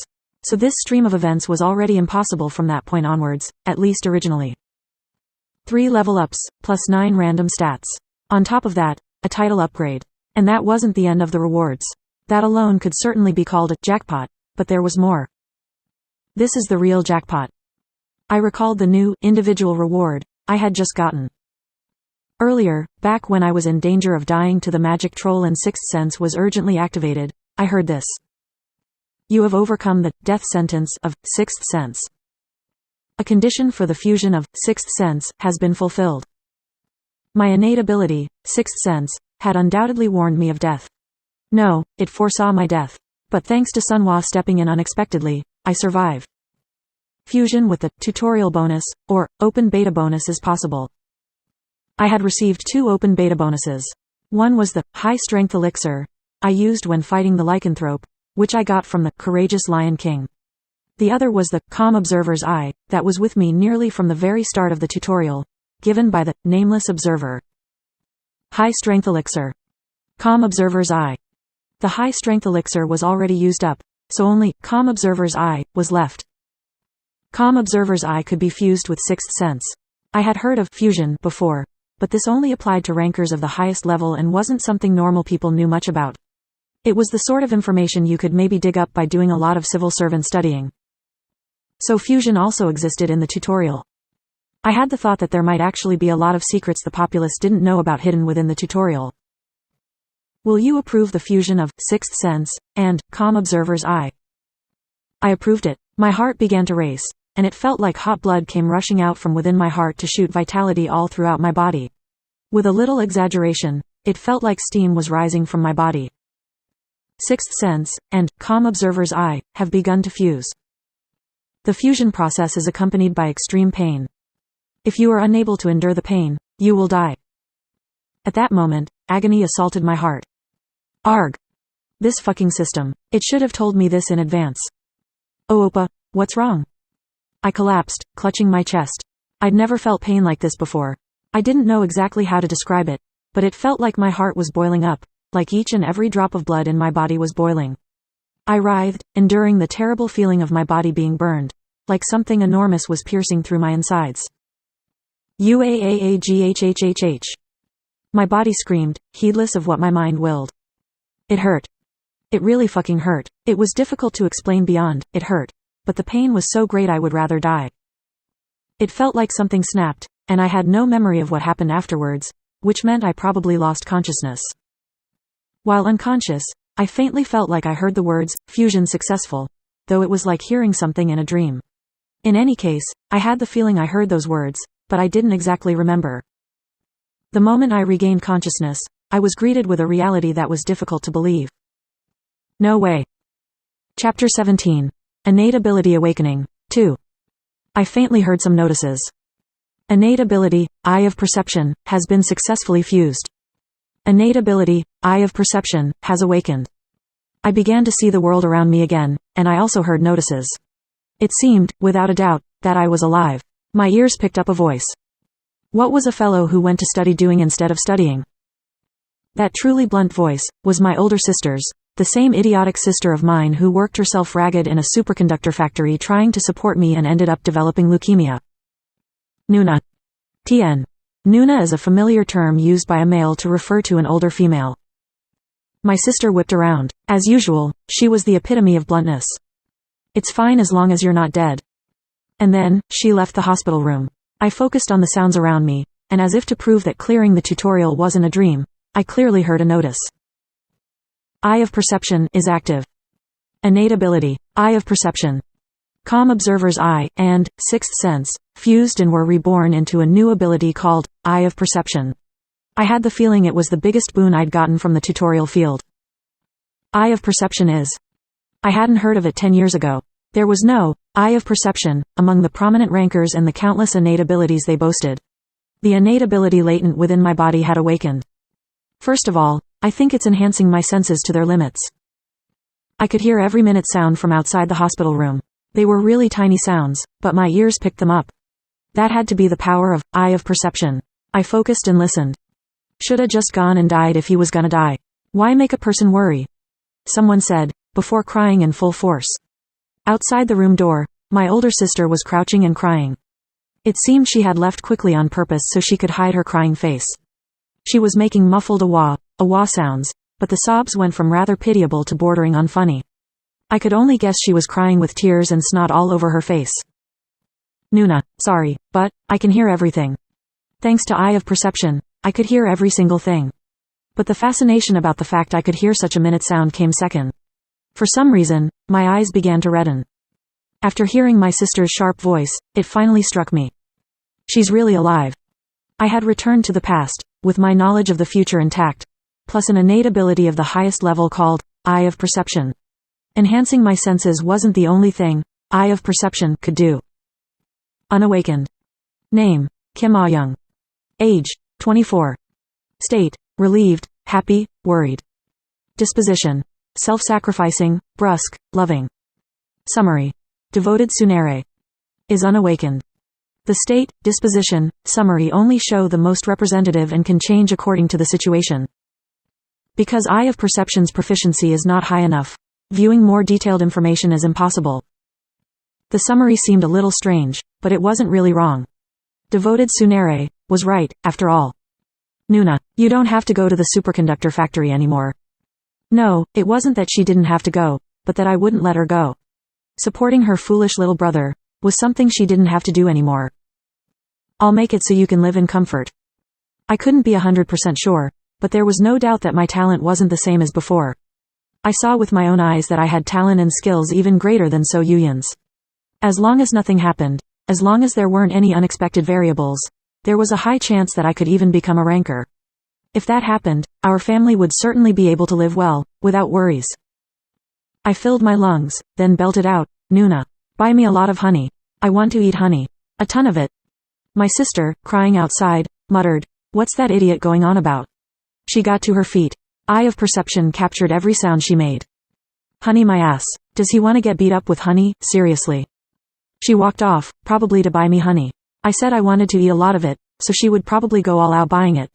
So this stream of events was already impossible from that point onwards, at least originally. 3 level ups, plus 9 random stats. On top of that, a title upgrade. And that wasn't the end of the rewards. That alone could certainly be called a jackpot, but there was more. This is the real jackpot. I recalled the new, individual reward I had just gotten. Earlier, back when I was in danger of dying to the magic troll and sixth sense was urgently activated, I heard this. You have overcome the death sentence of sixth sense. A condition for the fusion of sixth sense has been fulfilled. My innate ability, sixth sense, had undoubtedly warned me of death. No, it foresaw my death. But thanks to Sunhwa stepping in unexpectedly, I survive. Fusion with the tutorial bonus, or open beta bonus is possible. I had received 2 open beta bonuses. One was the high strength elixir I used when fighting the lycanthrope, which I got from the courageous Lion King. The other was the calm observer's eye that was with me nearly from the very start of the tutorial, given by the nameless observer. High strength elixir. Calm observer's eye. The high strength elixir was already used up, so only calm observer's eye was left. Calm observer's eye could be fused with sixth sense. I had heard of fusion before, but this only applied to rankers of the highest level and wasn't something normal people knew much about. It was the sort of information you could maybe dig up by doing a lot of civil servant studying. So fusion also existed in the tutorial. I had the thought that there might actually be a lot of secrets the populace didn't know about hidden within the tutorial. Will you approve the fusion of sixth sense and calm observer's eye? I approved it. My heart began to race, and it felt like hot blood came rushing out from within my heart to shoot vitality all throughout my body. With a little exaggeration, it felt like steam was rising from my body. Sixth sense and calm observer's eye have begun to fuse. The fusion process is accompanied by extreme pain. If you are unable to endure the pain, you will die. At that moment, agony assaulted my heart. Arg. This fucking system. It should have told me this in advance. Oh Oppa, what's wrong? I collapsed, clutching my chest. I'd never felt pain like this before. I didn't know exactly how to describe it, but it felt like my heart was boiling up, like each and every drop of blood in my body was boiling. I writhed, enduring the terrible feeling of my body being burned, like something enormous was piercing through my insides. Uaaghhhhh. My body screamed, heedless of what my mind willed. It hurt. It really fucking hurt. It was difficult to explain beyond, it hurt. But the pain was so great I would rather die. It felt like something snapped, and I had no memory of what happened afterwards, which meant I probably lost consciousness. While unconscious, I faintly felt like I heard the words, fusion successful, though it was like hearing something in a dream. In any case, I had the feeling I heard those words, but I didn't exactly remember. The moment I regained consciousness, I was greeted with a reality that was difficult to believe. No way. Chapter 17. Innate Ability Awakening. 2. I faintly heard some notices. Innate ability, Eye of Perception, has been successfully fused. Innate ability, Eye of Perception, has awakened. I began to see the world around me again, and I also heard notices. It seemed, without a doubt, that I was alive. My ears picked up a voice. What was a fellow who went to study doing instead of studying? That truly blunt voice was my older sister's, the same idiotic sister of mine who worked herself ragged in a superconductor factory trying to support me and ended up developing leukemia. Nuna. TN. Nuna is a familiar term used by a male to refer to an older female. My sister whipped around. As usual, she was the epitome of bluntness. It's fine as long as you're not dead. And then, she left the hospital room. I focused on the sounds around me, and as if to prove that clearing the tutorial wasn't a dream, I clearly heard a notice. Eye of Perception is active. Innate ability, Eye of Perception. Calm Observer's Eye and Sixth Sense fused and were reborn into a new ability called Eye of Perception. I had the feeling it was the biggest boon I'd gotten from the tutorial field. Eye of Perception is. I hadn't heard of it 10 years ago. There was no Eye of Perception among the prominent rankers and the countless innate abilities they boasted. The innate ability latent within my body had awakened. First of all, I think it's enhancing my senses to their limits. I could hear every minute sound from outside the hospital room. They were really tiny sounds, but my ears picked them up. That had to be the power of Eye of Perception. I focused and listened. Shoulda just gone and died if he was gonna die. Why make a person worry? Someone said, before crying in full force. Outside the room door, my older sister was crouching and crying. It seemed she had left quickly on purpose so she could hide her crying face. She was making muffled ah-wah sounds, but the sobs went from rather pitiable to bordering on funny. I could only guess she was crying with tears and snot all over her face. Nuna, sorry, but I can hear everything. Thanks to Eye of Perception, I could hear every single thing. But the fascination about the fact I could hear such a minute sound came second. For some reason, my eyes began to redden. After hearing my sister's sharp voice, it finally struck me. She's really alive. I had returned to the past, with my knowledge of the future intact, plus an innate ability of the highest level called Eye of Perception. Enhancing my senses wasn't the only thing Eye of Perception could do. Unawakened. Name, Kim Ah-young. Age, 24. State, relieved, happy, worried. Disposition, self-sacrificing, brusque, loving. Summary, devoted tsundere. Is unawakened. The state, disposition, summary only show the most representative and can change according to the situation. Because Eye of Perception's proficiency is not high enough, viewing more detailed information is impossible. The summary seemed a little strange, but it wasn't really wrong. Devoted tsundere was right, after all. Nuna, you don't have to go to the superconductor factory anymore. No, it wasn't that she didn't have to go, but that I wouldn't let her go. Supporting her foolish little brother was something she didn't have to do anymore. I'll make it so you can live in comfort. I couldn't be 100% sure, but there was no doubt that my talent wasn't the same as before. I saw with my own eyes that I had talent and skills even greater than So Yuyan's. As long as nothing happened, as long as there weren't any unexpected variables, there was a high chance that I could even become a ranker. If that happened, our family would certainly be able to live well, without worries. I filled my lungs, then belted out, Nuna, buy me a lot of honey. I want to eat honey. A ton of it. My sister, crying outside, muttered, what's that idiot going on about? She got to her feet. Eye of Perception captured every sound she made. Honey my ass. Does he want to get beat up with honey? Seriously. She walked off, probably to buy me honey. I said I wanted to eat a lot of it, so she would probably go all out buying it.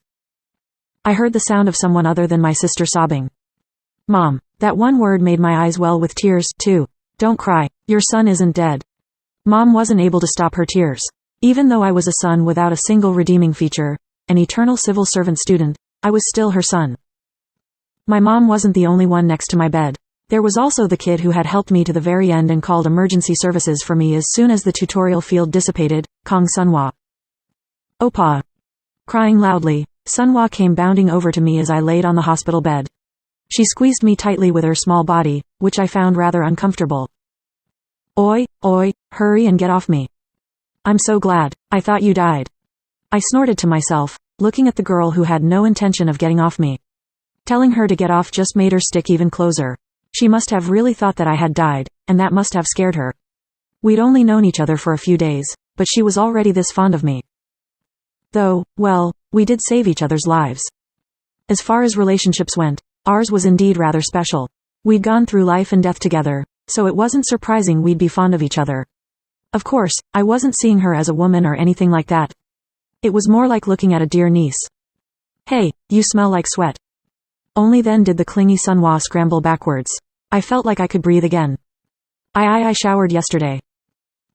I heard the sound of someone other than my sister sobbing. Mom, that one word made my eyes well with tears, too. Don't cry, your son isn't dead. Mom wasn't able to stop her tears. Even though I was a son without a single redeeming feature, an eternal civil servant student, I was still her son. My mom wasn't the only one next to my bed. There was also the kid who had helped me to the very end and called emergency services for me as soon as the tutorial field dissipated, Kong Sunhwa. Opa. Crying loudly, Sunhwa came bounding over to me as I laid on the hospital bed. She squeezed me tightly with her small body, which I found rather uncomfortable. Oi, hurry and get off me. I'm so glad, I thought you died. I snorted to myself, looking at the girl who had no intention of getting off me. Telling her to get off just made her stick even closer. She must have really thought that I had died, and that must have scared her. We'd only known each other for a few days, but she was already this fond of me. Though, well, we did save each other's lives. As far as relationships went, ours was indeed rather special. We'd gone through life and death together, so it wasn't surprising we'd be fond of each other. Of course, I wasn't seeing her as a woman or anything like that. It was more like looking at a dear niece. Hey, you smell like sweat. Only then did the clingy Sunhwa scramble backwards. I felt like I could breathe again. I showered yesterday.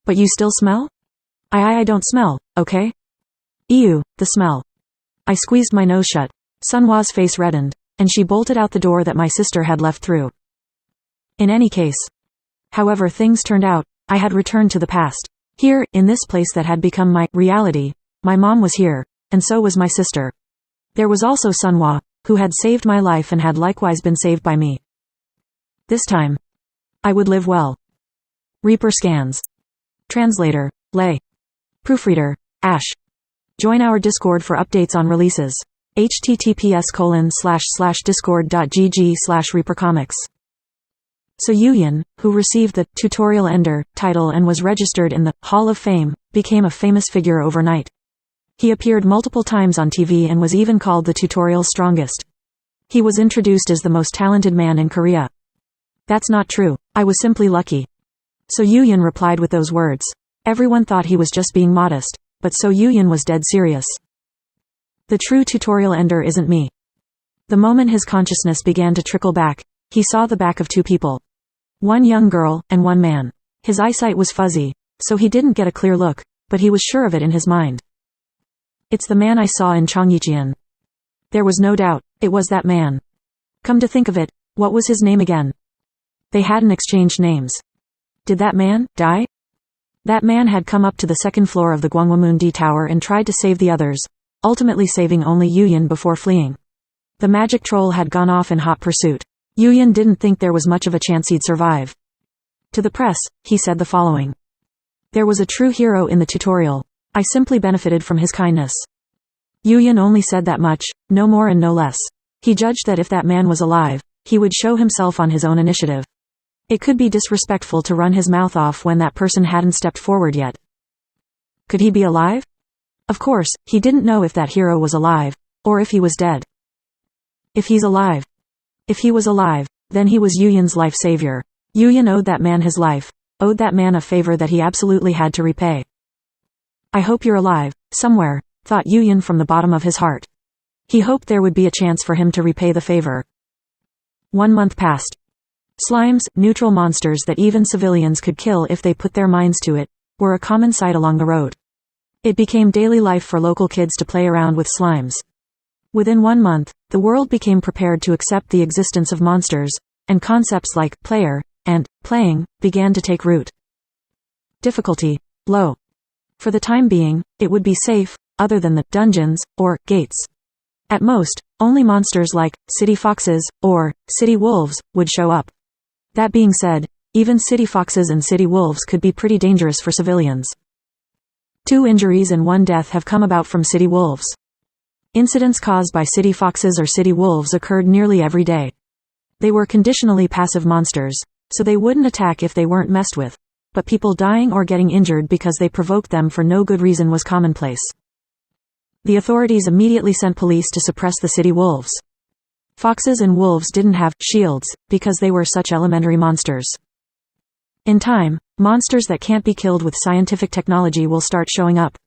But you still smell? I don't smell, okay? Ew, the smell. I squeezed my nose shut. Sunhwa's face reddened, and she bolted out the door that my sister had left through. In any case. However things turned out, I had returned to the past. Here, in this place that had become my reality, my mom was here, and so was my sister. There was also Sunhwa, who had saved my life and had likewise been saved by me. This time, I would live well. Reaper scans. Translator, Lay. Proofreader, Ash. Join our Discord for updates on releases. https://discord.gg/reapercomics. So Yuyan, who received the Tutorial Ender title and was registered in the Hall of Fame, became a famous figure overnight. He appeared multiple times on TV and was even called the Tutorial's strongest. He was introduced as the most talented man in Korea. That's not true, I was simply lucky. So Yuyan replied with those words. Everyone thought he was just being modest, but So Yuyan was dead serious. The true Tutorial Ender isn't me. The moment his consciousness began to trickle back, he saw the back of two people. One young girl, and one man. His eyesight was fuzzy, so he didn't get a clear look, but he was sure of it in his mind. It's the man I saw in Chongyicheon. There was no doubt, it was that man. Come to think of it, what was his name again? They hadn't exchanged names. Did that man die? That man had come up to the second floor of the Gwangwamundi Tower and tried to save the others, ultimately saving only Yuyan before fleeing. The magic troll had gone off in hot pursuit. Yuyan didn't think there was much of a chance he'd survive. To the press, he said the following. There was a true hero in the tutorial. I simply benefited from his kindness. Yuyan only said that much, no more and no less. He judged that if that man was alive, he would show himself on his own initiative. It could be disrespectful to run his mouth off when that person hadn't stepped forward yet. Could he be alive? Of course, he didn't know if that hero was alive, or if he was dead. If he's alive. If he was alive, then he was Yuyan's life savior. Yuyan owed that man his life, owed that man a favor that he absolutely had to repay. I hope you're alive, somewhere, thought Yuyan from the bottom of his heart. He hoped there would be a chance for him to repay the favor. 1 month passed. Slimes, neutral monsters that even civilians could kill if they put their minds to it, were a common sight along the road. It became daily life for local kids to play around with slimes. Within 1 month, the world became prepared to accept the existence of monsters, and concepts like player and playing began to take root. Difficulty low. For the time being, it would be safe, other than the dungeons or gates. At most, only monsters like city foxes or city wolves would show up. That being said, even city foxes and city wolves could be pretty dangerous for civilians. 2 injuries and 1 death have come about from city wolves. Incidents caused by city foxes or city wolves occurred nearly every day. They were conditionally passive monsters, so they wouldn't attack if they weren't messed with, but people dying or getting injured because they provoked them for no good reason was commonplace. The authorities immediately sent police to suppress the city wolves. Foxes and wolves didn't have shields, because they were such elementary monsters. In time, monsters that can't be killed with scientific technology will start showing up.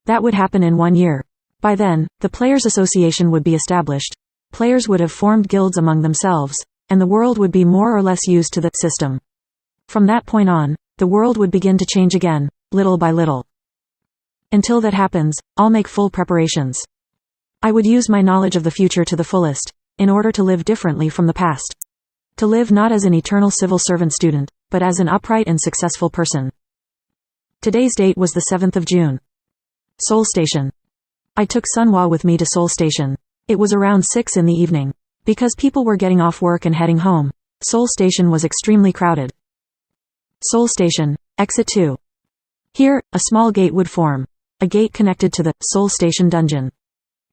That would happen in 1 year. By then, the Players' Association would be established, players would have formed guilds among themselves, and the world would be more or less used to the system. From that point on, the world would begin to change again, little by little. Until that happens, I'll make full preparations. I would use my knowledge of the future to the fullest, in order to live differently from the past. To live not as an eternal civil servant student, but as an upright and successful person. Today's date was the 7th of June. Seoul Station. I took Sunhwa with me to Seoul Station. It was around 6 in the evening. Because people were getting off work and heading home, Seoul Station was extremely crowded. Seoul Station, Exit 2. Here, a small gate would form. A gate connected to the Seoul Station dungeon.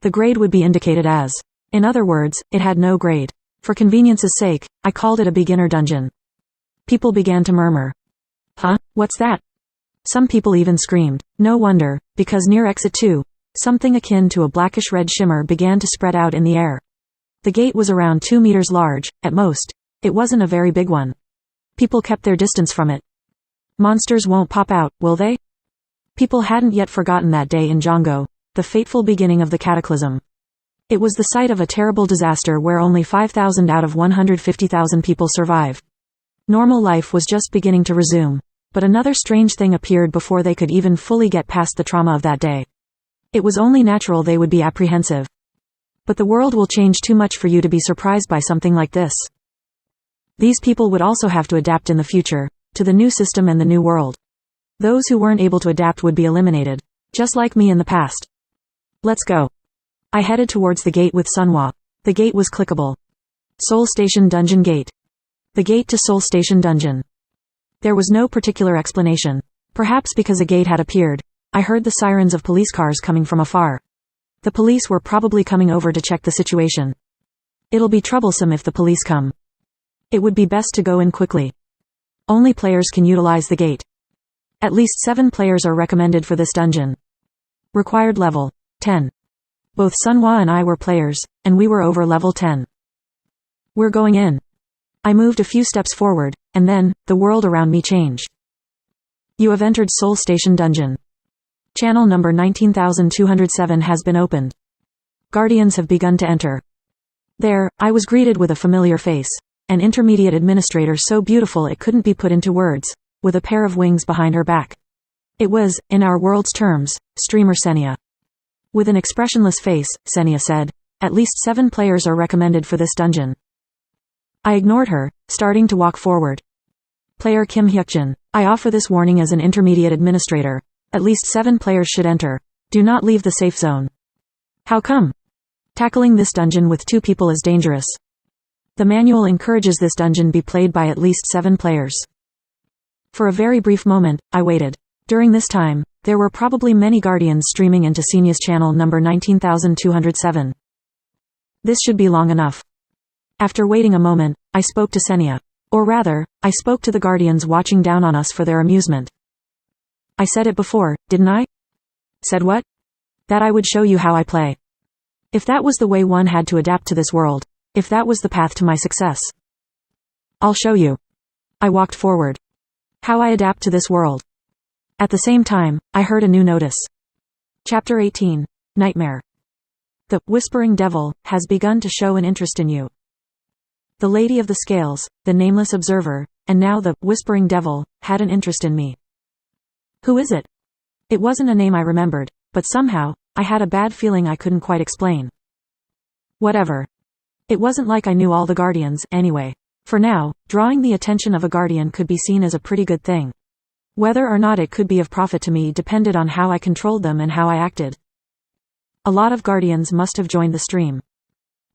The grade would be indicated as. In other words, it had no grade. For convenience's sake, I called it a beginner dungeon. People began to murmur. Huh? What's that? Some people even screamed. No wonder, because near Exit 2, something akin to a blackish-red shimmer began to spread out in the air. The gate was around 2 meters large, at most. It wasn't a very big one. People kept their distance from it. Monsters won't pop out, will they? People hadn't yet forgotten that day in Jongo, the fateful beginning of the cataclysm. It was the site of a terrible disaster where only 5,000 out of 150,000 people survived. Normal life was just beginning to resume, but another strange thing appeared before they could even fully get past the trauma of that day. It was only natural they would be apprehensive. But the world will change too much for you to be surprised by something like this. These people would also have to adapt in the future, to the new system and the new world. Those who weren't able to adapt would be eliminated, just like me in the past. Let's go. I headed towards the gate with Sunhwa. The gate was clickable. Seoul Station Dungeon Gate. The gate to Seoul Station Dungeon. There was no particular explanation. Perhaps because a gate had appeared, I heard the sirens of police cars coming from afar. The police were probably coming over to check the situation. It'll be troublesome if the police come. It would be best to go in quickly. Only players can utilize the gate. At least 7 players are recommended for this dungeon. Required level, 10. Both Sunhwa and I were players, and we were over level 10. We're going in. I moved a few steps forward, and then, the world around me changed. You have entered Seoul Station Dungeon. Channel number 19207 has been opened. Guardians have begun to enter. There, I was greeted with a familiar face, an intermediate administrator so beautiful it couldn't be put into words, with a pair of wings behind her back. It was, in our world's terms, streamer Senia. With an expressionless face, Senia said, at least 7 players are recommended for this dungeon. I ignored her, starting to walk forward. Player Kim Hyukjin. I offer this warning as an intermediate administrator. At least 7 players should enter. Do not leave the safe zone. How come? Tackling this dungeon with 2 people is dangerous. The manual encourages this dungeon be played by at least 7 players. For a very brief moment, I waited. During this time, there were probably many Guardians streaming into Senia's channel number 19207. This should be long enough. After waiting a moment, I spoke to Senia. Or rather, I spoke to the Guardians watching down on us for their amusement. I said it before, didn't I? Said what? That I would show you how I play. If that was the way one had to adapt to this world, if that was the path to my success. I'll show you. I walked forward. How I adapt to this world. At the same time, I heard a new notice. Chapter 18. Nightmare. The Whispering Devil has begun to show an interest in you. The Lady of the Scales, the Nameless Observer, and now the Whispering Devil, had an interest in me. Who is it? It wasn't a name I remembered, but somehow, I had a bad feeling I couldn't quite explain. Whatever. It wasn't like I knew all the Guardians, anyway. For now, drawing the attention of a Guardian could be seen as a pretty good thing. Whether or not it could be of profit to me depended on how I controlled them and how I acted. A lot of Guardians must have joined the stream.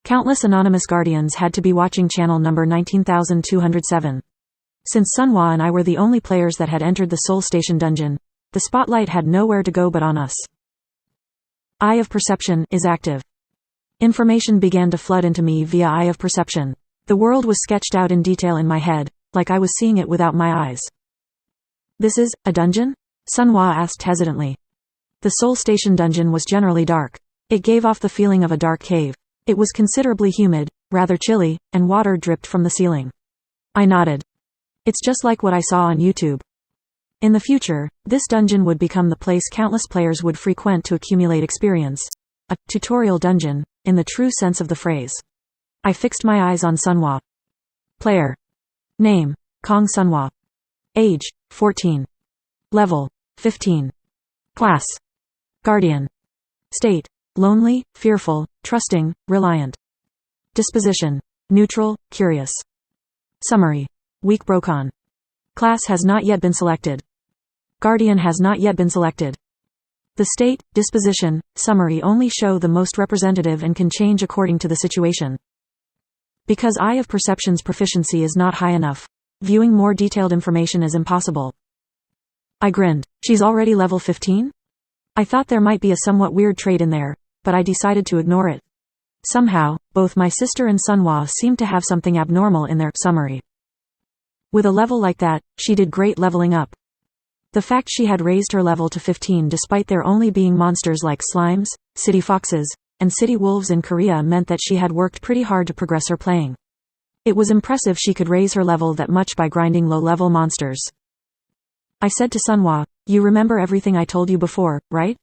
Countless anonymous Guardians had to be watching channel number 19207. Since Sunhwa and I were the only players that had entered the Soul Station dungeon, the spotlight had nowhere to go but on us. Eye of Perception is active. Information began to flood into me via Eye of Perception. The world was sketched out in detail in my head, like I was seeing it without my eyes. This is a dungeon? Sunhwa asked hesitantly. The Soul Station dungeon was generally dark. It gave off the feeling of a dark cave. It was considerably humid, rather chilly, and water dripped from the ceiling. I nodded. It's just like what I saw on YouTube. In the future, this dungeon would become the place countless players would frequent to accumulate experience. A tutorial dungeon, in the true sense of the phrase. I fixed my eyes on Sunhwa. Player. Name, Kong Sunhwa. Age, 14. Level, 15. Class. Guardian. State. Lonely, fearful, trusting, reliant. Disposition. Neutral, curious. Summary. Weak Brocon. Class has not yet been selected. Guardian has not yet been selected. The state, disposition, summary only show the most representative and can change according to the situation. Because Eye of Perception's proficiency is not high enough, viewing more detailed information is impossible. I grinned. She's already level 15? I thought there might be a somewhat weird trait in there, but I decided to ignore it. Somehow, both my sister and Sunhwa seemed to have something abnormal in their summary. With a level like that, she did great leveling up. The fact she had raised her level to 15 despite there only being monsters like slimes, city foxes, and city wolves in Korea meant that she had worked pretty hard to progress her playing. It was impressive she could raise her level that much by grinding low-level monsters. I said to Sunhwa, "You remember everything I told you before, right?"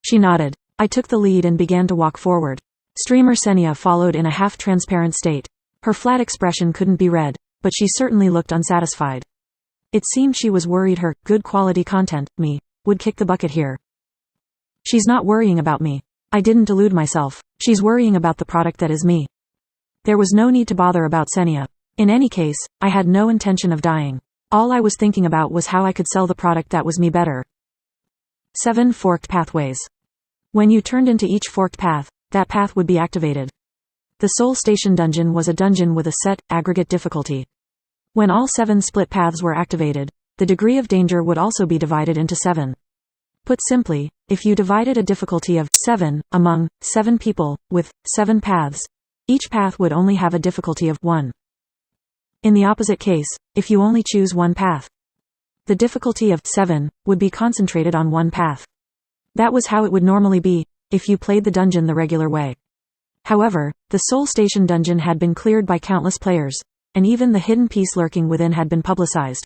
She nodded. I took the lead and began to walk forward. Streamer Senia followed in a half-transparent state. Her flat expression couldn't be read, but she certainly looked unsatisfied. It seemed she was worried her good quality content, me, would kick the bucket here. She's not worrying about me. I didn't delude myself. She's worrying about the product that is me. There was no need to bother about Senia. In any case, I had no intention of dying. All I was thinking about was how I could sell the product that was me better. 7 Forked Pathways. When you turned into each forked path, that path would be activated. The Soul Station dungeon was a dungeon with a set, aggregate difficulty. When all 7 split paths were activated, the degree of danger would also be divided into 7. Put simply, if you divided a difficulty of 7 among 7 people, with 7 paths, each path would only have a difficulty of 1. In the opposite case, if you only choose one path, the difficulty of 7 would be concentrated on one path. That was how it would normally be, if you played the dungeon the regular way. However, the Soul Station dungeon had been cleared by countless players, and even the hidden piece lurking within had been publicized.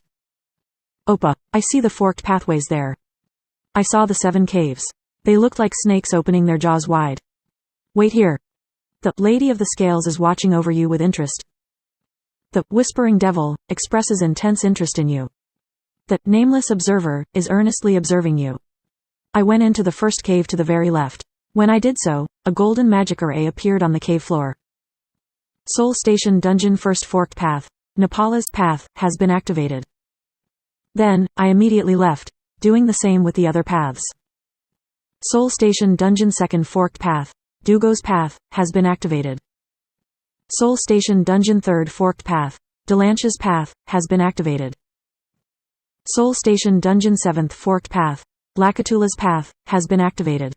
Oppa, I see the forked pathways there. I saw the 7 caves. They looked like snakes opening their jaws wide. Wait here. The Lady of the Scales is watching over you with interest. The Whispering Devil expresses intense interest in you. The Nameless Observer is earnestly observing you. I went into the first cave to the very left. When I did so, a golden magic array appeared on the cave floor. Soul Station Dungeon First Forked Path, Nepal's path has been activated. Then, I immediately left, doing the same with the other paths. Soul Station Dungeon Second Forked Path, Dugo's path, has been activated. Soul Station Dungeon Third Forked Path, Delanche's path, has been activated. Soul Station Dungeon Seventh Forked Path, Lakatula's path, has been activated.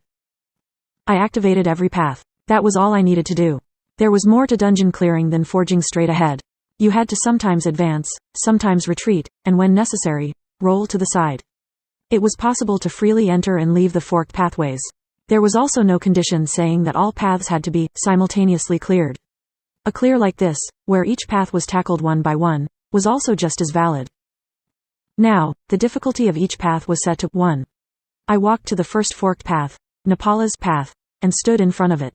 I activated every path. That was all I needed to do. There was more to dungeon clearing than forging straight ahead. You had to sometimes advance, sometimes retreat, and when necessary, roll to the side. It was possible to freely enter and leave the forked pathways. There was also no condition saying that all paths had to be simultaneously cleared. A clear like this, where each path was tackled one by one, was also just as valid. Now, the difficulty of each path was set to 1. I walked to the first forked path, Nepal's path, and stood in front of it.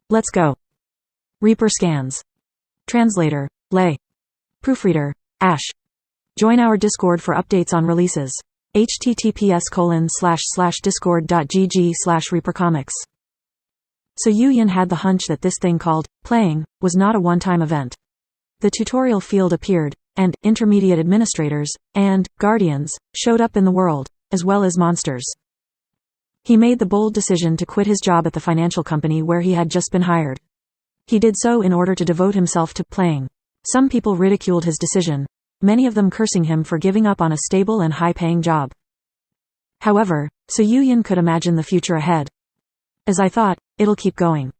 Let's go. Reaper scans. Translator, Lay. Proofreader, Ash. Join our Discord for updates on releases. https://discord.gg/reapercomics. So Yuyin had the hunch that this thing called playing was not a one-time event. The tutorial field appeared, and intermediate administrators and guardians showed up in the world, as well as monsters. He made the bold decision to quit his job at the financial company where he had just been hired. He did so in order to devote himself to playing. Some people ridiculed his decision, many of them cursing him for giving up on a stable and high-paying job. However, So Yuyin could imagine the future ahead. As I thought, it'll keep going.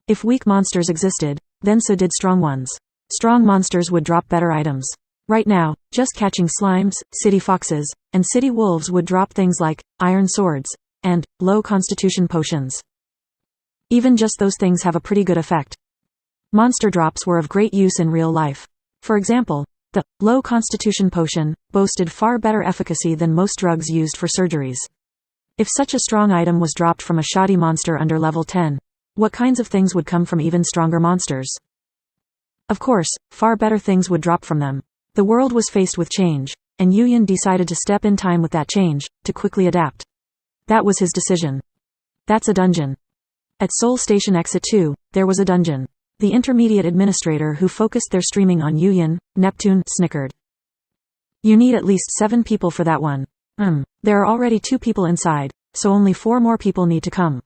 If weak monsters existed, then so did strong ones. Strong monsters would drop better items. Right now, just catching slimes, city foxes, and city wolves would drop things like iron swords and low constitution potions. Even just those things have a pretty good effect. Monster drops were of great use in real life. For example, the low constitution potion boasted far better efficacy than most drugs used for surgeries. If such a strong item was dropped from a shoddy monster under level 10, what kinds of things would come from even stronger monsters? Of course, far better things would drop from them. The world was faced with change, and Yuyin decided to step in time with that change, to quickly adapt. That was his decision. That's a dungeon. At Soul Station Exit 2, there was a dungeon. The intermediate administrator who focused their streaming on Yuyin, Neptune, snickered. You need at least 7 people for that one. There are already 2 people inside, so only 4 more people need to come.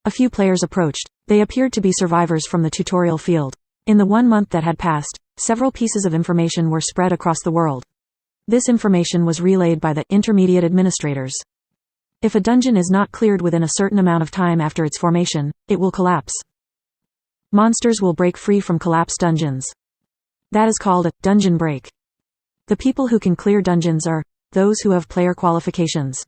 A few players approached. They appeared to be survivors from the tutorial field. In the 1 month that had passed, several pieces of information were spread across the world. This information was relayed by the intermediate administrators. If a dungeon is not cleared within a certain amount of time after its formation, it will collapse. Monsters will break free from collapsed dungeons. That is called a dungeon break. The people who can clear dungeons are those who have player qualifications.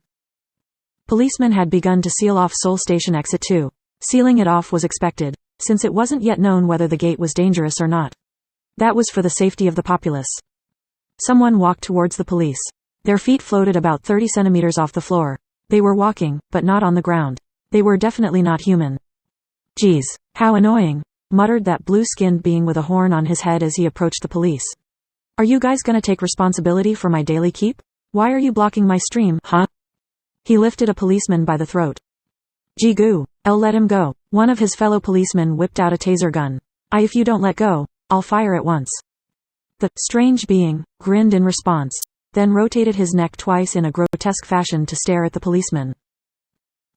Policemen had begun to seal off Soul Station Exit 2. Sealing it off was expected, since it wasn't yet known whether the gate was dangerous or not. That was for the safety of the populace. Someone walked towards the police. Their feet floated about 30 centimeters off the floor. They were walking, but not on the ground. They were definitely not human. Geez, how annoying, muttered that blue-skinned being with a horn on his head as he approached the police. Are you guys gonna take responsibility for my daily keep? Why are you blocking my stream, huh? He lifted a policeman by the throat. Jigu, I'll let him go. One of his fellow policemen whipped out a taser gun. If you don't let go, I'll fire at once. The strange being grinned in response, then rotated his neck twice in a grotesque fashion to stare at the policeman.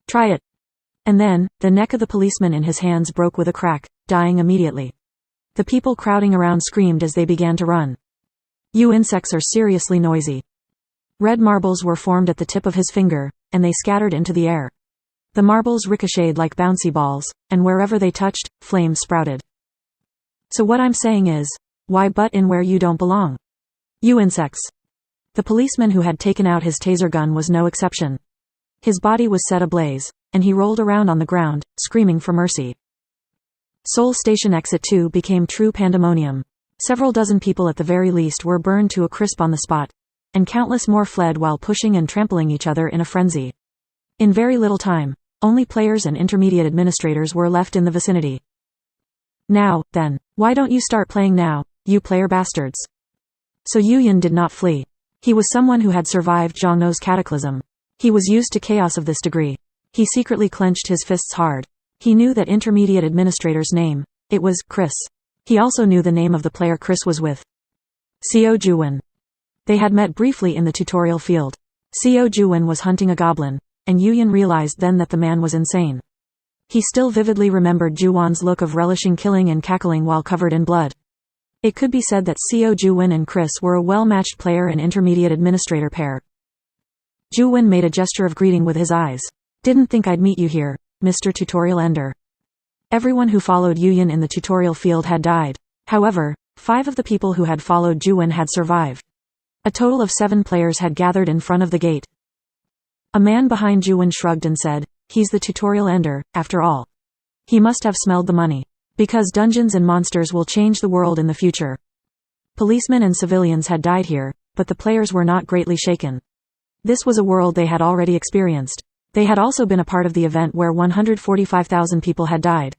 Try it. And then, the neck of the policeman in his hands broke with a crack, dying immediately. The people crowding around screamed as they began to run. You insects are seriously noisy. Red marbles were formed at the tip of his finger, and they scattered into the air. The marbles ricocheted like bouncy balls, and wherever they touched, flames sprouted. So what I'm saying is, why butt in where you don't belong? You insects. The policeman who had taken out his taser gun was no exception. His body was set ablaze, and he rolled around on the ground, screaming for mercy. Soul Station Exit 2 became true pandemonium. Several dozen people at the very least were burned to a crisp on the spot, and countless more fled while pushing and trampling each other in a frenzy. In very little time, only players and intermediate administrators were left in the vicinity. Now, then, why don't you start playing now, you player bastards? So Yuyin did not flee. He was someone who had survived Zhongno's cataclysm. He was used to chaos of this degree. He secretly clenched his fists hard. He knew that intermediate administrator's name. It was Chris. He also knew the name of the player Chris was with. Seo Juwon. They had met briefly in the tutorial field. Seo Juwon was hunting a goblin, and Yuyin realized then that the man was insane. He still vividly remembered Juwon's look of relishing killing and cackling while covered in blood. It could be said that Seo Juwon and Chris were a well-matched player and intermediate administrator pair. Juwon made a gesture of greeting with his eyes. Didn't think I'd meet you here, Mr. Tutorial Ender. Everyone who followed Yuyin in the tutorial field had died. However, 5 of the people who had followed Juwon had survived. A total of 7 players had gathered in front of the gate. A man behind Juwon shrugged and said, "He's the tutorial Ender, after all. He must have smelled the money. Because dungeons and monsters will change the world in the future." Policemen and civilians had died here, but the players were not greatly shaken. This was a world they had already experienced. They had also been a part of the event where 145,000 people had died.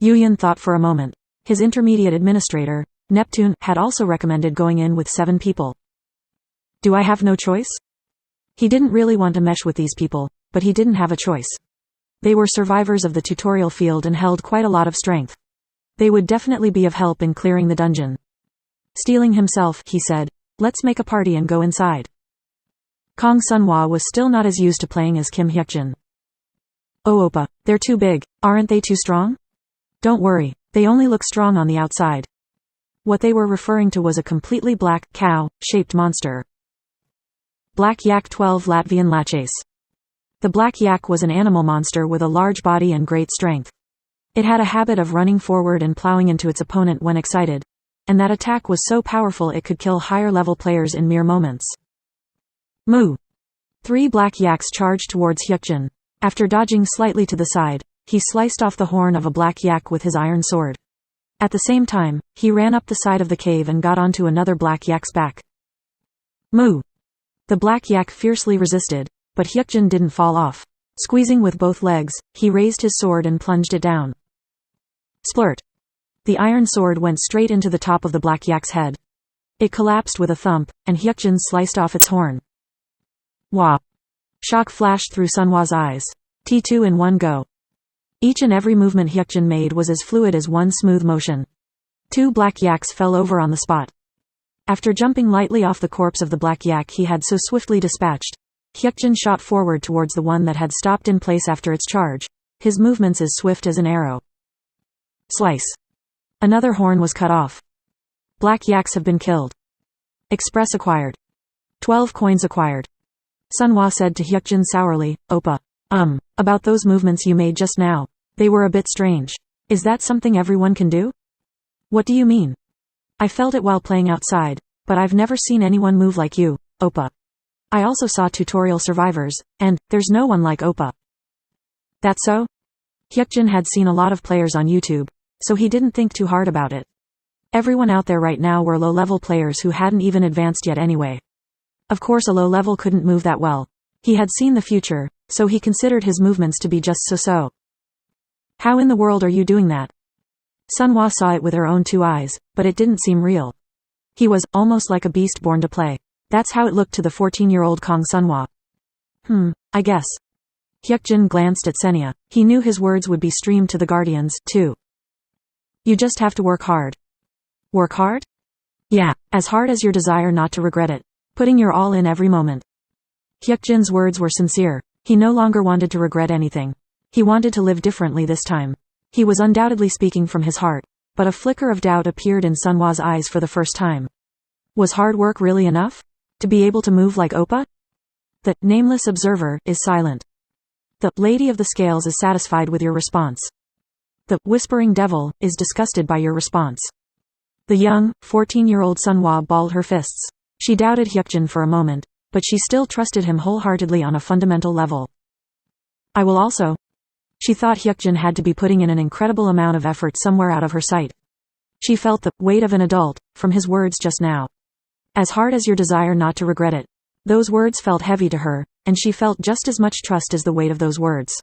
Yuyin thought for a moment. His intermediate administrator, Neptune, had also recommended going in with 7 people. Do I have no choice? He didn't really want to mesh with these people, but he didn't have a choice. They were survivors of the tutorial field and held quite a lot of strength. They would definitely be of help in clearing the dungeon. Steeling himself, he said, "Let's make a party and go inside." Kong Sunhwa was still not as used to playing as Kim Hyukjin. "Oh Oppa, they're too big, aren't they too strong?" "Don't worry, they only look strong on the outside." What they were referring to was a completely black, cow-shaped monster. Black Yak 12 Latvian Laches. The Black Yak was an animal monster with a large body and great strength. It had a habit of running forward and plowing into its opponent when excited, and that attack was so powerful it could kill higher-level players in mere moments. Moo! 3 Black Yaks charged towards Hyukjin. After dodging slightly to the side, he sliced off the horn of a Black Yak with his iron sword. At the same time, he ran up the side of the cave and got onto another Black Yak's back. Moo! The Black Yak fiercely resisted, but Hyukjin didn't fall off. Squeezing with both legs, he raised his sword and plunged it down. Splurt! The iron sword went straight into the top of the Black Yak's head. It collapsed with a thump, and Hyukjin sliced off its horn. Wah! Shock flashed through Sunhwa's eyes. T2 in one go. Each and every movement Hyukjin made was as fluid as one smooth motion. 2 Black Yaks fell over on the spot. After jumping lightly off the corpse of the Black Yak he had so swiftly dispatched, Hyukjin shot forward towards the one that had stopped in place after its charge, his movements as swift as an arrow. Slice. Another horn was cut off. Black Yaks have been killed. Express acquired. 12 coins acquired. Sunhwa said to Hyukjin sourly, "Oppa. About those movements you made just now. They were a bit strange. Is that something everyone can do?" "What do you mean?" "I felt it while playing outside, but I've never seen anyone move like you, Oppa. I also saw tutorial survivors, and there's no one like Oppa." "That's so?" Hyukjin had seen a lot of players on YouTube, so he didn't think too hard about it. Everyone out there right now were low-level players who hadn't even advanced yet anyway. Of course a low-level couldn't move that well. He had seen the future, so he considered his movements to be just so-so. "How in the world are you doing that?" Sunhwa saw it with her own 2 eyes, but it didn't seem real. He was almost like a beast born to play. That's how it looked to the 14-year-old Kong Sunhwa. I guess. Hyukjin glanced at Senya. He knew his words would be streamed to the Guardians, too. "You just have to work hard." "Work hard?" "Yeah, as hard as your desire not to regret it. Putting your all in every moment." Hyukjin's words were sincere. He no longer wanted to regret anything. He wanted to live differently this time. He was undoubtedly speaking from his heart, but a flicker of doubt appeared in Sunhwa's eyes for the first time. Was hard work really enough? To be able to move like Oppa? The nameless observer is silent. The Lady of the Scales is satisfied with your response. The Whispering Devil is disgusted by your response. The young, 14-year-old Sunhwa balled her fists. She doubted Hyukjin for a moment, but she still trusted him wholeheartedly on a fundamental level. "I will also." She thought Hyukjin had to be putting in an incredible amount of effort somewhere out of her sight. She felt the weight of an adult from his words just now. As hard as your desire not to regret it. Those words felt heavy to her, and she felt just as much trust as the weight of those words.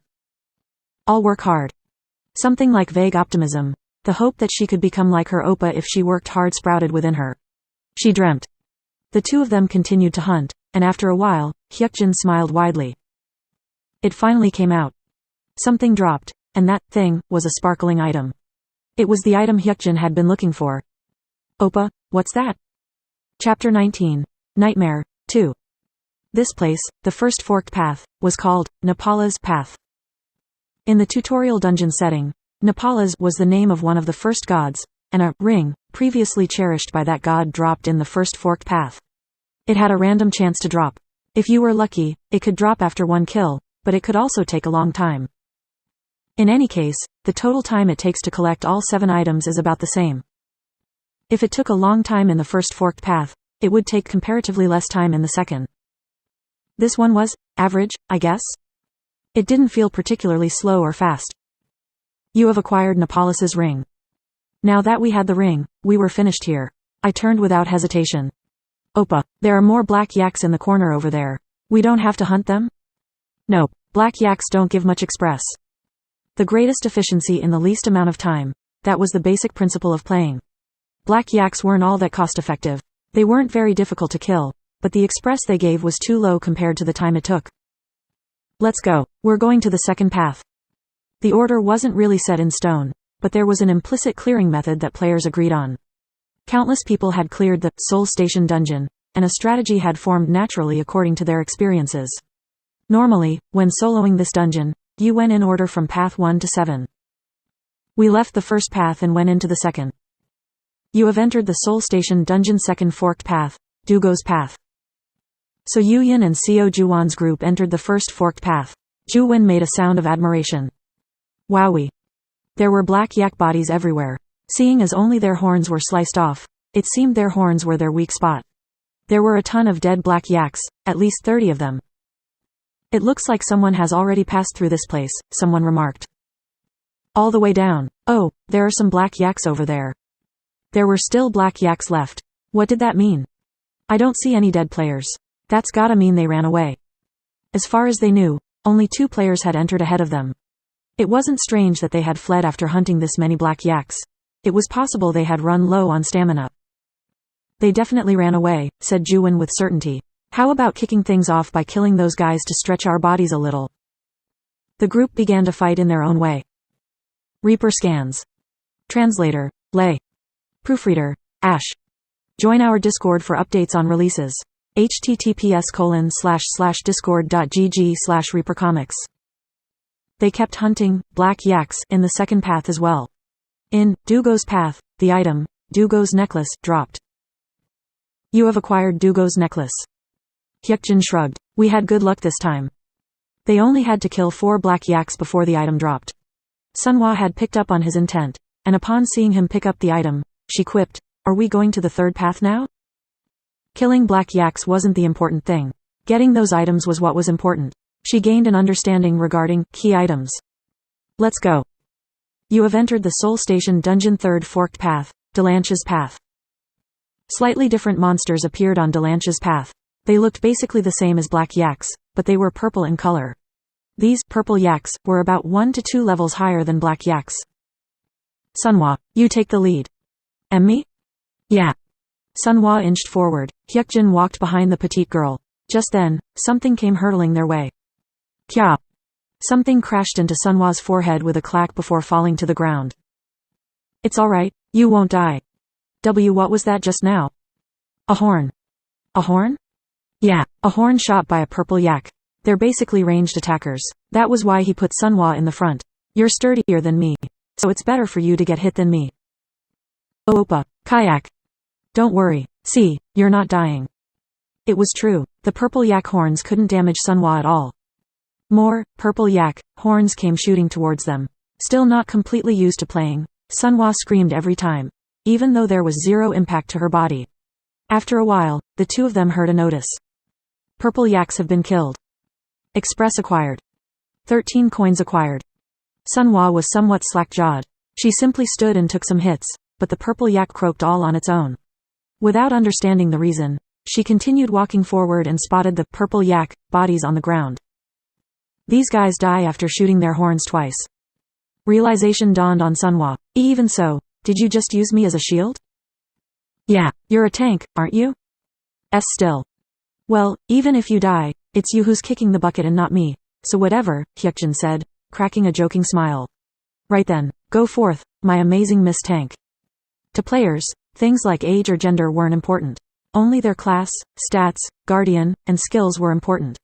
"I'll work hard." Something like vague optimism, the hope that she could become like her Oppa if she worked hard sprouted within her. She dreamt. The 2 of them continued to hunt, and after a while, Hyukjin smiled widely. It finally came out. Something dropped, and that thing was a sparkling item. It was the item Hyukjin had been looking for. Oppa, what's that? Chapter 19. Nightmare, 2. This place, the first forked path, was called Nepala's Path. In the tutorial dungeon setting, Nepala's was the name of one of the first gods, and a ring, previously cherished by that god, dropped in the first forked path. It had a random chance to drop. If you were lucky, it could drop after one kill, but it could also take a long time. In any case, the total time it takes to collect all 7 items is about the same. If it took a long time in the first forked path, it would take comparatively less time in the second. This one was average, I guess? It didn't feel particularly slow or fast. You have acquired Nepalis's ring. Now that we had the ring, we were finished here. I turned without hesitation. Oppa, there are more black yaks in the corner over there. We don't have to hunt them? Nope, black yaks don't give much express. The greatest efficiency in the least amount of time. That was the basic principle of playing. Black yaks weren't all that cost effective. They weren't very difficult to kill, but the express they gave was too low compared to the time it took. Let's go. We're going to the second path. The order wasn't really set in stone, but there was an implicit clearing method that players agreed on. Countless people had cleared the Soul Station dungeon, and a strategy had formed naturally according to their experiences. Normally, when soloing this dungeon, you went in order from path 1 to 7. We left the first path and went into the second. You have entered the Soul Station dungeon second forked path, Dugo's path. So Yuyin and Seo Juwon's group entered the first forked path. Juwon made a sound of admiration. Wowie. There were black yak bodies everywhere. Seeing as only their horns were sliced off, it seemed their horns were their weak spot. There were a ton of dead black yaks, at least 30 of them. It looks like someone has already passed through this place, someone remarked. All the way down. Oh, there are some black yaks over there. There were still black yaks left. What did that mean? I don't see any dead players. That's gotta mean they ran away. As far as they knew, only 2 players had entered ahead of them. It wasn't strange that they had fled after hunting this many black yaks. It was possible they had run low on stamina. They definitely ran away, said Juwon with certainty. How about kicking things off by killing those guys to stretch our bodies a little? The group began to fight in their own way. Reaper scans. Translator, Lei. Proofreader, Ash. Join our Discord for updates on releases. https://discord.gg/reapercomics. They kept hunting black yaks in the second path as well. In Dugo's path, the item, Dugo's necklace, dropped. You have acquired Dugo's necklace. Hyukjin shrugged. We had good luck this time. They only had to kill 4 black yaks before the item dropped. Sunhwa had picked up on his intent, and upon seeing him pick up the item, she quipped, "Are we going to the third path now?" Killing black yaks wasn't the important thing. Getting those items was what was important. She gained an understanding regarding key items. Let's go. You have entered the Soul Station dungeon third forked path, Delanche's path. Slightly different monsters appeared on Delanche's path. They looked basically the same as black yaks, but they were purple in color. These purple yaks were about 1 to 2 levels higher than black yaks. Sunhwa, you take the lead. And me? Yeah. Sunhwa inched forward. Hyukjin walked behind the petite girl. Just then, something came hurtling their way. Kya. Something crashed into Sunhwa's forehead with a clack before falling to the ground. It's alright, you won't die. What was that just now? A horn. A horn? Yeah, a horn shot by a purple yak. They're basically ranged attackers. That was why he put Sunhwa in the front. You're sturdier than me, so it's better for you to get hit than me. Oh, Oppa, kayak. Don't worry, see, you're not dying. It was true, the purple yak horns couldn't damage Sunhwa at all. More purple yak horns came shooting towards them. Still not completely used to playing, Sunhwa screamed every time, even though there was 0 impact to her body. After a while, the 2 of them heard a notice. Purple yaks have been killed. Express acquired. 13 coins acquired. Sunhwa was somewhat slack-jawed. She simply stood and took some hits, but the purple yak croaked all on its own. Without understanding the reason, she continued walking forward and spotted the purple yak bodies on the ground. These guys die after shooting their horns twice. Realization dawned on Sunhwa. Even so, did you just use me as a shield? Yeah, you're a tank, aren't you? Still. Well, even if you die, it's you who's kicking the bucket and not me, so whatever, Hyukjin said, cracking a joking smile. Right then, Go forth, my amazing Miss Tank. To players, things like age or gender weren't important. Only their class, stats, guardian, and skills were important.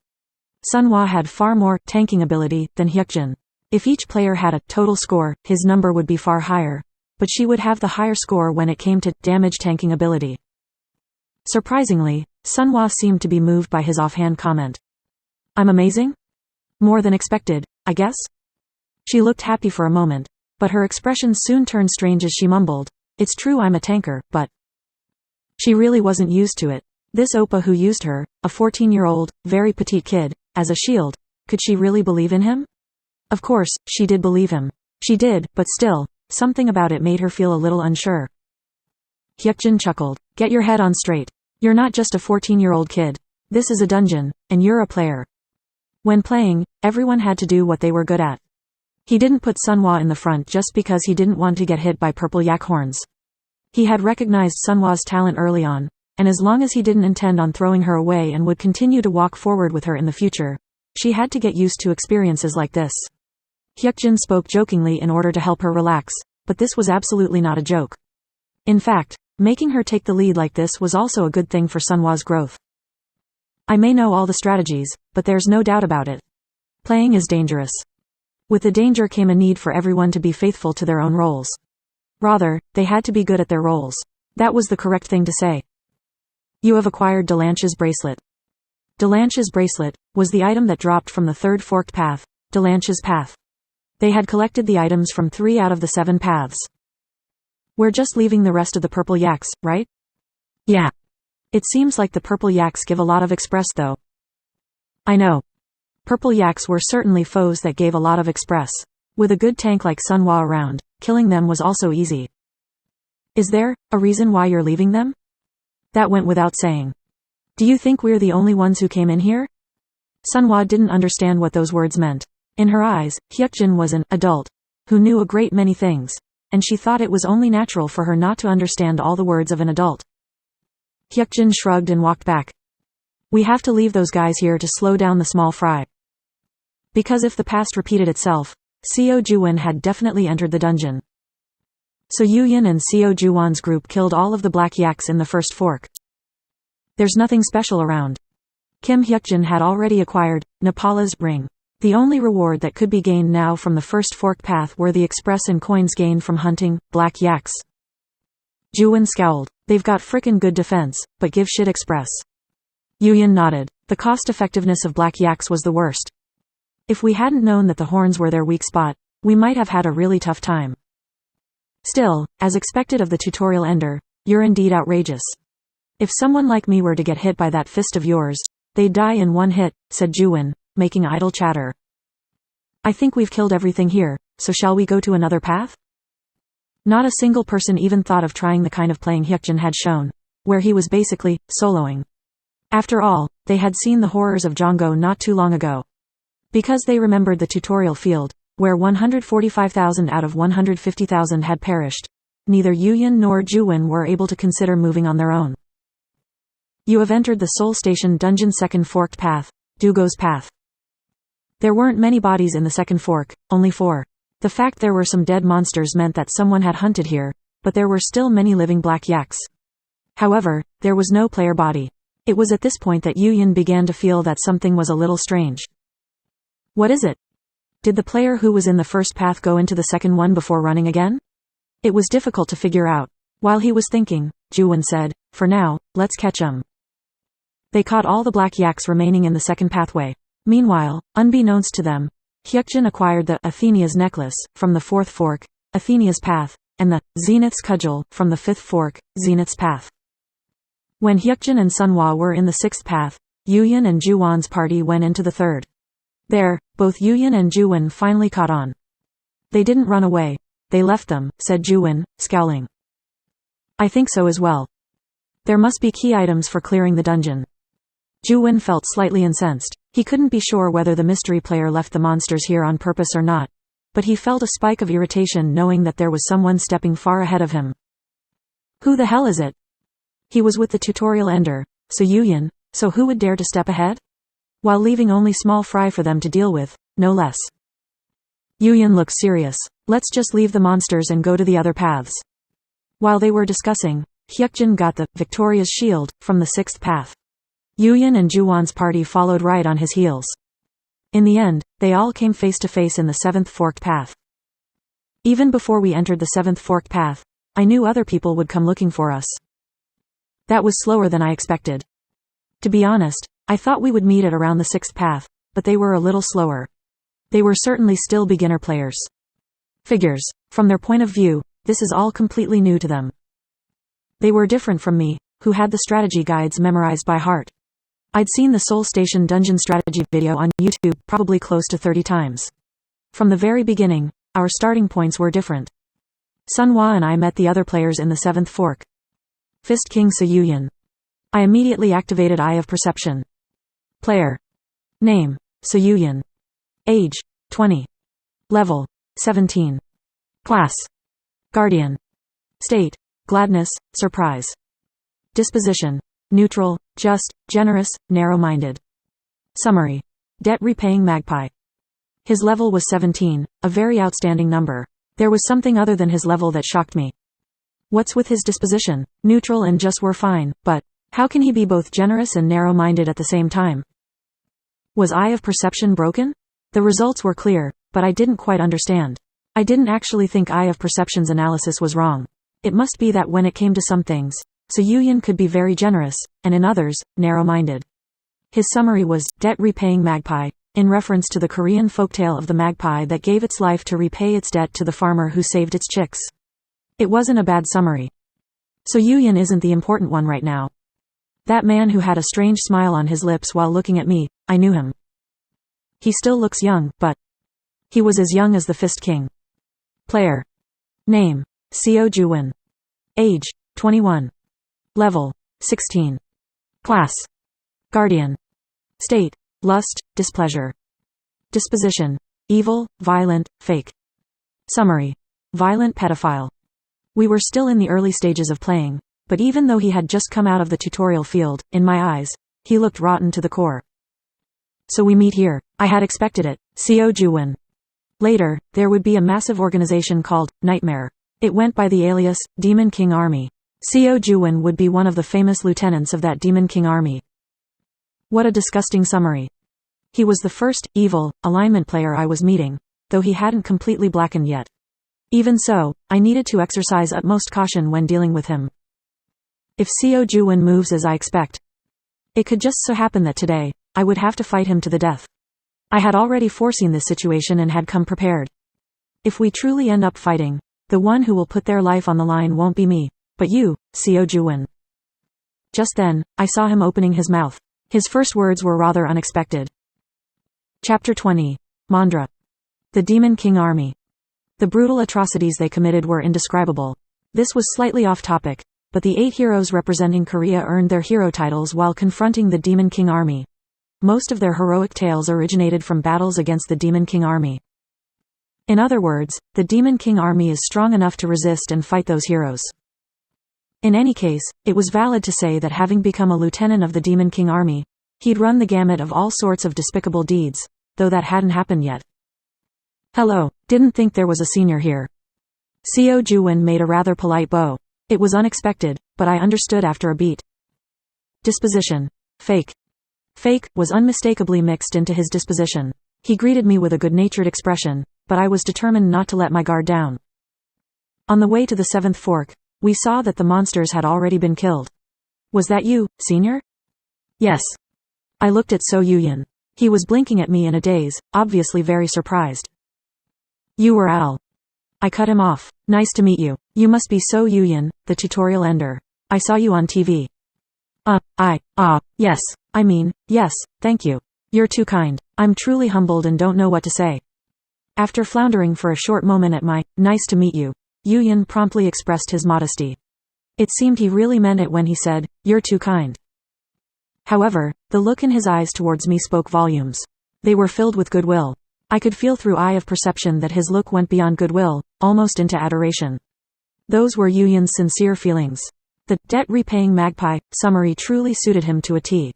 Sunhwa had far more tanking ability than Hyukjin. If each player had a total score, his number would be far higher, but she would have the higher score when it came to damage tanking ability. Surprisingly, Sunhwa seemed to be moved by his offhand comment. I'm amazing? More than expected, I guess? She looked happy for a moment, but her expression soon turned strange as she mumbled, it's true I'm a tanker, but... She really wasn't used to it. This Oppa who used her, a 14-year-old, very petite kid, as a shield, could she really believe in him? Of course, she did believe him. She did, but still, something about it made her feel a little unsure. Hyukjin chuckled. Get your head on straight. You're not just a 14-year-old kid. This is a dungeon, and you're a player. When playing, everyone had to do what they were good at. He didn't put Sunhwa in the front just because he didn't want to get hit by purple yak horns. He had recognized Sunhwa's talent early on, and as long as he didn't intend on throwing her away and would continue to walk forward with her in the future, she had to get used to experiences like this. Hyukjin spoke jokingly in order to help her relax, but this was absolutely not a joke. In fact, making her take the lead like this was also a good thing for Sunhwa's growth. I may know all the strategies, but there's no doubt about it. Playing is dangerous. With the danger came a need for everyone to be faithful to their own roles. Rather, they had to be good at their roles. That was the correct thing to say. You have acquired Delanche's bracelet. Delanche's bracelet was the item that dropped from the third forked path, Delanche's path. They had collected the items from 3 out of the 7 paths. We're just leaving the rest of the purple yaks, right? Yeah. It seems like the purple yaks give a lot of express though. I know. Purple yaks were certainly foes that gave a lot of express. With a good tank like Sunhwa around, killing them was also easy. Is there a reason why you're leaving them? That went without saying. Do you think we're the only ones who came in here? Sunhwa didn't understand what those words meant. In her eyes, Hyukjin was an adult who knew a great many things, and she thought it was only natural for her not to understand all the words of an adult. Hyukjin shrugged and walked back. We have to leave those guys here to slow down the small fry. Because if the past repeated itself, Seo Juwon had definitely entered the dungeon. So Yuyin and Seo Juwon's group killed all of the black yaks in the first fork. There's nothing special around. Kim Hyukjin had already acquired Nepala's ring. The only reward that could be gained now from the first fork path were the express and coins gained from hunting black yaks. Juwon scowled. They've got frickin' good defense, but give shit express. Yuyin nodded. The cost effectiveness of black yaks was the worst. If we hadn't known that the horns were their weak spot, we might have had a really tough time. Still, as expected of the tutorial ender, you're indeed outrageous. If someone like me were to get hit by that fist of yours, they'd die in one hit, said Juwon, making idle chatter. I think we've killed everything here, so shall we go to another path? Not a single person even thought of trying the kind of playing Hyukjin had shown, where he was basically soloing. After all, they had seen the horrors of Jongo not too long ago. Because they remembered the tutorial field, where 145,000 out of 150,000 had perished, neither Yuyin nor Juwon were able to consider moving on their own. You have entered the Soul Station Dungeon second forked path, Dugo's path. There weren't many bodies in the second fork, only 4. The fact there were some dead monsters meant that someone had hunted here, but there were still many living black yaks. However, there was no player body. It was at this point that Yuyin began to feel that something was a little strange. What is it? Did the player who was in the first path go into the second one before running again? It was difficult to figure out. While he was thinking, Juwon said, for now, let's catch 'em. They caught all the black yaks remaining in the second pathway. Meanwhile, unbeknownst to them, Hyukjin acquired the Athena's necklace from the fourth fork, Athena's path, and the Zenith's cudgel from the fifth fork, Zenith's path. When Hyukjin and Sunhwa were in the sixth path, Yuyin and Juwon's party went into the third. There, both Yuyin and Juwon finally caught on. They didn't run away. They left them, said Juwon, scowling. I think so as well. There must be key items for clearing the dungeon. Juwon felt slightly incensed. He couldn't be sure whether the mystery player left the monsters here on purpose or not, but he felt a spike of irritation knowing that there was someone stepping far ahead of him. Who the hell is it? He was with the tutorial ender, so Yuyin, so who would dare to step ahead? While leaving only small fry for them to deal with, no less. Yuyan looked serious. Let's just leave the monsters and go to the other paths. While they were discussing, Hyukjin got the Victoria's shield from the 6th path. Yuyan and Juwon's party followed right on his heels. In the end, they all came face to face in the 7th forked path. Even before we entered the 7th forked path, I knew other people would come looking for us. That was slower than I expected. To be honest, I thought we would meet at around the 6th path, but they were a little slower. They were certainly still beginner players. Figures, from their point of view, this is all completely new to them. They were different from me, who had the strategy guides memorized by heart. I'd seen the Soul Station dungeon strategy video on YouTube probably close to 30 times. From the very beginning, our starting points were different. Sunhwa and I met the other players in the 7th fork. Fist King Suyuyan. I immediately activated Eye of Perception. Player. Name, Suyuyan. Age, 20. Level, 17. Class. Guardian. State, gladness, surprise. Disposition, neutral, just, generous, narrow-minded. Summary. Debt-repaying magpie. His level was 17, a very outstanding number. There was something other than his level that shocked me. What's with his disposition? Neutral and just were fine, but how can he be both generous and narrow-minded at the same time? Was Eye of Perception broken? The results were clear, but I didn't quite understand. I didn't actually think Eye of Perception's analysis was wrong. It must be that when it came to some things, Suyuyan could be very generous, and in others, narrow-minded. His summary was, debt-repaying magpie, in reference to the Korean folktale of the magpie that gave its life to repay its debt to the farmer who saved its chicks. It wasn't a bad summary. Suyuyan isn't the important one right now. That man who had a strange smile on his lips while looking at me, I knew him. He still looks young, but he was as young as the Fist King. Player. Name, Seo Juwon. Age, 21. Level, 16. Class. Guardian. State, lust, displeasure. Disposition, evil, violent, fake. Summary. Violent pedophile. We were still in the early stages of playing, but even though he had just come out of the tutorial field, in my eyes, he looked rotten to the core. So we meet here. I had expected it. Seo Juwon. Later, there would be a massive organization called Nightmare. It went by the alias Demon King Army. Seo Juwon would be one of the famous lieutenants of that Demon King Army. What a disgusting summary. He was the first evil alignment player I was meeting, though he hadn't completely blackened yet. Even so, I needed to exercise utmost caution when dealing with him. If Seo Juwon moves as I expect, it could just so happen that today, I would have to fight him to the death. I had already foreseen this situation and had come prepared. If we truly end up fighting, the one who will put their life on the line won't be me, but you, Seo Juwon. Just then, I saw him opening his mouth. His first words were rather unexpected. Chapter 20. Mandra. The Demon King Army. The brutal atrocities they committed were indescribable. This was slightly off topic, but the 8 heroes representing Korea earned their hero titles while confronting the Demon King Army. Most of their heroic tales originated from battles against the Demon King Army. In other words, the Demon King Army is strong enough to resist and fight those heroes. In any case, it was valid to say that having become a lieutenant of the Demon King Army, he'd run the gamut of all sorts of despicable deeds, though that hadn't happened yet. Hello, didn't think there was a senior here. Seo Juwon made a rather polite bow. It was unexpected, but I understood after a beat. Disposition. Fake. Fake was unmistakably mixed into his disposition. He greeted me with a good-natured expression, but I was determined not to let my guard down. On the way to the 7th fork, we saw that the monsters had already been killed. Was that you, senior? Yes. I looked at Suyuyan. He was blinking at me in a daze, obviously very surprised. You were Al. I cut him off. Nice to meet you. You must be Suyuyan, the tutorial ender. I saw you on TV. Yes. I mean, yes, thank you. You're too kind. I'm truly humbled and don't know what to say. After floundering for a short moment at my, nice to meet you, Yuyan promptly expressed his modesty. It seemed he really meant it when he said, you're too kind. However, the look in his eyes towards me spoke volumes. They were filled with goodwill. I could feel through Eye of Perception that his look went beyond goodwill, almost into adoration. Those were Yuyan's sincere feelings. The debt-repaying magpie summary truly suited him to a T.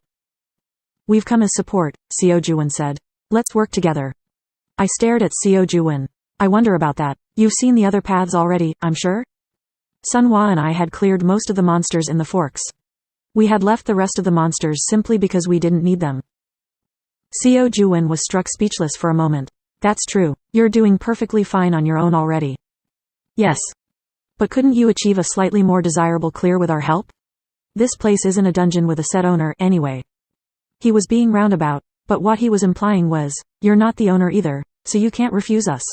We've come as support, Seo Juwon said. Let's work together. I stared at Seo Juwon. I wonder about that. You've seen the other paths already, I'm sure? Sunhwa and I had cleared most of the monsters in the forks. We had left the rest of the monsters simply because we didn't need them. Seo Juwon was struck speechless for a moment. That's true. You're doing perfectly fine on your own already. Yes. But couldn't you achieve a slightly more desirable clear with our help? This place isn't a dungeon with a set owner, anyway. He was being roundabout, but what he was implying was, you're not the owner either, so you can't refuse us.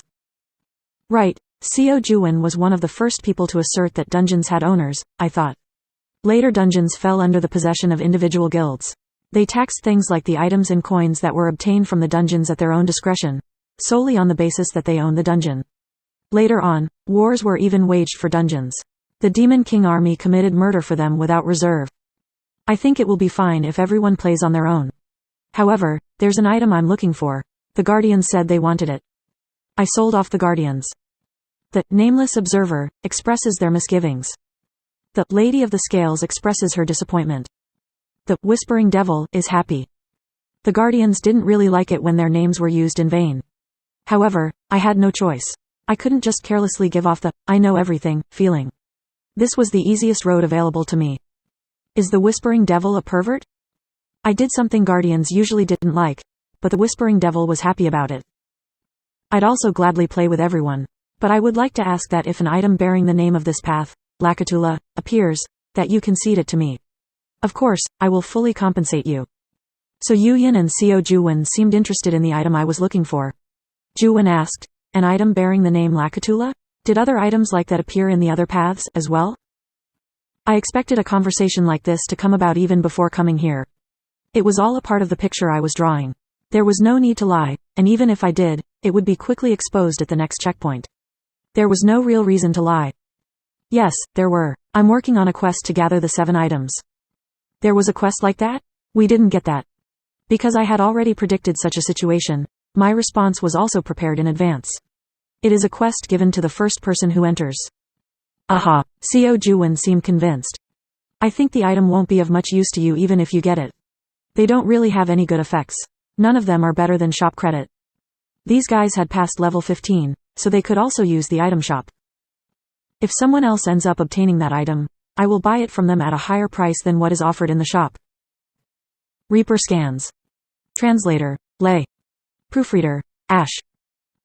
Right. Seo Juwon was one of the first people to assert that dungeons had owners, I thought. Later dungeons fell under the possession of individual guilds. They taxed things like the items and coins that were obtained from the dungeons at their own discretion, solely on the basis that they owned the dungeon. Later on, wars were even waged for dungeons. The Demon King army committed murder for them without reserve. I think it will be fine if everyone plays on their own. However, there's an item I'm looking for. The Guardians said they wanted it. I sold off the Guardians. The nameless observer expresses their misgivings. The Lady of the Scales expresses her disappointment. The Whispering Devil is happy. The Guardians didn't really like it when their names were used in vain. However, I had no choice. I couldn't just carelessly give off the I know everything feeling. This was the easiest road available to me. Is the Whispering Devil a pervert? I did something Guardians usually didn't like, but the Whispering Devil was happy about it. I'd also gladly play with everyone, but I would like to ask that if an item bearing the name of this path, Lakatula, appears, that you concede it to me. Of course, I will fully compensate you. So Yuyin and Seo Juwon seemed interested in the item I was looking for. Juwon asked, an item bearing the name Lakatula? Did other items like that appear in the other paths, as well? I expected a conversation like this to come about even before coming here. It was all a part of the picture I was drawing. There was no need to lie, and even if I did, it would be quickly exposed at the next checkpoint. There was no real reason to lie. Yes, there were. I'm working on a quest to gather the 7 items. There was a quest like that? We didn't get that. Because I had already predicted such a situation, my response was also prepared in advance. It is a quest given to the first person who enters. Aha, Seo Juwon seemed convinced. I think the item won't be of much use to you even if you get it. They don't really have any good effects. None of them are better than shop credit. These guys had passed level 15, so they could also use the item shop. If someone else ends up obtaining that item, I will buy it from them at a higher price than what is offered in the shop. Reaper scans. Translator, Lei. Proofreader, Ash.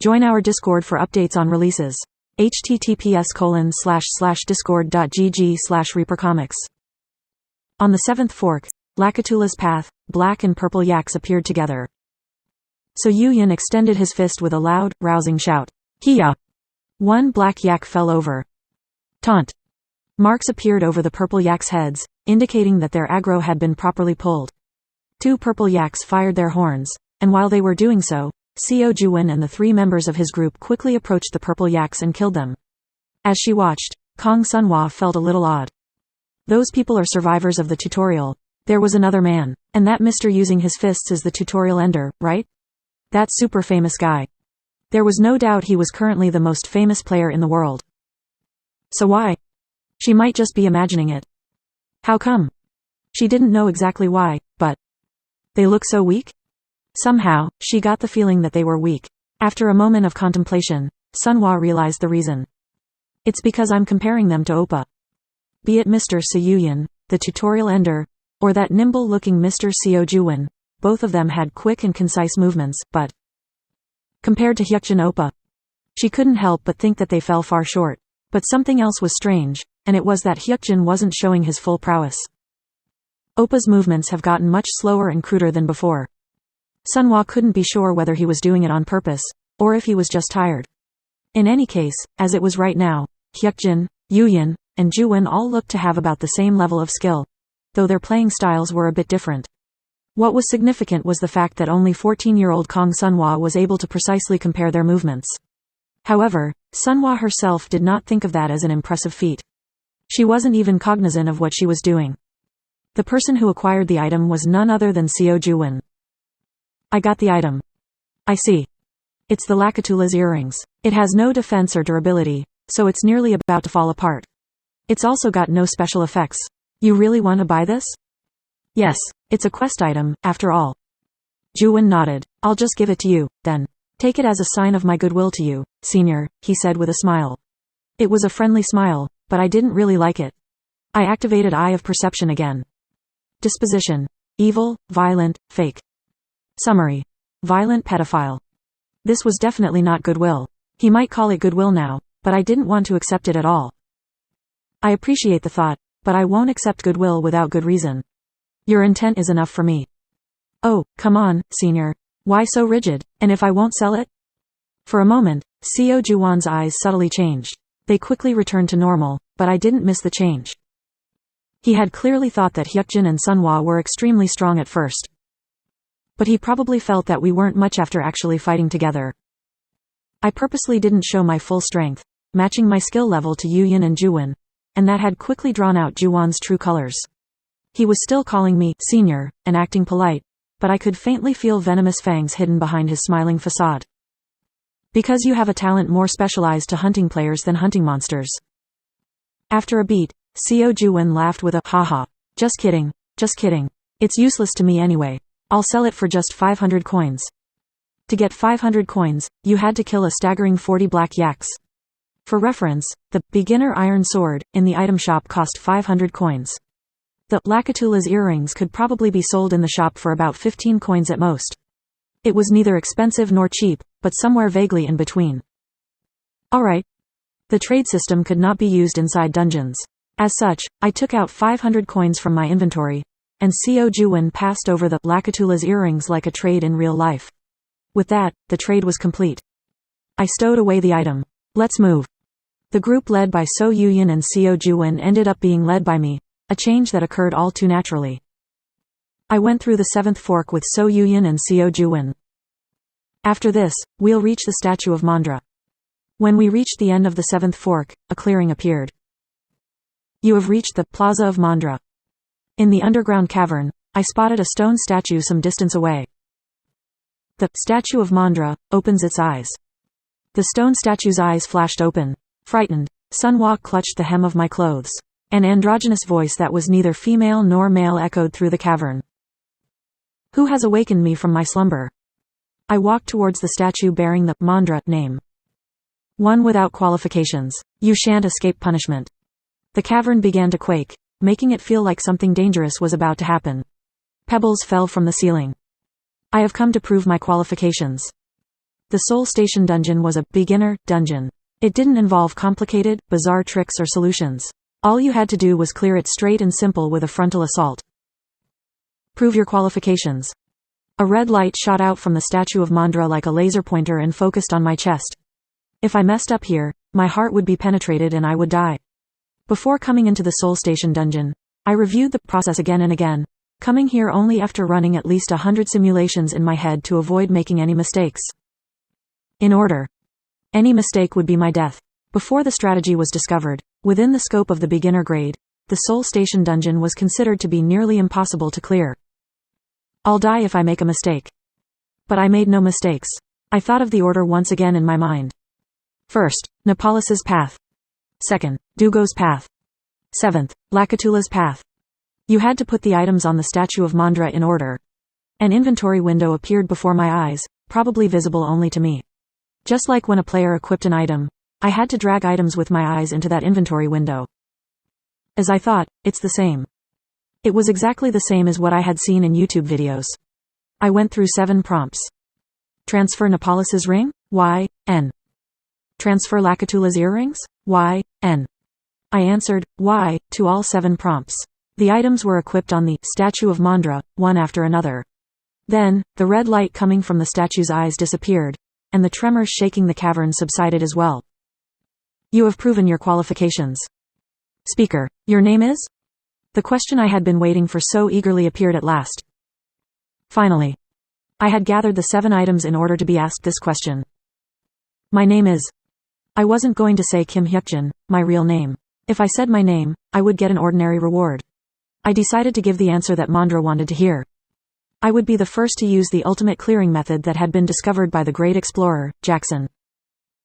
Join our Discord for updates on releases. https://discord.gg/reapercomics. On the 7th fork, Lakatula's path, black and purple yaks appeared together. So Yuyin extended his fist with a loud, rousing shout. Hiya! One black yak fell over. Taunt. Marks appeared over the purple yaks' heads, indicating that their aggro had been properly pulled. 2 purple yaks fired their horns, and while they were doing so, Seo Juwon and the 3 members of his group quickly approached the purple yaks and killed them. As she watched, Kong Sunhwa felt a little odd. Those people are survivors of the tutorial. There was another man, and that mister using his fists is the tutorial ender, right? That super famous guy. There was no doubt he was currently the most famous player in the world. So why? She might just be imagining it. How come? She didn't know exactly why, but they look so weak? Somehow, she got the feeling that they were weak. After a moment of contemplation, Sunhwa realized the reason. It's because I'm comparing them to Oppa. Be it Mr. Seyuyan, the tutorial ender, or that nimble-looking Mr. Seo Juwon, both of them had quick and concise movements, but compared to Hyukjin Oppa, she couldn't help but think that they fell far short. But something else was strange, and it was that Hyukjin wasn't showing his full prowess. Oppa's movements have gotten much slower and cruder than before. Sunhwa couldn't be sure whether he was doing it on purpose, or if he was just tired. In any case, as it was right now, Hyukjin, Yuyin, and Juwon all looked to have about the same level of skill, though their playing styles were a bit different. What was significant was the fact that only 14-year-old Kong Sunhwa was able to precisely compare their movements. However, Sunhwa herself did not think of that as an impressive feat. She wasn't even cognizant of what she was doing. The person who acquired the item was none other than Seo Juwon. I got the item. I see. It's the Lakatula's earrings. It has no defense or durability, so it's nearly about to fall apart. It's also got no special effects. You really want to buy this? Yes, it's a quest item, after all. Juwon nodded. I'll just give it to you, then. Take it as a sign of my goodwill to you, Senior, he said with a smile. It was a friendly smile, but I didn't really like it. I activated Eye of Perception again. Disposition: evil, violent, fake. Summary: violent pedophile. This was definitely not goodwill. He might call it goodwill now, but I didn't want to accept it at all. I appreciate the thought, but I won't accept goodwill without good reason. Your intent is enough for me. Oh, come on, Senior. Why so rigid, and if I won't sell it? For a moment, Seo Juwon's eyes subtly changed. They quickly returned to normal, but I didn't miss the change. He had clearly thought that Hyukjin and Sunhwa were extremely strong at first. But he probably felt that we weren't much after actually fighting together. I purposely didn't show my full strength, matching my skill level to Yuyin and Juwon, and that had quickly drawn out Juwon's true colors. He was still calling me Senior and acting polite, but I could faintly feel venomous fangs hidden behind his smiling facade. Because you have a talent more specialized to hunting players than hunting monsters. After a beat, Seo Juwon laughed with a haha. Just kidding, just kidding. It's useless to me anyway. I'll sell it for just 500 coins. To get 500 coins, you had to kill a staggering 40 black yaks. For reference, the beginner iron sword in the item shop cost 500 coins. The Lakatula's earrings could probably be sold in the shop for about 15 coins at most. It was neither expensive nor cheap, but somewhere vaguely in between. Alright. The trade system could not be used inside dungeons. As such, I took out 500 coins from my inventory, and Seo Juwon passed over the Lakatula's earrings like a trade in real life. With that, the trade was complete. I stowed away the item. Let's move. The group led by So Yuyin and Seo Juwon ended up being led by me, a change that occurred all too naturally. I went through the 7th fork with So Yuyin and Seo Juwon. After this, we'll reach the statue of Mandra. When we reached the end of the 7th fork, a clearing appeared. You have reached the Plaza of Mandra. In the underground cavern, I spotted a stone statue some distance away. The statue of Mandra opens its eyes. The stone statue's eyes flashed open. Frightened, Sunhwa clutched the hem of my clothes. An androgynous voice that was neither female nor male echoed through the cavern. Who has awakened me from my slumber? I walked towards the statue bearing the Mandra name. One without qualifications. You shan't escape punishment. The cavern began to quake, making it feel like something dangerous was about to happen. Pebbles fell from the ceiling. I have come to prove my qualifications. The Soul Station dungeon was a beginner dungeon. It didn't involve complicated, bizarre tricks or solutions. All you had to do was clear it straight and simple with a frontal assault. Prove your qualifications. A red light shot out from the statue of Mandra like a laser pointer and focused on my chest. If I messed up here, my heart would be penetrated and I would die. Before coming into the Soul Station dungeon, I reviewed the process again and again, coming here only after running at least 100 simulations in my head to avoid making any mistakes. In order. Any mistake would be my death. Before the strategy was discovered, within the scope of the beginner grade, the Soul Station dungeon was considered to be nearly impossible to clear. I'll die if I make a mistake. But I made no mistakes. I thought of the order once again in my mind. First, Nepalis's path. Second, Dugo's path. 7th, Lakatula's path. You had to put the items on the statue of Mandra in order. An inventory window appeared before my eyes, probably visible only to me. Just like when a player equipped an item, I had to drag items with my eyes into that inventory window. As I thought, it's the same. It was exactly the same as what I had seen in YouTube videos. I went through 7 prompts. Transfer Nepalis's ring? Y, N. Transfer Lakatula's earrings? Y, N. I answered, Y, to all 7 prompts. The items were equipped on the statue of Mandra, one after another. Then, the red light coming from the statue's eyes disappeared, and the tremors shaking the cavern subsided as well. You have proven your qualifications. Speaker, your name is? The question I had been waiting for so eagerly appeared at last. Finally. I had gathered the 7 items in order to be asked this question. My name is. I wasn't going to say Kim Hyukjin, my real name. If I said my name, I would get an ordinary reward. I decided to give the answer that Mandra wanted to hear. I would be the first to use the ultimate clearing method that had been discovered by the great explorer, Jackson.